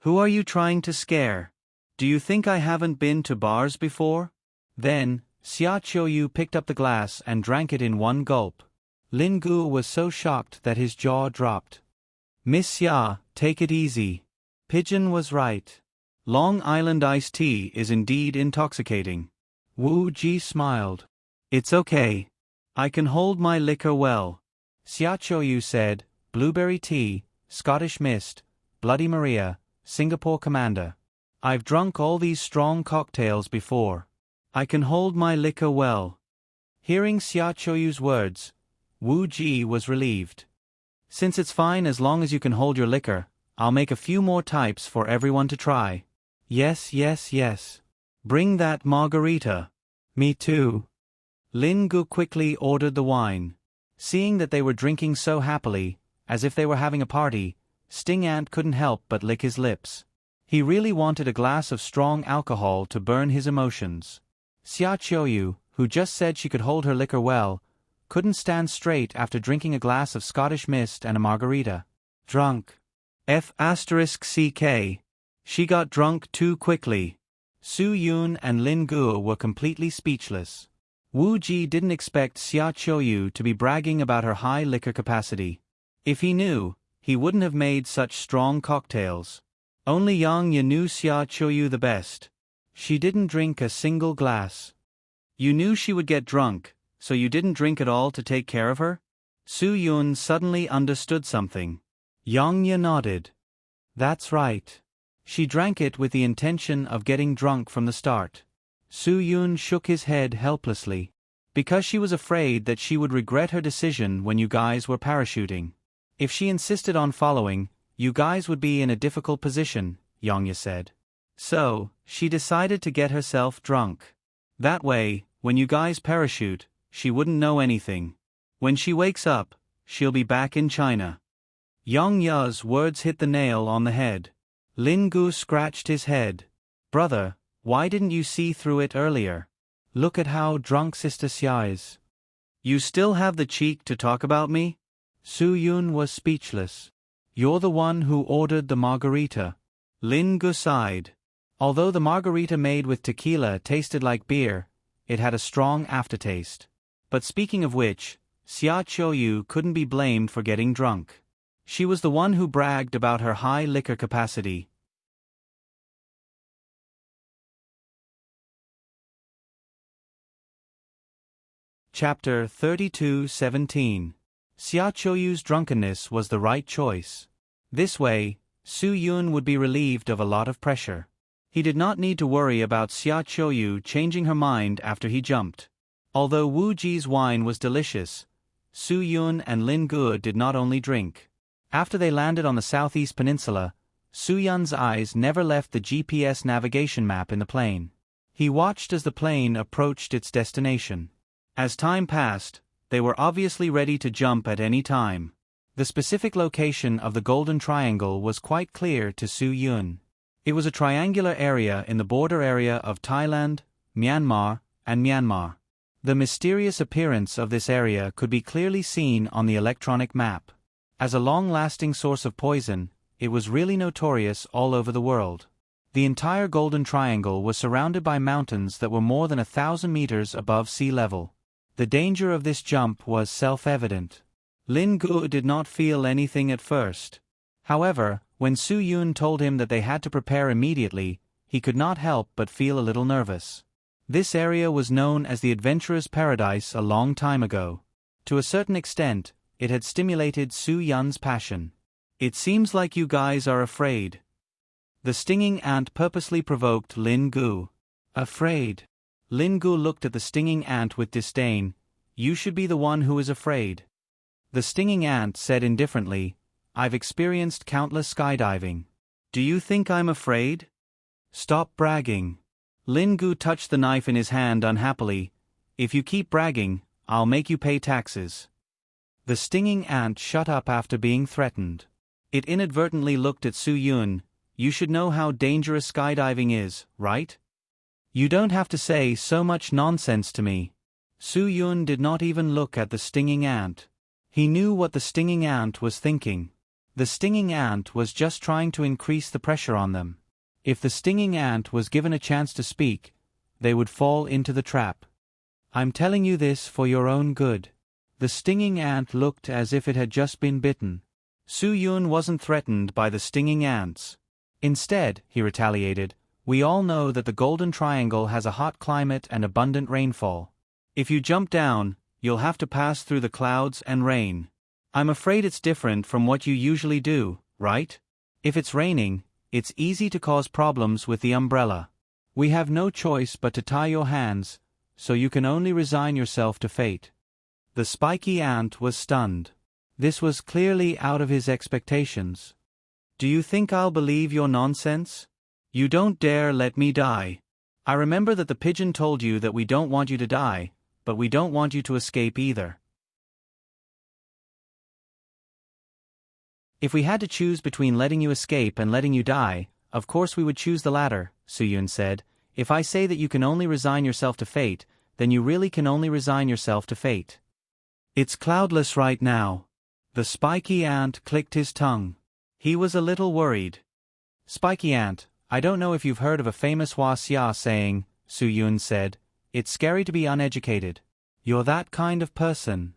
Who are you trying to scare? Do you think I haven't been to bars before? Then, Xia Qiuyu picked up the glass and drank it in one gulp. Lin Gu was so shocked that his jaw dropped. Miss Xia, take it easy. Pigeon was right. Long Island iced tea is indeed intoxicating. Wu Ji smiled. It's okay. I can hold my liquor well. Xia Qiuyu said, blueberry tea, Scottish mist, Bloody Maria, Singapore Commander. I've drunk all these strong cocktails before. I can hold my liquor well. Hearing Xia Qiuyu's words, Wu Ji was relieved. Since it's fine as long as you can hold your liquor, I'll make a few more types for everyone to try. Yes, yes, yes. Bring that margarita. Me too. Lin Gu quickly ordered the wine. Seeing that they were drinking so happily, as if they were having a party, Sting Ant couldn't help but lick his lips. He really wanted a glass of strong alcohol to burn his emotions. Xia Qiuyu, who just said she could hold her liquor well, couldn't stand straight after drinking a glass of Scottish mist and a margarita. Drunk. F***ck. She got drunk too quickly. Su Yun and Lin Guo were completely speechless. Wu Ji didn't expect Xia Qiuyu to be bragging about her high liquor capacity. If he knew, he wouldn't have made such strong cocktails. Only Yang Ye knew Xia Qiuyu the best. She didn't drink a single glass. You knew she would get drunk, so you didn't drink at all to take care of her? Su Yun suddenly understood something. Yang Ye nodded. That's right. She drank it with the intention of getting drunk from the start. Su Yun shook his head helplessly. Because she was afraid that she would regret her decision when you guys were parachuting. If she insisted on following, you guys would be in a difficult position, Yang Ye said. So, she decided to get herself drunk. That way, when you guys parachute, she wouldn't know anything. When she wakes up, she'll be back in China. Yang Ye's words hit the nail on the head. Lin Gu scratched his head. Brother, why didn't you see through it earlier? Look at how drunk Sister Xia is. You still have the cheek to talk about me? Su Yun was speechless. You're the one who ordered the margarita. Lin Gu sighed. Although the margarita made with tequila tasted like beer, it had a strong aftertaste. But speaking of which, Xia Qiuyu couldn't be blamed for getting drunk. She was the one who bragged about her high liquor capacity. Chapter 32:17. Xia Qiuyu's drunkenness was the right choice. This way, Su Yun would be relieved of a lot of pressure. He did not need to worry about Xia Qiuyu changing her mind after he jumped. Although Wu Ji's wine was delicious, Su Yun and Lin Guo did not only drink. After they landed on the southeast peninsula, Su Yun's eyes never left the GPS navigation map in the plane. He watched as the plane approached its destination. As time passed, they were obviously ready to jump at any time. The specific location of the Golden Triangle was quite clear to Su Yun. It was a triangular area in the border area of Thailand, Myanmar, and Myanmar. The mysterious appearance of this area could be clearly seen on the electronic map. As a long-lasting source of poison, it was really notorious all over the world. The entire Golden Triangle was surrounded by mountains that were more than 1,000 meters above sea level. The danger of this jump was self-evident. Lin Guo did not feel anything at first. However, when Su Yun told him that they had to prepare immediately, he could not help but feel a little nervous. This area was known as the Adventurer's Paradise a long time ago. To a certain extent, it had stimulated Su Yun's passion. It seems like you guys are afraid. The stinging ant purposely provoked Lin Guo. Afraid? Lin Guo looked at the stinging ant with disdain. You should be the one who is afraid. The stinging ant said indifferently, I've experienced countless skydiving. Do you think I'm afraid? Stop bragging. Lin Guo touched the knife in his hand unhappily. If you keep bragging, I'll make you pay taxes. The stinging ant shut up after being threatened. It inadvertently looked at Su Yun. You should know how dangerous skydiving is, right? You don't have to say so much nonsense to me. Su Yun did not even look at the stinging ant. He knew what the stinging ant was thinking. The stinging ant was just trying to increase the pressure on them. If the stinging ant was given a chance to speak, they would fall into the trap. I'm telling you this for your own good. The stinging ant looked as if it had just been bitten. Su Yun wasn't threatened by the stinging ants. Instead, he retaliated, we all know that the Golden Triangle has a hot climate and abundant rainfall. If you jump down, you'll have to pass through the clouds and rain. I'm afraid it's different from what you usually do, right? If it's raining, it's easy to cause problems with the umbrella. We have no choice but to tie your hands, so you can only resign yourself to fate. The spiky ant was stunned. This was clearly out of his expectations. Do you think I'll believe your nonsense? You don't dare let me die. I remember that the pigeon told you that we don't want you to die, but we don't want you to escape either. If we had to choose between letting you escape and letting you die, of course we would choose the latter, Su Yun said. If I say that you can only resign yourself to fate, then you really can only resign yourself to fate. It's cloudless right now. The spiky ant clicked his tongue. He was a little worried. Spiky ant, I don't know if you've heard of a famous Hua-xia saying, Su Yun said. It's scary to be uneducated. You're that kind of person.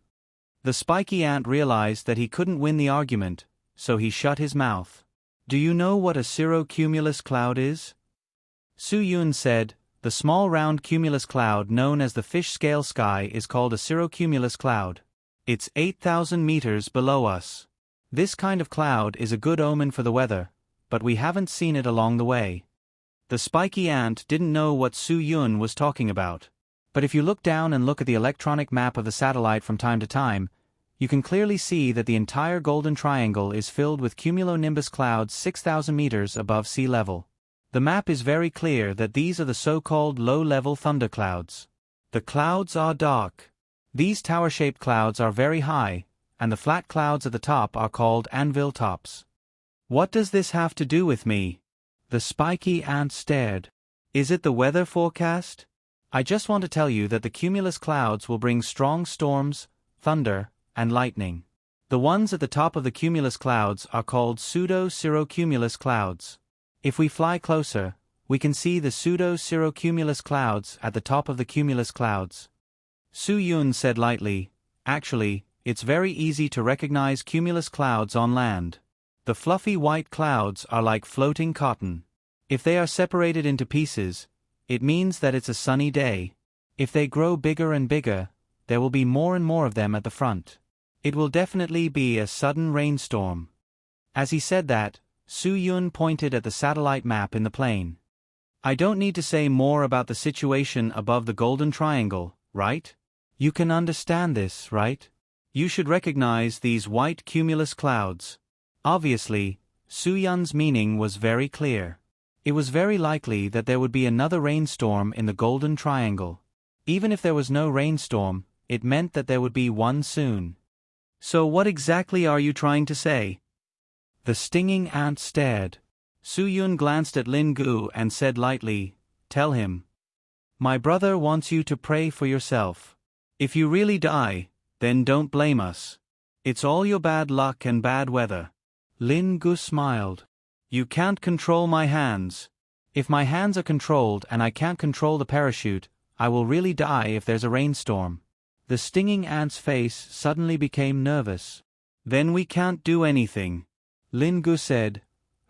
The spiky ant realized that he couldn't win the argument, so he shut his mouth. Do you know what a cirrocumulus cloud is? Su Yun said, the small round cumulus cloud known as the fish-scale sky is called a cirrocumulus cloud. It's 8,000 meters below us. This kind of cloud is a good omen for the weather, but we haven't seen it along the way. The spiky ant didn't know what Su Yun was talking about. But if you look down and look at the electronic map of the satellite from time to time, you can clearly see that the entire Golden Triangle is filled with cumulonimbus clouds 6,000 meters above sea level. The map is very clear that these are the so-called low-level thunderclouds. The clouds are dark. These tower-shaped clouds are very high, and the flat clouds at the top are called anvil tops. What does this have to do with me? The spiky ant stared. Is it the weather forecast? I just want to tell you that the cumulus clouds will bring strong storms, thunder, and lightning. The ones at the top of the cumulus clouds are called pseudo-cirrocumulus clouds. If we fly closer, we can see the pseudo-cirrocumulus clouds at the top of the cumulus clouds. Su Yun said lightly, actually, it's very easy to recognize cumulus clouds on land. The fluffy white clouds are like floating cotton. If they are separated into pieces, it means that it's a sunny day. If they grow bigger and bigger, there will be more and more of them at the front. It will definitely be a sudden rainstorm. As he said that, Su Yun pointed at the satellite map in the plane. I don't need to say more about the situation above the Golden Triangle, right? You can understand this, right? You should recognize these white cumulus clouds. Obviously, Su Yun's meaning was very clear. It was very likely that there would be another rainstorm in the Golden Triangle. Even if there was no rainstorm, it meant that there would be one soon. So what exactly are you trying to say? The stinging ant stared. Su Yun glanced at Lin Gu and said lightly, tell him. My brother wants you to pray for yourself. If you really die, then don't blame us. It's all your bad luck and bad weather. Lin Gu smiled. You can't control my hands. If my hands are controlled and I can't control the parachute, I will really die if there's a rainstorm. The stinging ant's face suddenly became nervous. Then we can't do anything. Lin Gu said,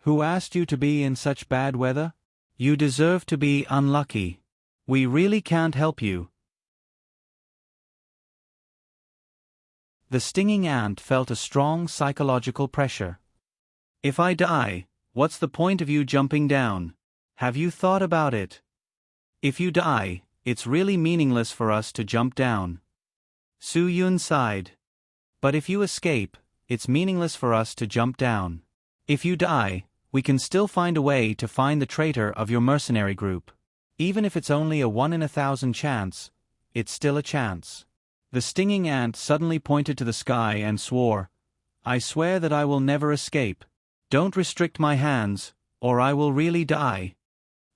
who asked you to be in such bad weather? You deserve to be unlucky. We really can't help you. The stinging ant felt a strong psychological pressure. If I die, what's the point of you jumping down? Have you thought about it? If you die, it's really meaningless for us to jump down. Su Yun sighed. But if you escape, it's meaningless for us to jump down. If you die, we can still find a way to find the traitor of your mercenary group. Even if it's only a 1 in 1,000 chance, it's still a chance. The stinging ant suddenly pointed to the sky and swore, I swear that I will never escape. Don't restrict my hands, or I will really die.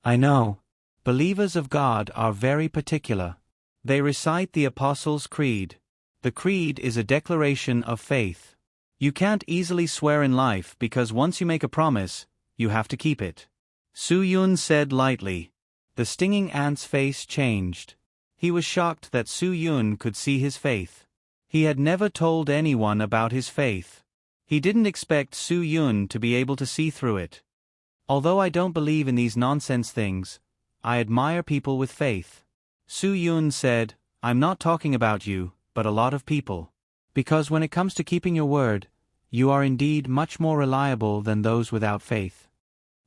I know. Believers of God are very particular. They recite the Apostles' Creed. The Creed is a declaration of faith. You can't easily swear in life because once you make a promise, you have to keep it. Su Yun said lightly. The stinging ant's face changed. He was shocked that Su Yun could see his faith. He had never told anyone about his faith. He didn't expect Su Yun to be able to see through it. Although I don't believe in these nonsense things, I admire people with faith. Su Yun said, I'm not talking about you, but a lot of people. Because when it comes to keeping your word, you are indeed much more reliable than those without faith.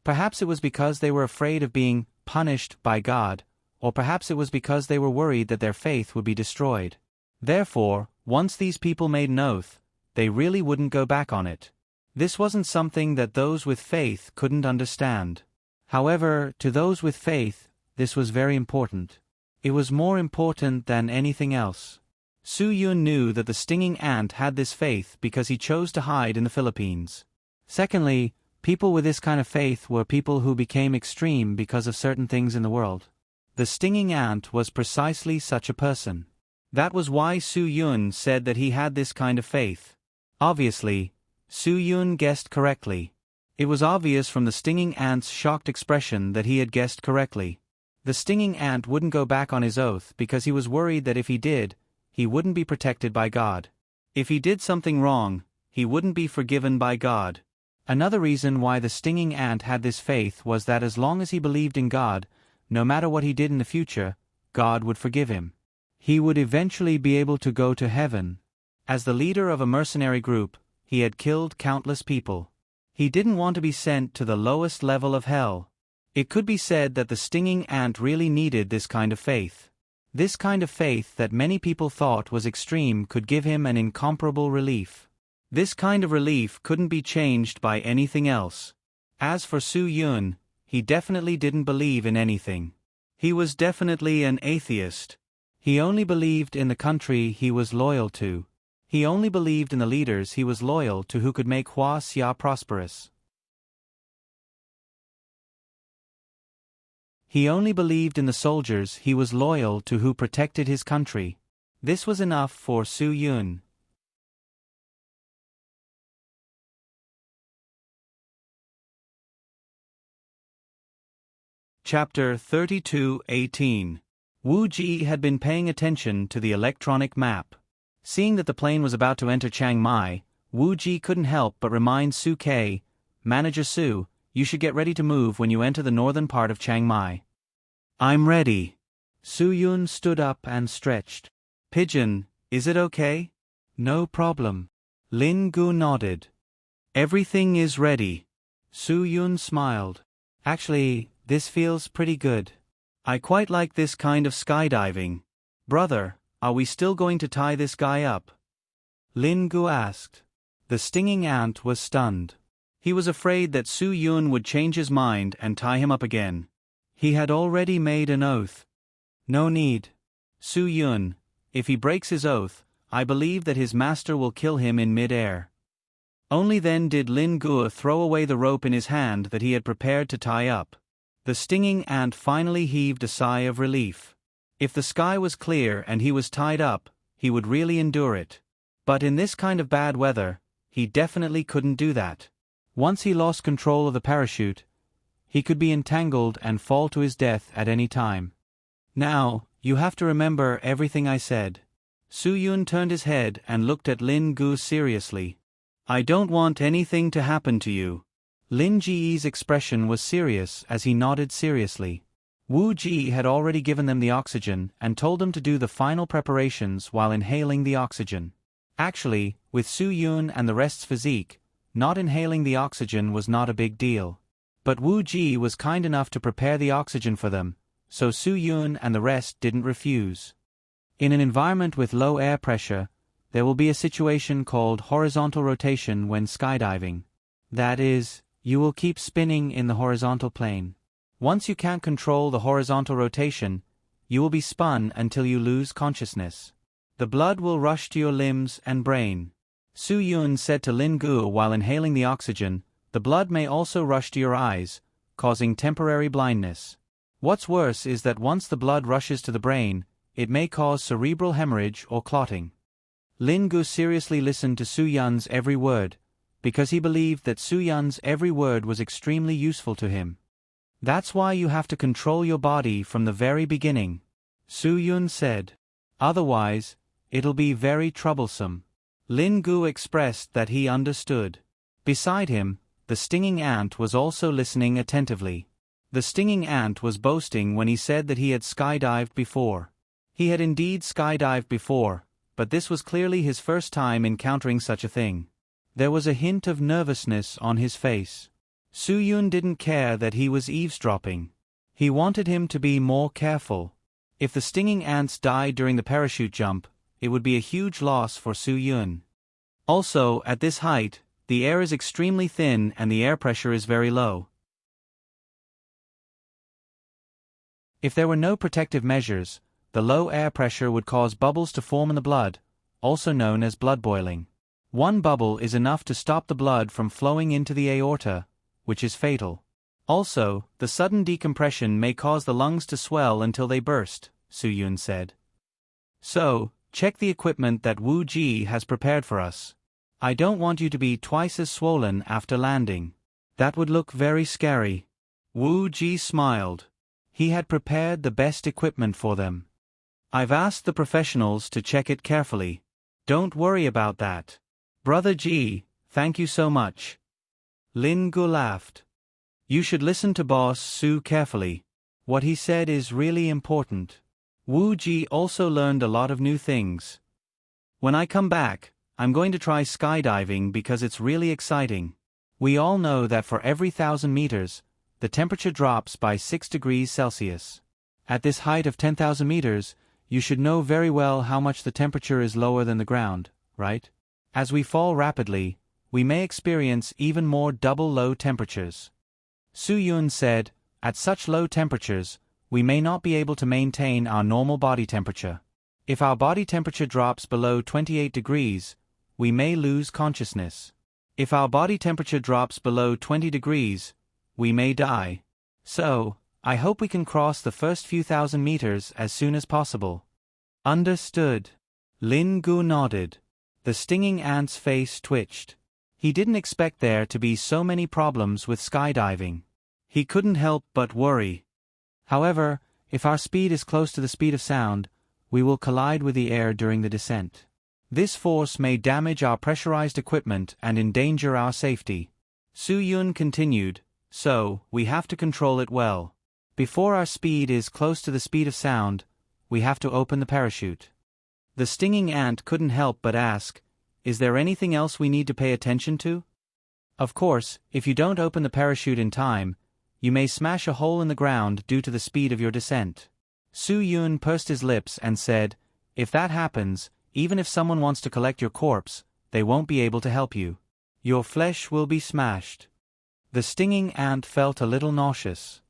Perhaps it was because they were afraid of being punished by God, or perhaps it was because they were worried that their faith would be destroyed. Therefore, once these people made an oath, they really wouldn't go back on it. This wasn't something that those with faith couldn't understand. However, to those with faith, this was very important. It was more important than anything else. Su Yun knew that the stinging ant had this faith because he chose to hide in the Philippines. Secondly, people with this kind of faith were people who became extreme because of certain things in the world. The stinging ant was precisely such a person. That was why Su Yun said that he had this kind of faith. Obviously, Su Yun guessed correctly. It was obvious from the stinging ant's shocked expression that he had guessed correctly. The stinging ant wouldn't go back on his oath because he was worried that if he did, he wouldn't be protected by God. If he did something wrong, he wouldn't be forgiven by God. Another reason why the stinging ant had this faith was that as long as he believed in God, no matter what he did in the future, God would forgive him. He would eventually be able to go to heaven. As the leader of a mercenary group, he had killed countless people. He didn't want to be sent to the lowest level of hell. It could be said that the stinging ant really needed this kind of faith. This kind of faith that many people thought was extreme could give him an incomparable relief. This kind of relief couldn't be changed by anything else. As for Su Yun, he definitely didn't believe in anything. He was definitely an atheist. He only believed in the country he was loyal to. He only believed in the leaders he was loyal to who could make Hua Xia prosperous. He only believed in the soldiers he was loyal to who protected his country. This was enough for Su Yun. Chapter 32:18. Wu Ji had been paying attention to the electronic map. Seeing that the plane was about to enter Chiang Mai, Wu Ji couldn't help but remind Su K, "Manager Su, you should get ready to move when you enter the northern part of Chiang Mai." "I'm ready." Su Yun stood up and stretched. "Pigeon, is it okay?" "No problem." Lin Gu nodded. "Everything is ready." Su Yun smiled. "Actually, this feels pretty good. I quite like this kind of skydiving. Brother, are we still going to tie this guy up?" Lin Gu asked. The stinging ant was stunned. He was afraid that Su Yun would change his mind and tie him up again. He had already made an oath. "No need. Su Yun, if he breaks his oath, I believe that his master will kill him in mid-air." Only then did Lin Gu throw away the rope in his hand that he had prepared to tie up. The stinging ant finally heaved a sigh of relief. If the sky was clear and he was tied up, he would really endure it. But in this kind of bad weather, he definitely couldn't do that. Once he lost control of the parachute, he could be entangled and fall to his death at any time. "Now, you have to remember everything I said." Su Yun turned his head and looked at Lin Gu seriously. "I don't want anything to happen to you." Lin Ji's expression was serious as he nodded seriously. Wu Ji had already given them the oxygen and told them to do the final preparations while inhaling the oxygen. Actually, with Su Yun and the rest's physique, not inhaling the oxygen was not a big deal. But Wu Ji was kind enough to prepare the oxygen for them, so Su Yun and the rest didn't refuse. In an environment with low air pressure, there will be a situation called horizontal rotation when skydiving. That is, you will keep spinning in the horizontal plane. Once you can't control the horizontal rotation, you will be spun until you lose consciousness. The blood will rush to your limbs and brain. Su Yun said to Lin Gu while inhaling the oxygen, "The blood may also rush to your eyes, causing temporary blindness. What's worse is that once the blood rushes to the brain, it may cause cerebral hemorrhage or clotting." Lin Gu seriously listened to Su Yun's every word, because he believed that Su Yun's every word was extremely useful to him. "That's why you have to control your body from the very beginning," Su Yun said. "Otherwise, it'll be very troublesome." Lin Gu expressed that he understood. Beside him, the stinging ant was also listening attentively. The stinging ant was boasting when he said that he had skydived before. He had indeed skydived before, but this was clearly his first time encountering such a thing. There was a hint of nervousness on his face. Su Yun didn't care that he was eavesdropping. He wanted him to be more careful. If the stinging ants died during the parachute jump, it would be a huge loss for Su Yun. Also, at this height, the air is extremely thin and the air pressure is very low. If there were no protective measures, the low air pressure would cause bubbles to form in the blood, also known as blood boiling. One bubble is enough to stop the blood from flowing into the aorta, which is fatal. Also, the sudden decompression may cause the lungs to swell until they burst, Su Yun said. So, check the equipment that Wu Ji has prepared for us. I don't want you to be twice as swollen after landing. That would look very scary." Wu Ji smiled. He had prepared the best equipment for them. "I've asked the professionals to check it carefully. Don't worry about that. Brother Ji, thank you so much." Lin Gu laughed. "You should listen to Boss Su carefully. What he said is really important." Wu Ji also learned a lot of new things. "When I come back, I'm going to try skydiving because it's really exciting. We all know that for every 1,000 meters, the temperature drops by 6 degrees Celsius. At this height of 10,000 meters, you should know very well how much the temperature is lower than the ground, right? As we fall rapidly, we may experience even more double low temperatures." Su Yun said, "At such low temperatures, we may not be able to maintain our normal body temperature. If our body temperature drops below 28 degrees, we may lose consciousness. If our body temperature drops below 20 degrees, we may die. So, I hope we can cross the first few thousand meters as soon as possible." "Understood." Lin Gu nodded. The stinging ant's face twitched. He didn't expect there to be so many problems with skydiving. He couldn't help but worry. "However, if our speed is close to the speed of sound, we will collide with the air during the descent. This force may damage our pressurized equipment and endanger our safety." Su Yun continued, "So, we have to control it well. Before our speed is close to the speed of sound, we have to open the parachute." The stinging ant couldn't help but ask, "Is there anything else we need to pay attention to?" "Of course, if you don't open the parachute in time, you may smash a hole in the ground due to the speed of your descent." Su Yun pursed his lips and said, "If that happens, even if someone wants to collect your corpse, they won't be able to help you. Your flesh will be smashed." The stinging ant felt a little nauseous.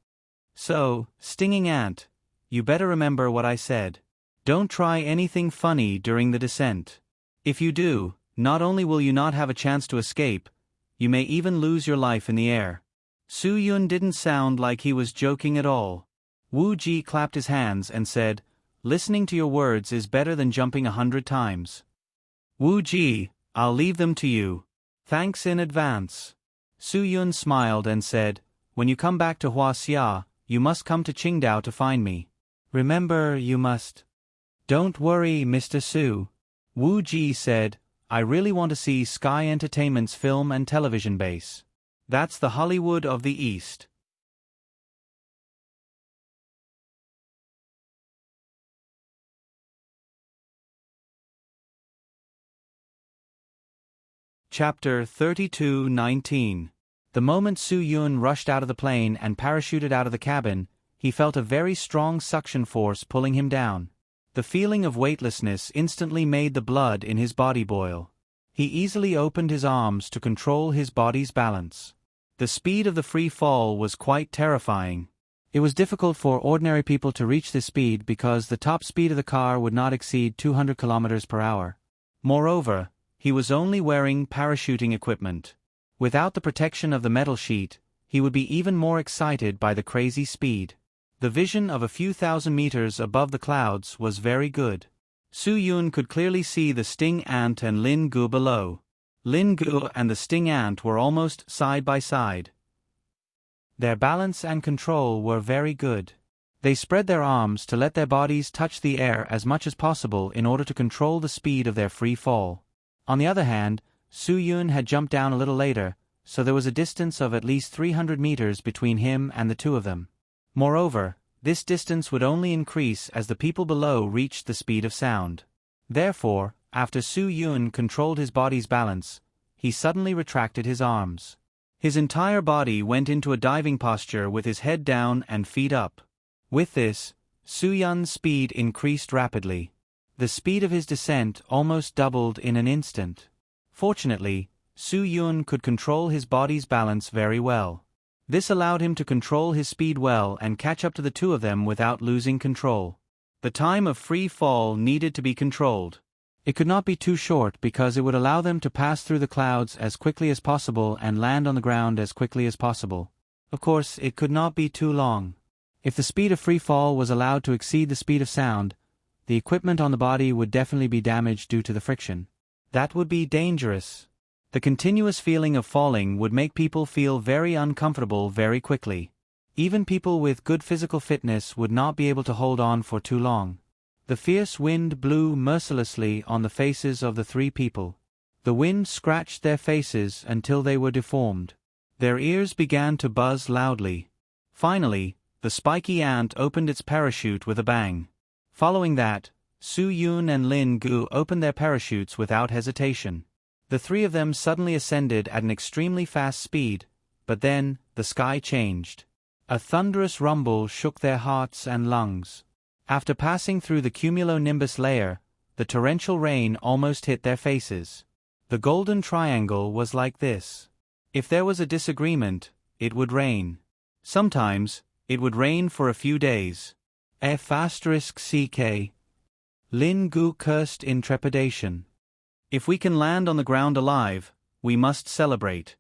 "So, stinging ant, you better remember what I said. Don't try anything funny during the descent. If you do, not only will you not have a chance to escape, you may even lose your life in the air." Su Yun didn't sound like he was joking at all. Wu Ji clapped his hands and said, "Listening to your words is better than jumping 100 times. Wu Ji, I'll leave them to you. Thanks in advance." Su Yun smiled and said, "When you come back to Huaxia, you must come to Qingdao to find me. Remember, you must." "Don't worry, Mr. Su." Wu Ji said, "I really want to see Sky Entertainment's film and television base. That's the Hollywood of the East." Chapter 32:19. The moment Su Yun rushed out of the plane and parachuted out of the cabin, he felt a very strong suction force pulling him down. The feeling of weightlessness instantly made the blood in his body boil. He easily opened his arms to control his body's balance. The speed of the free fall was quite terrifying. It was difficult for ordinary people to reach this speed because the top speed of the car would not exceed 200 kilometers per hour. Moreover, he was only wearing parachuting equipment. Without the protection of the metal sheet, he would be even more excited by the crazy speed. The vision of a few thousand meters above the clouds was very good. Su Yun could clearly see the sting ant and Lin Gu below. Lin Gu and the sting ant were almost side by side. Their balance and control were very good. They spread their arms to let their bodies touch the air as much as possible in order to control the speed of their free fall. On the other hand, Su Yun had jumped down a little later, so there was a distance of at least 300 meters between him and the two of them. Moreover, this distance would only increase as the people below reached the speed of sound. Therefore, after Su Yun controlled his body's balance, he suddenly retracted his arms. His entire body went into a diving posture with his head down and feet up. With this, Su Yun's speed increased rapidly. The speed of his descent almost doubled in an instant. Fortunately, Su Yun could control his body's balance very well. This allowed him to control his speed well and catch up to the two of them without losing control. The time of free fall needed to be controlled. It could not be too short because it would allow them to pass through the clouds as quickly as possible and land on the ground as quickly as possible. Of course, it could not be too long. If the speed of free fall was allowed to exceed the speed of sound, the equipment on the body would definitely be damaged due to the friction. That would be dangerous. The continuous feeling of falling would make people feel very uncomfortable very quickly. Even people with good physical fitness would not be able to hold on for too long. The fierce wind blew mercilessly on the faces of the three people. The wind scratched their faces until they were deformed. Their ears began to buzz loudly. Finally, the spiky ant opened its parachute with a bang. Following that, Su Yun and Lin Gu opened their parachutes without hesitation. The three of them suddenly ascended at an extremely fast speed, but then, the sky changed. A thunderous rumble shook their hearts and lungs. After passing through the cumulonimbus layer, the torrential rain almost hit their faces. The golden triangle was like this. If there was a disagreement, it would rain. Sometimes, it would rain for a few days. F***CK. Lin Gu cursed in trepidation. If we can land on the ground alive, we must celebrate.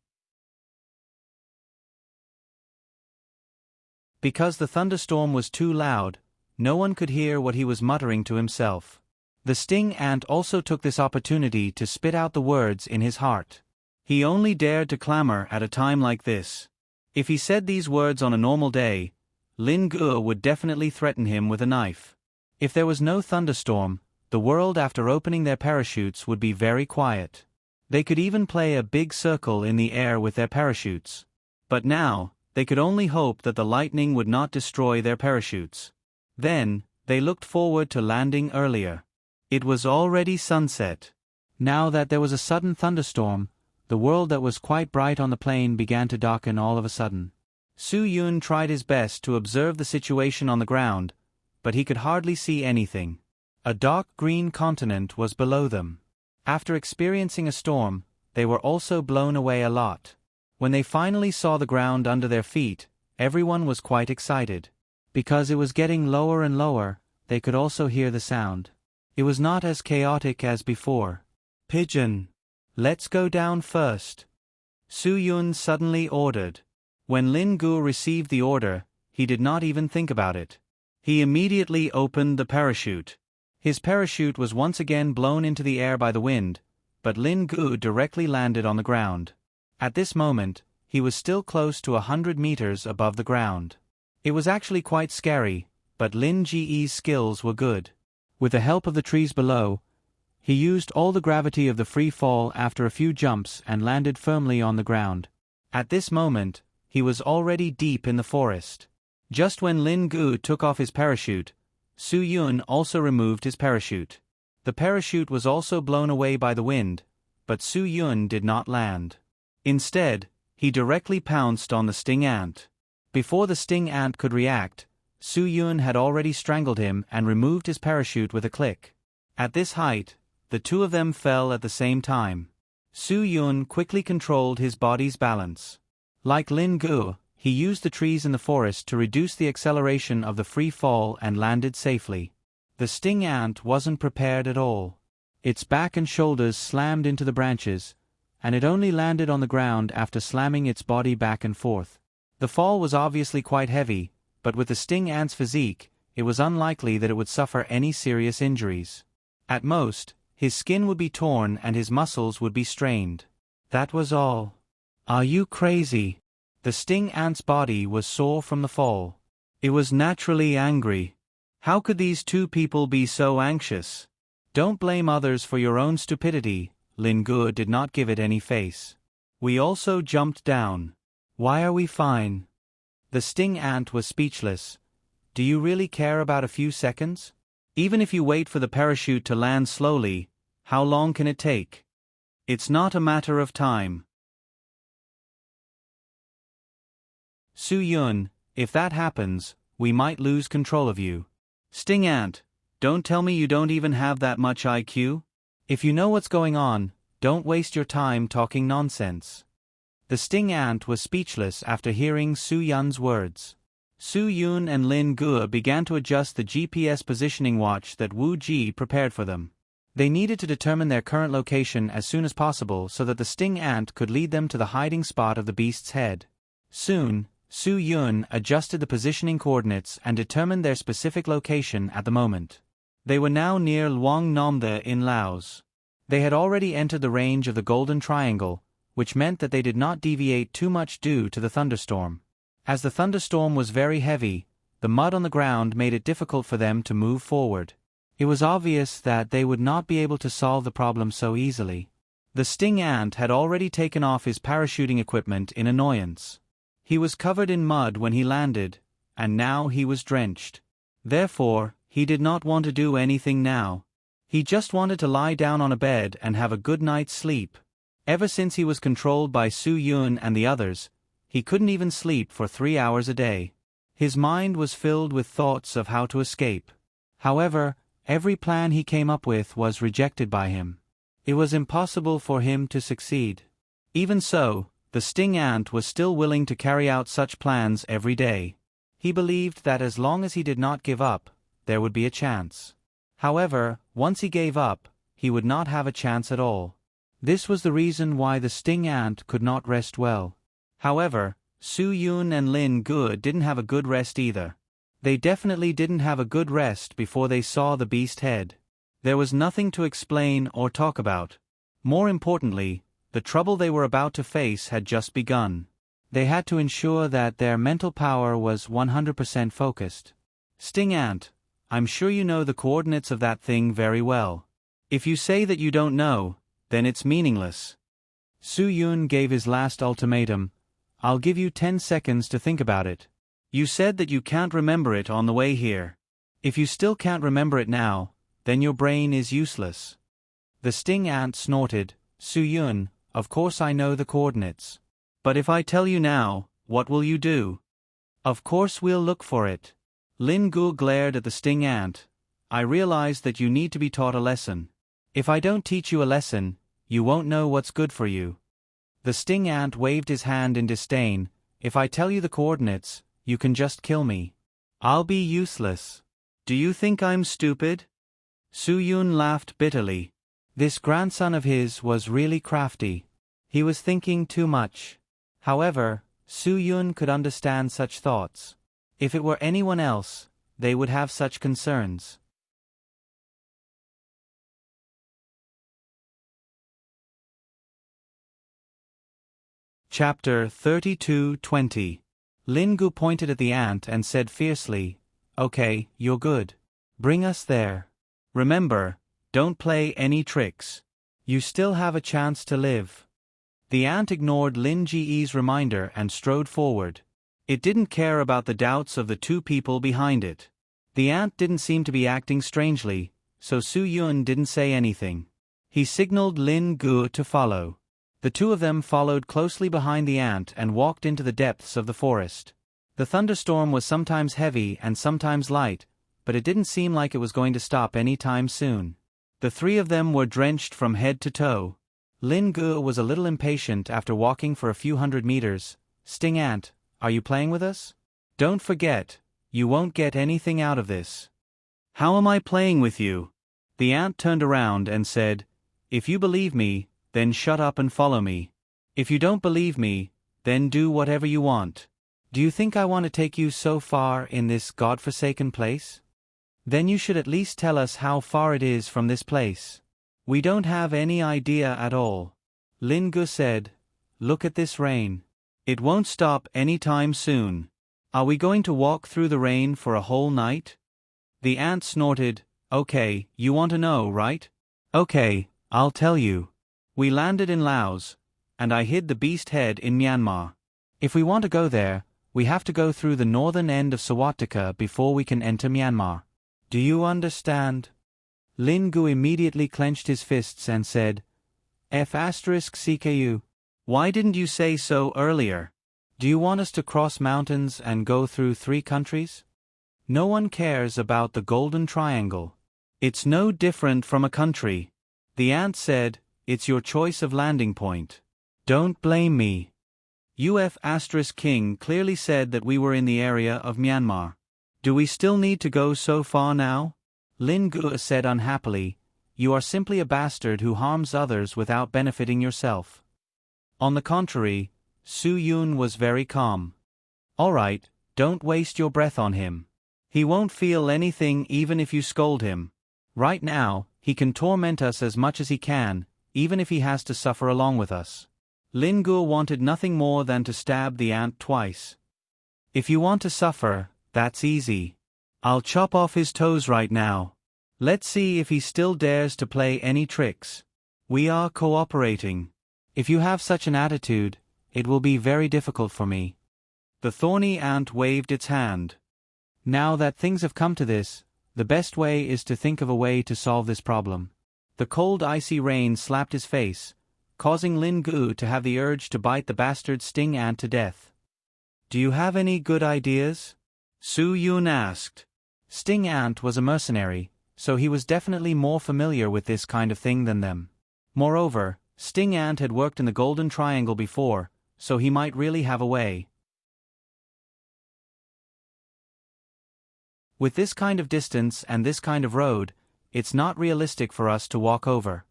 Because the thunderstorm was too loud, no one could hear what he was muttering to himself. The sting ant also took this opportunity to spit out the words in his heart. He only dared to clamor at a time like this. If he said these words on a normal day, Lin Gu would definitely threaten him with a knife. If there was no thunderstorm, the world after opening their parachutes would be very quiet. They could even play a big circle in the air with their parachutes. But now, they could only hope that the lightning would not destroy their parachutes. Then, they looked forward to landing earlier. It was already sunset. Now that there was a sudden thunderstorm, the world that was quite bright on the plain began to darken all of a sudden. Su Yun tried his best to observe the situation on the ground, but he could hardly see anything. A dark green continent was below them. After experiencing a storm, they were also blown away a lot. When they finally saw the ground under their feet, everyone was quite excited. Because it was getting lower and lower, they could also hear the sound. It was not as chaotic as before. Pigeon. Let's go down first. Su Yun suddenly ordered. When Lin Gu received the order, he did not even think about it. He immediately opened the parachute. His parachute was once again blown into the air by the wind, but Lin Gu directly landed on the ground. At this moment, he was still close to 100 meters above the ground. It was actually quite scary, but Lin Ge's skills were good. With the help of the trees below, he used all the gravity of the free fall after a few jumps and landed firmly on the ground. At this moment, he was already deep in the forest. Just when Lin Gu took off his parachute, Su Yun also removed his parachute. The parachute was also blown away by the wind, but Su Yun did not land. Instead, he directly pounced on the sting ant. Before the sting ant could react, Su Yun had already strangled him and removed his parachute with a click. At this height, the two of them fell at the same time. Su Yun quickly controlled his body's balance. Like Lin Gu, he used the trees in the forest to reduce the acceleration of the free fall and landed safely. The sting ant wasn't prepared at all. Its back and shoulders slammed into the branches, and it only landed on the ground after slamming its body back and forth. The fall was obviously quite heavy, but with the sting ant's physique, it was unlikely that it would suffer any serious injuries. At most, his skin would be torn and his muscles would be strained. That was all. Are you crazy? The sting ant's body was sore from the fall. It was naturally angry. How could these two people be so anxious? Don't blame others for your own stupidity. Lin Gu did not give it any face. We also jumped down. Why are we fine? The sting ant was speechless. Do you really care about a few seconds? Even if you wait for the parachute to land slowly, how long can it take? It's not a matter of time. Su Yun, if that happens, we might lose control of you. Sting ant, don't tell me you don't even have that much IQ? If you know what's going on, don't waste your time talking nonsense. The sting ant was speechless after hearing Su Yun's words. Su Yun and Lin Gu began to adjust the GPS positioning watch that Wu Ji prepared for them. They needed to determine their current location as soon as possible so that the sting ant could lead them to the hiding spot of the beast's head. Soon, Su Yun adjusted the positioning coordinates and determined their specific location at the moment. They were now near Luang Nomtha in Laos. They had already entered the range of the Golden Triangle, which meant that they did not deviate too much due to the thunderstorm. As the thunderstorm was very heavy, the mud on the ground made it difficult for them to move forward. It was obvious that they would not be able to solve the problem so easily. The sting ant had already taken off his parachuting equipment in annoyance. He was covered in mud when he landed, and now he was drenched. Therefore, he did not want to do anything now. He just wanted to lie down on a bed and have a good night's sleep. Ever since he was controlled by Su Yun and the others, he couldn't even sleep for 3 hours a day. His mind was filled with thoughts of how to escape. However, every plan he came up with was rejected by him. It was impossible for him to succeed. Even so, the sting ant was still willing to carry out such plans every day. He believed that as long as he did not give up, there would be a chance. However, once he gave up, he would not have a chance at all. This was the reason why the sting ant could not rest well. However, Su Yun and Lin Gu didn't have a good rest either. They definitely didn't have a good rest before they saw the beast head. There was nothing to explain or talk about. More importantly, the trouble they were about to face had just begun. They had to ensure that their mental power was 100% focused. Sting ant, I'm sure you know the coordinates of that thing very well. If you say that you don't know, then it's meaningless. Su Yun gave his last ultimatum. I'll give you 10 seconds to think about it. You said that you can't remember it on the way here. If you still can't remember it now, then your brain is useless. The sting ant snorted. Su Yun, of course I know the coordinates. But if I tell you now, what will you do? Of course we'll look for it. Lin Gu glared at the sting ant. I realize that you need to be taught a lesson. If I don't teach you a lesson, you won't know what's good for you. The sting ant waved his hand in disdain. If I tell you the coordinates, you can just kill me. I'll be useless. Do you think I'm stupid? Su Yun laughed bitterly. This grandson of his was really crafty. He was thinking too much. However, Su Yun could understand such thoughts. If it were anyone else, they would have such concerns. Chapter 32:20. Lin Gu pointed at the ant and said fiercely, Okay, you're good. Bring us there. Remember, don't play any tricks. You still have a chance to live. The ant ignored Lin Ji's reminder and strode forward. It didn't care about the doubts of the two people behind it. The ant didn't seem to be acting strangely, so Su Yun didn't say anything. He signaled Lin Gu to follow. The two of them followed closely behind the ant and walked into the depths of the forest. The thunderstorm was sometimes heavy and sometimes light, but it didn't seem like it was going to stop any time soon. The three of them were drenched from head to toe. Lin Gu was a little impatient after walking for a few hundred meters. Sting ant, are you playing with us? Don't forget, you won't get anything out of this. How am I playing with you? The ant turned around and said, If you believe me, then shut up and follow me. If you don't believe me, then do whatever you want. Do you think I want to take you so far in this godforsaken place? Then you should at least tell us how far it is from this place. We don't have any idea at all. Lin Gu said, Look at this rain. It won't stop any time soon. Are we going to walk through the rain for a whole night? The ant snorted, Okay, you want to know, right? Okay, I'll tell you. We landed in Laos, and I hid the beast head in Myanmar. If we want to go there, we have to go through the northern end of Sawatika before we can enter Myanmar. Do you understand? Lin Gu immediately clenched his fists and said, F*CKU. Why didn't you say so earlier? Do you want us to cross mountains and go through 3 countries? No one cares about the Golden Triangle. It's no different from a country. The ant said, It's your choice of landing point. Don't blame me. King clearly said that we were in the area of Myanmar. Do we still need to go so far now? Lin Gu said unhappily, You are simply a bastard who harms others without benefiting yourself. On the contrary, Su Yun was very calm. All right, don't waste your breath on him. He won't feel anything even if you scold him. Right now, he can torment us as much as he can, even if he has to suffer along with us. Lin Gu wanted nothing more than to stab the ant twice. If you want to suffer, that's easy. I'll chop off his toes right now. Let's see if he still dares to play any tricks. We are cooperating. If you have such an attitude, it will be very difficult for me. The thorny ant waved its hand. Now that things have come to this, the best way is to think of a way to solve this problem. The cold icy rain slapped his face, causing Lin Gu to have the urge to bite the bastard sting ant to death. Do you have any good ideas? Su Yun asked. Sting ant was a mercenary, so he was definitely more familiar with this kind of thing than them. Moreover, Sting ant had worked in the Golden Triangle before, so he might really have a way. With this kind of distance and this kind of road, it's not realistic for us to walk over.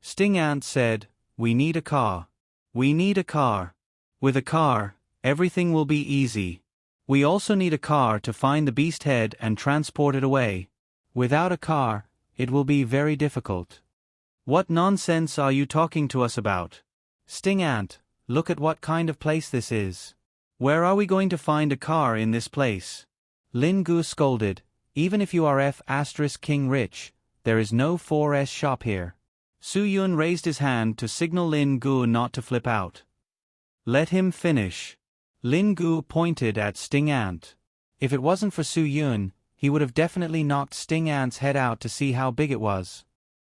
Sting ant said, "We need a car. We need a car. With a car, everything will be easy. We also need a car to find the beast head and transport it away. Without a car, it will be very difficult." What nonsense are you talking to us about? Sting ant, look at what kind of place this is. Where are we going to find a car in this place? Lin Gu scolded, even if you are F*King rich, there is no 4S shop here. Su Yun raised his hand to signal Lin Gu not to flip out. Let him finish. Lin Gu pointed at Sting ant. If it wasn't for Su Yun, he would have definitely knocked Sting ant's head out to see how big it was.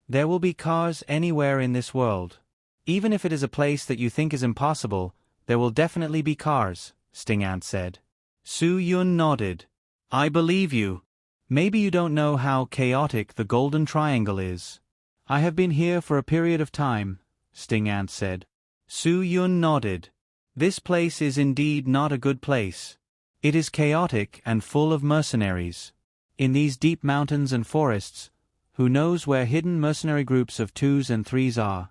There will be cars anywhere in this world. Even if it is a place that you think is impossible, there will definitely be cars, Sting ant said. Su Yun nodded. I believe you. Maybe you don't know how chaotic the Golden Triangle is. I have been here for a period of time, Sting ant said. Su Yun nodded. This place is indeed not a good place. It is chaotic and full of mercenaries. In these deep mountains and forests, who knows where hidden mercenary groups of 2s and 3s are?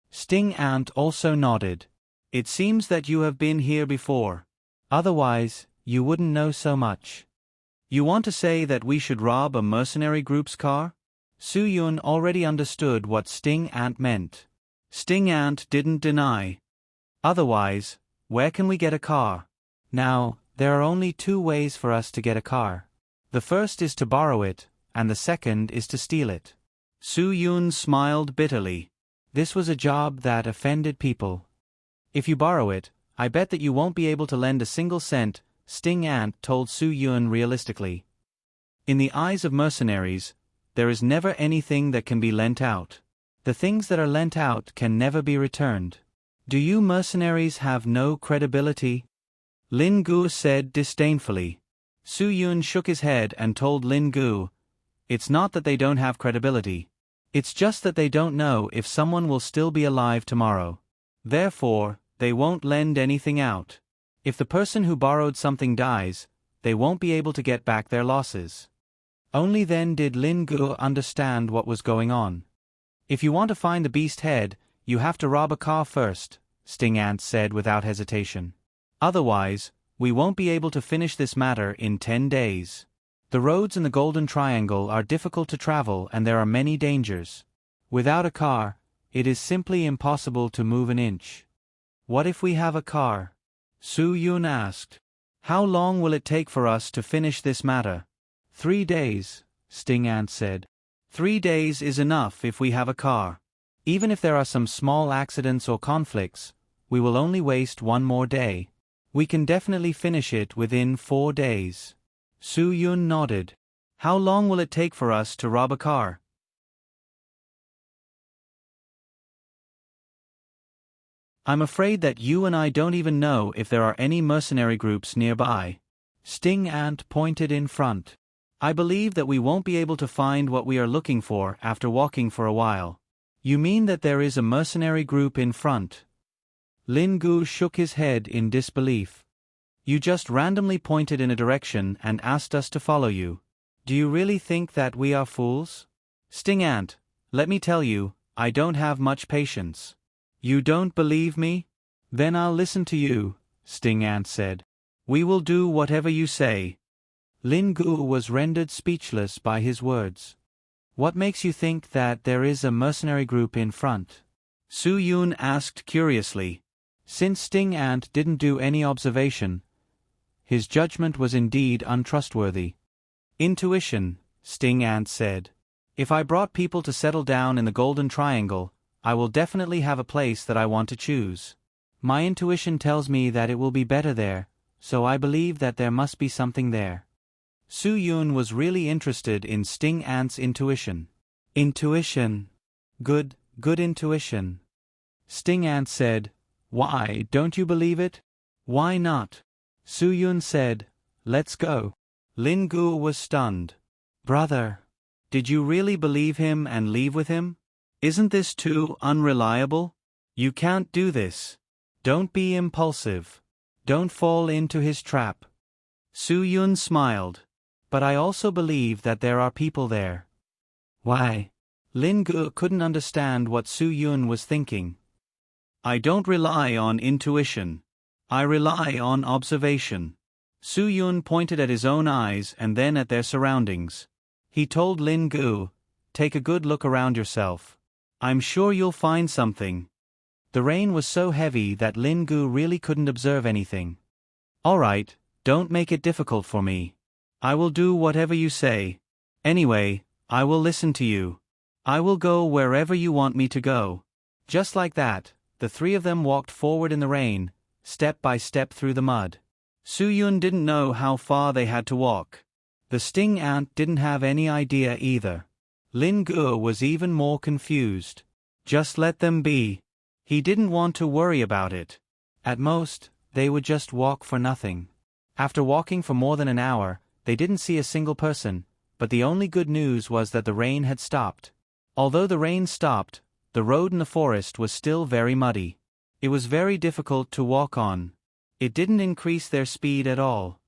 Sting ant also nodded. It seems that you have been here before. Otherwise, you wouldn't know so much. You want to say that we should rob a mercenary group's car? Su Yun already understood what Sting ant meant. Sting ant didn't deny. Otherwise, where can we get a car? Now, there are only 2 ways for us to get a car. The first is to borrow it, and the second is to steal it. Su Yun smiled bitterly. This was a job that offended people. If you borrow it, I bet that you won't be able to lend a single cent, Sting ant told Su Yun realistically. In the eyes of mercenaries, there is never anything that can be lent out. The things that are lent out can never be returned. Do you mercenaries have no credibility? Lin Gu said disdainfully. Su Yun shook his head and told Lin Gu, it's not that they don't have credibility. It's just that they don't know if someone will still be alive tomorrow. Therefore, they won't lend anything out. If the person who borrowed something dies, they won't be able to get back their losses. Only then did Lin Gu understand what was going on. If you want to find the beast head, you have to rob a car first, Sting ant said without hesitation. Otherwise, we won't be able to finish this matter in 10 days. The roads in the Golden Triangle are difficult to travel and there are many dangers. Without a car, it is simply impossible to move an inch. What if we have a car? Su Yun asked. How long will it take for us to finish this matter? 3 days, Sting ant said. 3 days is enough if we have a car. Even if there are some small accidents or conflicts, we will only waste 1 more day. We can definitely finish it within 4 days. Su Yun nodded. How long will it take for us to rob a car? I'm afraid that you and I don't even know if there are any mercenary groups nearby. Sting ant pointed in front. I believe that we won't be able to find what we are looking for after walking for a while. You mean that there is a mercenary group in front? Lin Gu shook his head in disbelief. You just randomly pointed in a direction and asked us to follow you. Do you really think that we are fools? Sting ant, let me tell you, I don't have much patience. You don't believe me? Then I'll listen to you, Sting ant said. We will do whatever you say. Lin Gu was rendered speechless by his words. What makes you think that there is a mercenary group in front? Su Yun asked curiously. Since Sting Ant didn't do any observation, his judgment was indeed untrustworthy. Intuition, Sting Ant said. If I brought people to settle down in the Golden Triangle, I will definitely have a place that I want to choose. My intuition tells me that it will be better there, so I believe that there must be something there. Su Yun was really interested in Sting Ant's intuition. Intuition. Good intuition. Sting Ant said, Why, don't you believe it? Why not? Su Yun said, Let's go. Lin Gu was stunned. Brother, did you really believe him and leave with him? Isn't this too unreliable? You can't do this. Don't be impulsive. Don't fall into his trap. Su Yun smiled. But I also believe that there are people there. Why? Lin Gu couldn't understand what Su Yun was thinking. I don't rely on intuition. I rely on observation. Su Yun pointed at his own eyes and then at their surroundings. He told Lin Gu, Take a good look around yourself. I'm sure you'll find something. The rain was so heavy that Lin Gu really couldn't observe anything. All right, don't make it difficult for me. I will do whatever you say. Anyway, I will listen to you. I will go wherever you want me to go. Just like that, the three of them walked forward in the rain, step by step through the mud. Su Yun didn't know how far they had to walk. The Sting Ant didn't have any idea either. Lin Gu was even more confused. Just let them be. He didn't want to worry about it. At most, they would just walk for nothing. After walking for more than an hour, they didn't see a single person, but the only good news was that the rain had stopped. Although the rain stopped, the road in the forest was still very muddy. It was very difficult to walk on. It didn't increase their speed at all.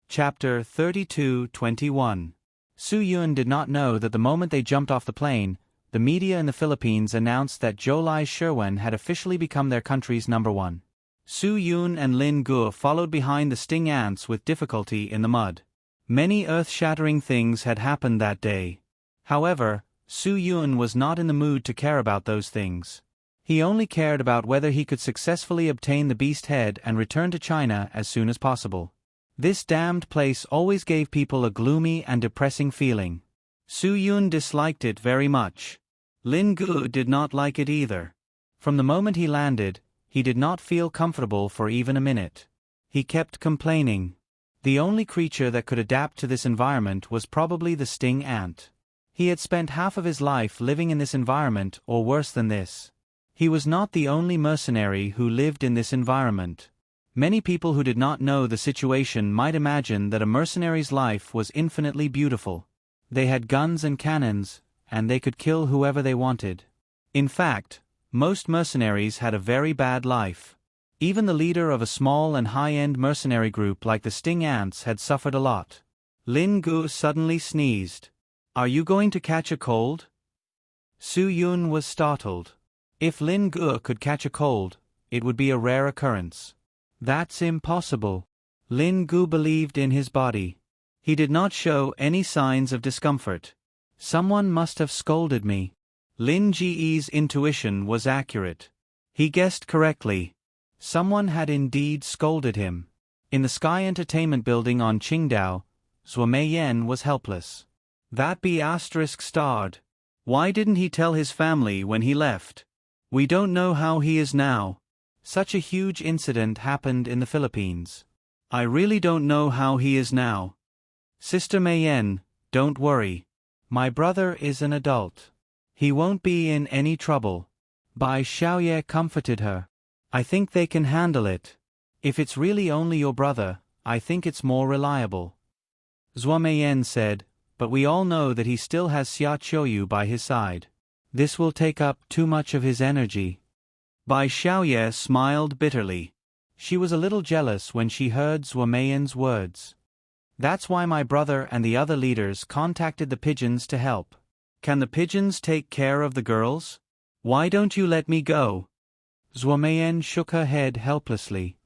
Chapter 32:21. Su Yun did not know that the moment they jumped off the plane, the media in the Philippines announced that Zhou Sherwen had officially become their country's #1. Su Yun and Lin Gu followed behind the Sting Ants with difficulty in the mud. Many earth-shattering things had happened that day. However, Su Yun was not in the mood to care about those things. He only cared about whether he could successfully obtain the beast head and return to China as soon as possible. This damned place always gave people a gloomy and depressing feeling. Su Yun disliked it very much. Lin Gu did not like it either. From the moment he landed, he did not feel comfortable for even a minute. He kept complaining. The only creature that could adapt to this environment was probably the Sting Ant. He had spent half of his life living in this environment, or worse than this. He was not the only mercenary who lived in this environment. Many people who did not know the situation might imagine that a mercenary's life was infinitely beautiful. They had guns and cannons, and they could kill whoever they wanted. In fact, most mercenaries had a very bad life. Even the leader of a small and high-end mercenary group like the Sting Ants had suffered a lot. Lin Gu suddenly sneezed. Are you going to catch a cold? Su Yun was startled. If Lin Gu could catch a cold, it would be a rare occurrence. That's impossible. Lin Gu believed in his body. He did not show any signs of discomfort. Someone must have scolded me. Lin Ji's intuition was accurate. He guessed correctly. Someone had indeed scolded him. In the Sky Entertainment Building on Qingdao, Zhuo Meiyan was helpless. That be ****. Why didn't he tell his family when he left? We don't know how he is now. Such a huge incident happened in the Philippines. I really don't know how he is now. Sister Meiyan, don't worry. My brother is an adult. He won't be in any trouble. Bai Xiaoye comforted her. I think they can handle it. If it's really only your brother, I think it's more reliable. Zhuo Meiyan said, but we all know that he still has Xia Qiuyu by his side. This will take up too much of his energy. Bai Xiaoye smiled bitterly. She was a little jealous when she heard Zhuo Meiyan's words. That's why my brother and the other leaders contacted the pigeons to help. Can the pigeons take care of the girls? Why don't you let me go? Zhuo Meiyan shook her head helplessly.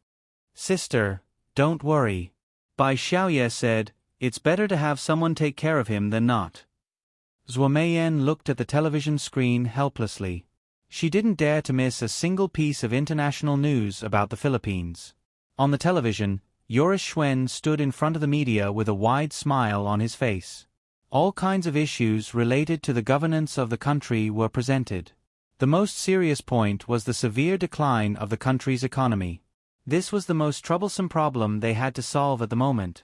Sister, don't worry. Bai Xiaoye said, it's better to have someone take care of him than not. Zhuo Meiyan looked at the television screen helplessly. She didn't dare to miss a single piece of international news about the Philippines. On the television, Yoris Schwen stood in front of the media with a wide smile on his face. All kinds of issues related to the governance of the country were presented. The most serious point was the severe decline of the country's economy. This was the most troublesome problem they had to solve at the moment.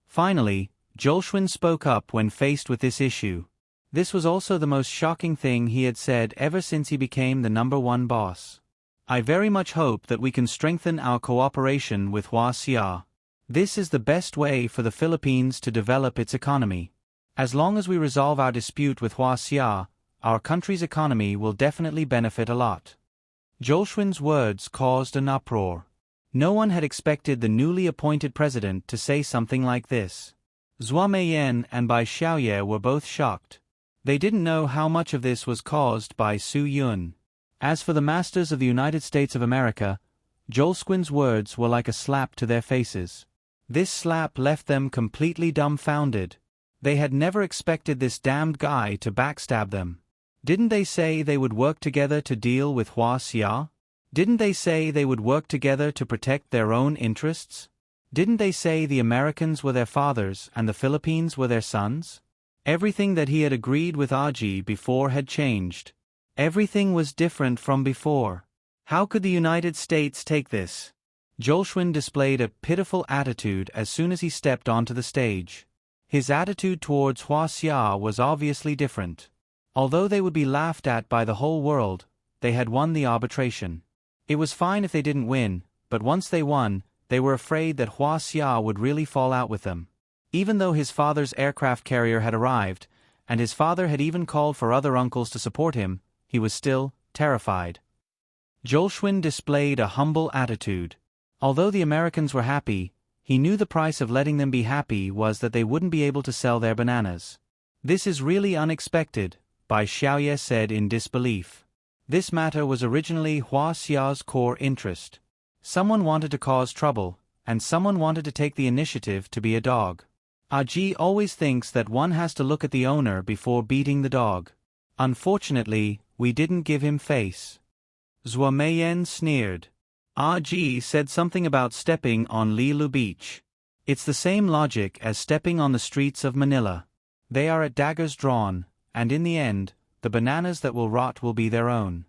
Finally, Jolshwin spoke up when faced with this issue. This was also the most shocking thing he had said ever since he became the #1 boss. I very much hope that we can strengthen our cooperation with Hua Xia. This is the best way for the Philippines to develop its economy. As long as we resolve our dispute with Hua Xia, our country's economy will definitely benefit a lot. Jolshwin's words caused an uproar. No one had expected the newly appointed president to say something like this. Zhuo Meiyan and Bai Xiaoye were both shocked. They didn't know how much of this was caused by Su Yun. As for the masters of the United States of America, Jolshwin's words were like a slap to their faces. This slap left them completely dumbfounded. They had never expected this damned guy to backstab them. Didn't they say they would work together to deal with Hua Xia? Didn't they say they would work together to protect their own interests? Didn't they say the Americans were their fathers and the Philippines were their sons? Everything that he had agreed with Aji before had changed. Everything was different from before. How could the United States take this? Jolshwin displayed a pitiful attitude as soon as he stepped onto the stage. His attitude towards Hua Xia was obviously different. Although they would be laughed at by the whole world, they had won the arbitration. It was fine if they didn't win, but once they won, they were afraid that Hua Xia would really fall out with them. Even though his father's aircraft carrier had arrived, and his father had even called for other uncles to support him, he was still terrified. Jolshwin displayed a humble attitude. Although the Americans were happy, he knew the price of letting them be happy was that they wouldn't be able to sell their bananas. This is really unexpected, Bai Xiaoye said in disbelief. This matter was originally Hua Xia's core interest. Someone wanted to cause trouble, and someone wanted to take the initiative to be a dog. Aji always thinks that one has to look at the owner before beating the dog. Unfortunately, we didn't give him face. Zhuo Meiyan sneered. Aji said something about stepping on Lilu Beach. It's the same logic as stepping on the streets of Manila. They are at daggers drawn, and in the end, the bananas that will rot will be their own.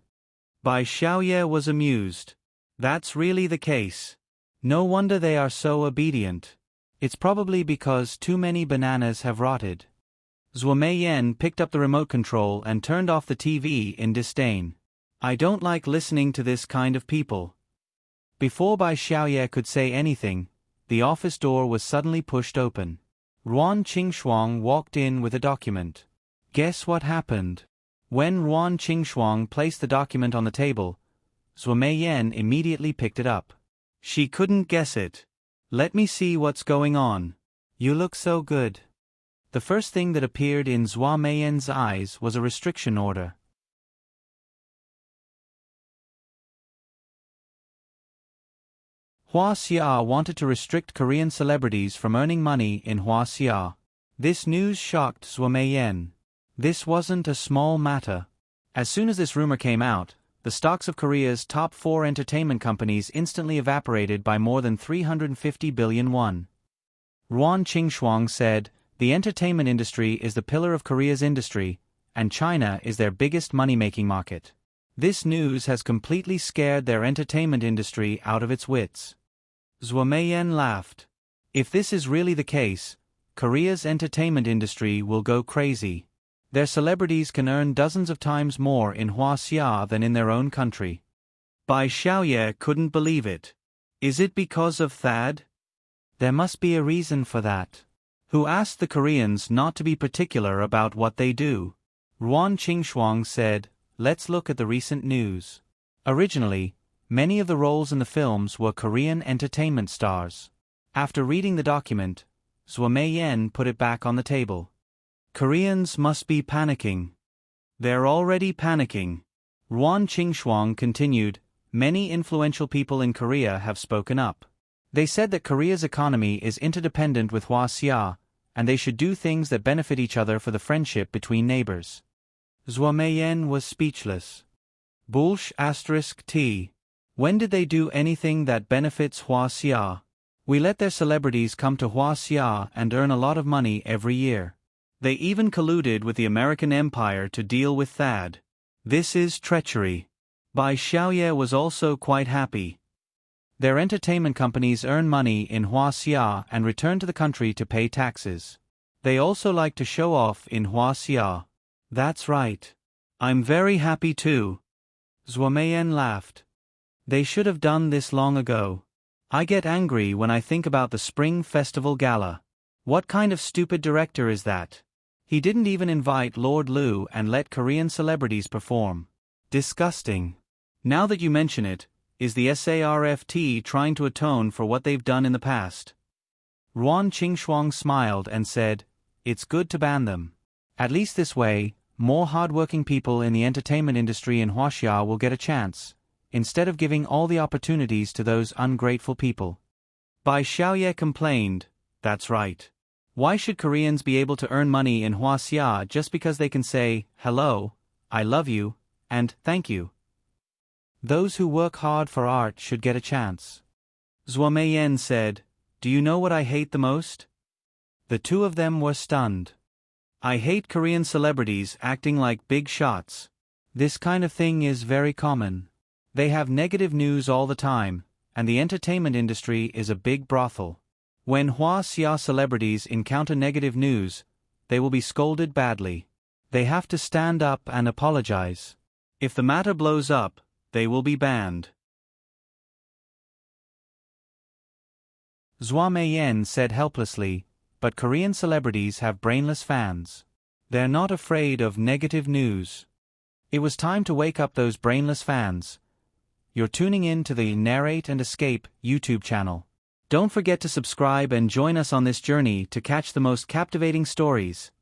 Bai Xiaoye was amused. That's really the case. No wonder they are so obedient. It's probably because too many bananas have rotted. Zhuo Meiyan picked up the remote control and turned off the TV in disdain. I don't like listening to this kind of people. Before Bai Xiaoye could say anything, the office door was suddenly pushed open. Ruan Qingshuang walked in with a document. Guess what happened? When Ruan Qingshuang placed the document on the table, Zhuo Meiyan immediately picked it up. She couldn't guess it. Let me see what's going on. You look so good. The first thing that appeared in Zhuo Meiyan's eyes was a restriction order. Hua Xia wanted to restrict Korean celebrities from earning money in Hua Xia. This news shocked Zhuo Meiyan. This wasn't a small matter. As soon as this rumor came out, the stocks of Korea's top 4 entertainment companies instantly evaporated by more than 350 billion won. Ruan Qingshuang said, the entertainment industry is the pillar of Korea's industry, and China is their biggest money-making market. This news has completely scared their entertainment industry out of its wits. Zhuo Meiyan laughed. If this is really the case, Korea's entertainment industry will go crazy. Their celebrities can earn dozens of times more in Hua Xia than in their own country. Bai Xiaoye couldn't believe it. Is it because of Thad? There must be a reason for that. Who asked the Koreans not to be particular about what they do? Ruan Qingshuang said, let's look at the recent news. Originally, many of the roles in the films were Korean entertainment stars. After reading the document, Zhuo Meiyan put it back on the table. Koreans must be panicking. They're already panicking. Ruan Qingshuang continued, many influential people in Korea have spoken up. They said that Korea's economy is interdependent with Huaxia, and they should do things that benefit each other for the friendship between neighbors. Zhou Meiyan was speechless. Bulsh *T. When did they do anything that benefits Huaxia? We let their celebrities come to Huaxia and earn a lot of money every year. They even colluded with the American Empire to deal with THAAD. This is treachery. Bai Xiaoye was also quite happy. Their entertainment companies earn money in Huaxia and return to the country to pay taxes. They also like to show off in Huaxia. That's right. I'm very happy too. Zhou Meiyan laughed. They should have done this long ago. I get angry when I think about the Spring Festival Gala. What kind of stupid director is that? He didn't even invite Lord Liu and let Korean celebrities perform. Disgusting. Now that you mention it, is the SARFT trying to atone for what they've done in the past? Ruan Qingshuang smiled and said, it's good to ban them. At least this way, more hardworking people in the entertainment industry in Huaxia will get a chance, instead of giving all the opportunities to those ungrateful people. Bai Xiaoye complained, that's right. Why should Koreans be able to earn money in Huaxia just because they can say, hello, I love you, and thank you? Those who work hard for art should get a chance. Zhou Meiyan said, do you know what I hate the most? The two of them were stunned. I hate Korean celebrities acting like big shots. This kind of thing is very common. They have negative news all the time, and the entertainment industry is a big brothel. When Huaxia celebrities encounter negative news, they will be scolded badly. They have to stand up and apologize. If the matter blows up, they will be banned. Zhou Meiyan said helplessly, but Korean celebrities have brainless fans. They're not afraid of negative news. It was time to wake up those brainless fans. You're tuning in to the Narrate and Escape YouTube channel. Don't forget to subscribe and join us on this journey to catch the most captivating stories.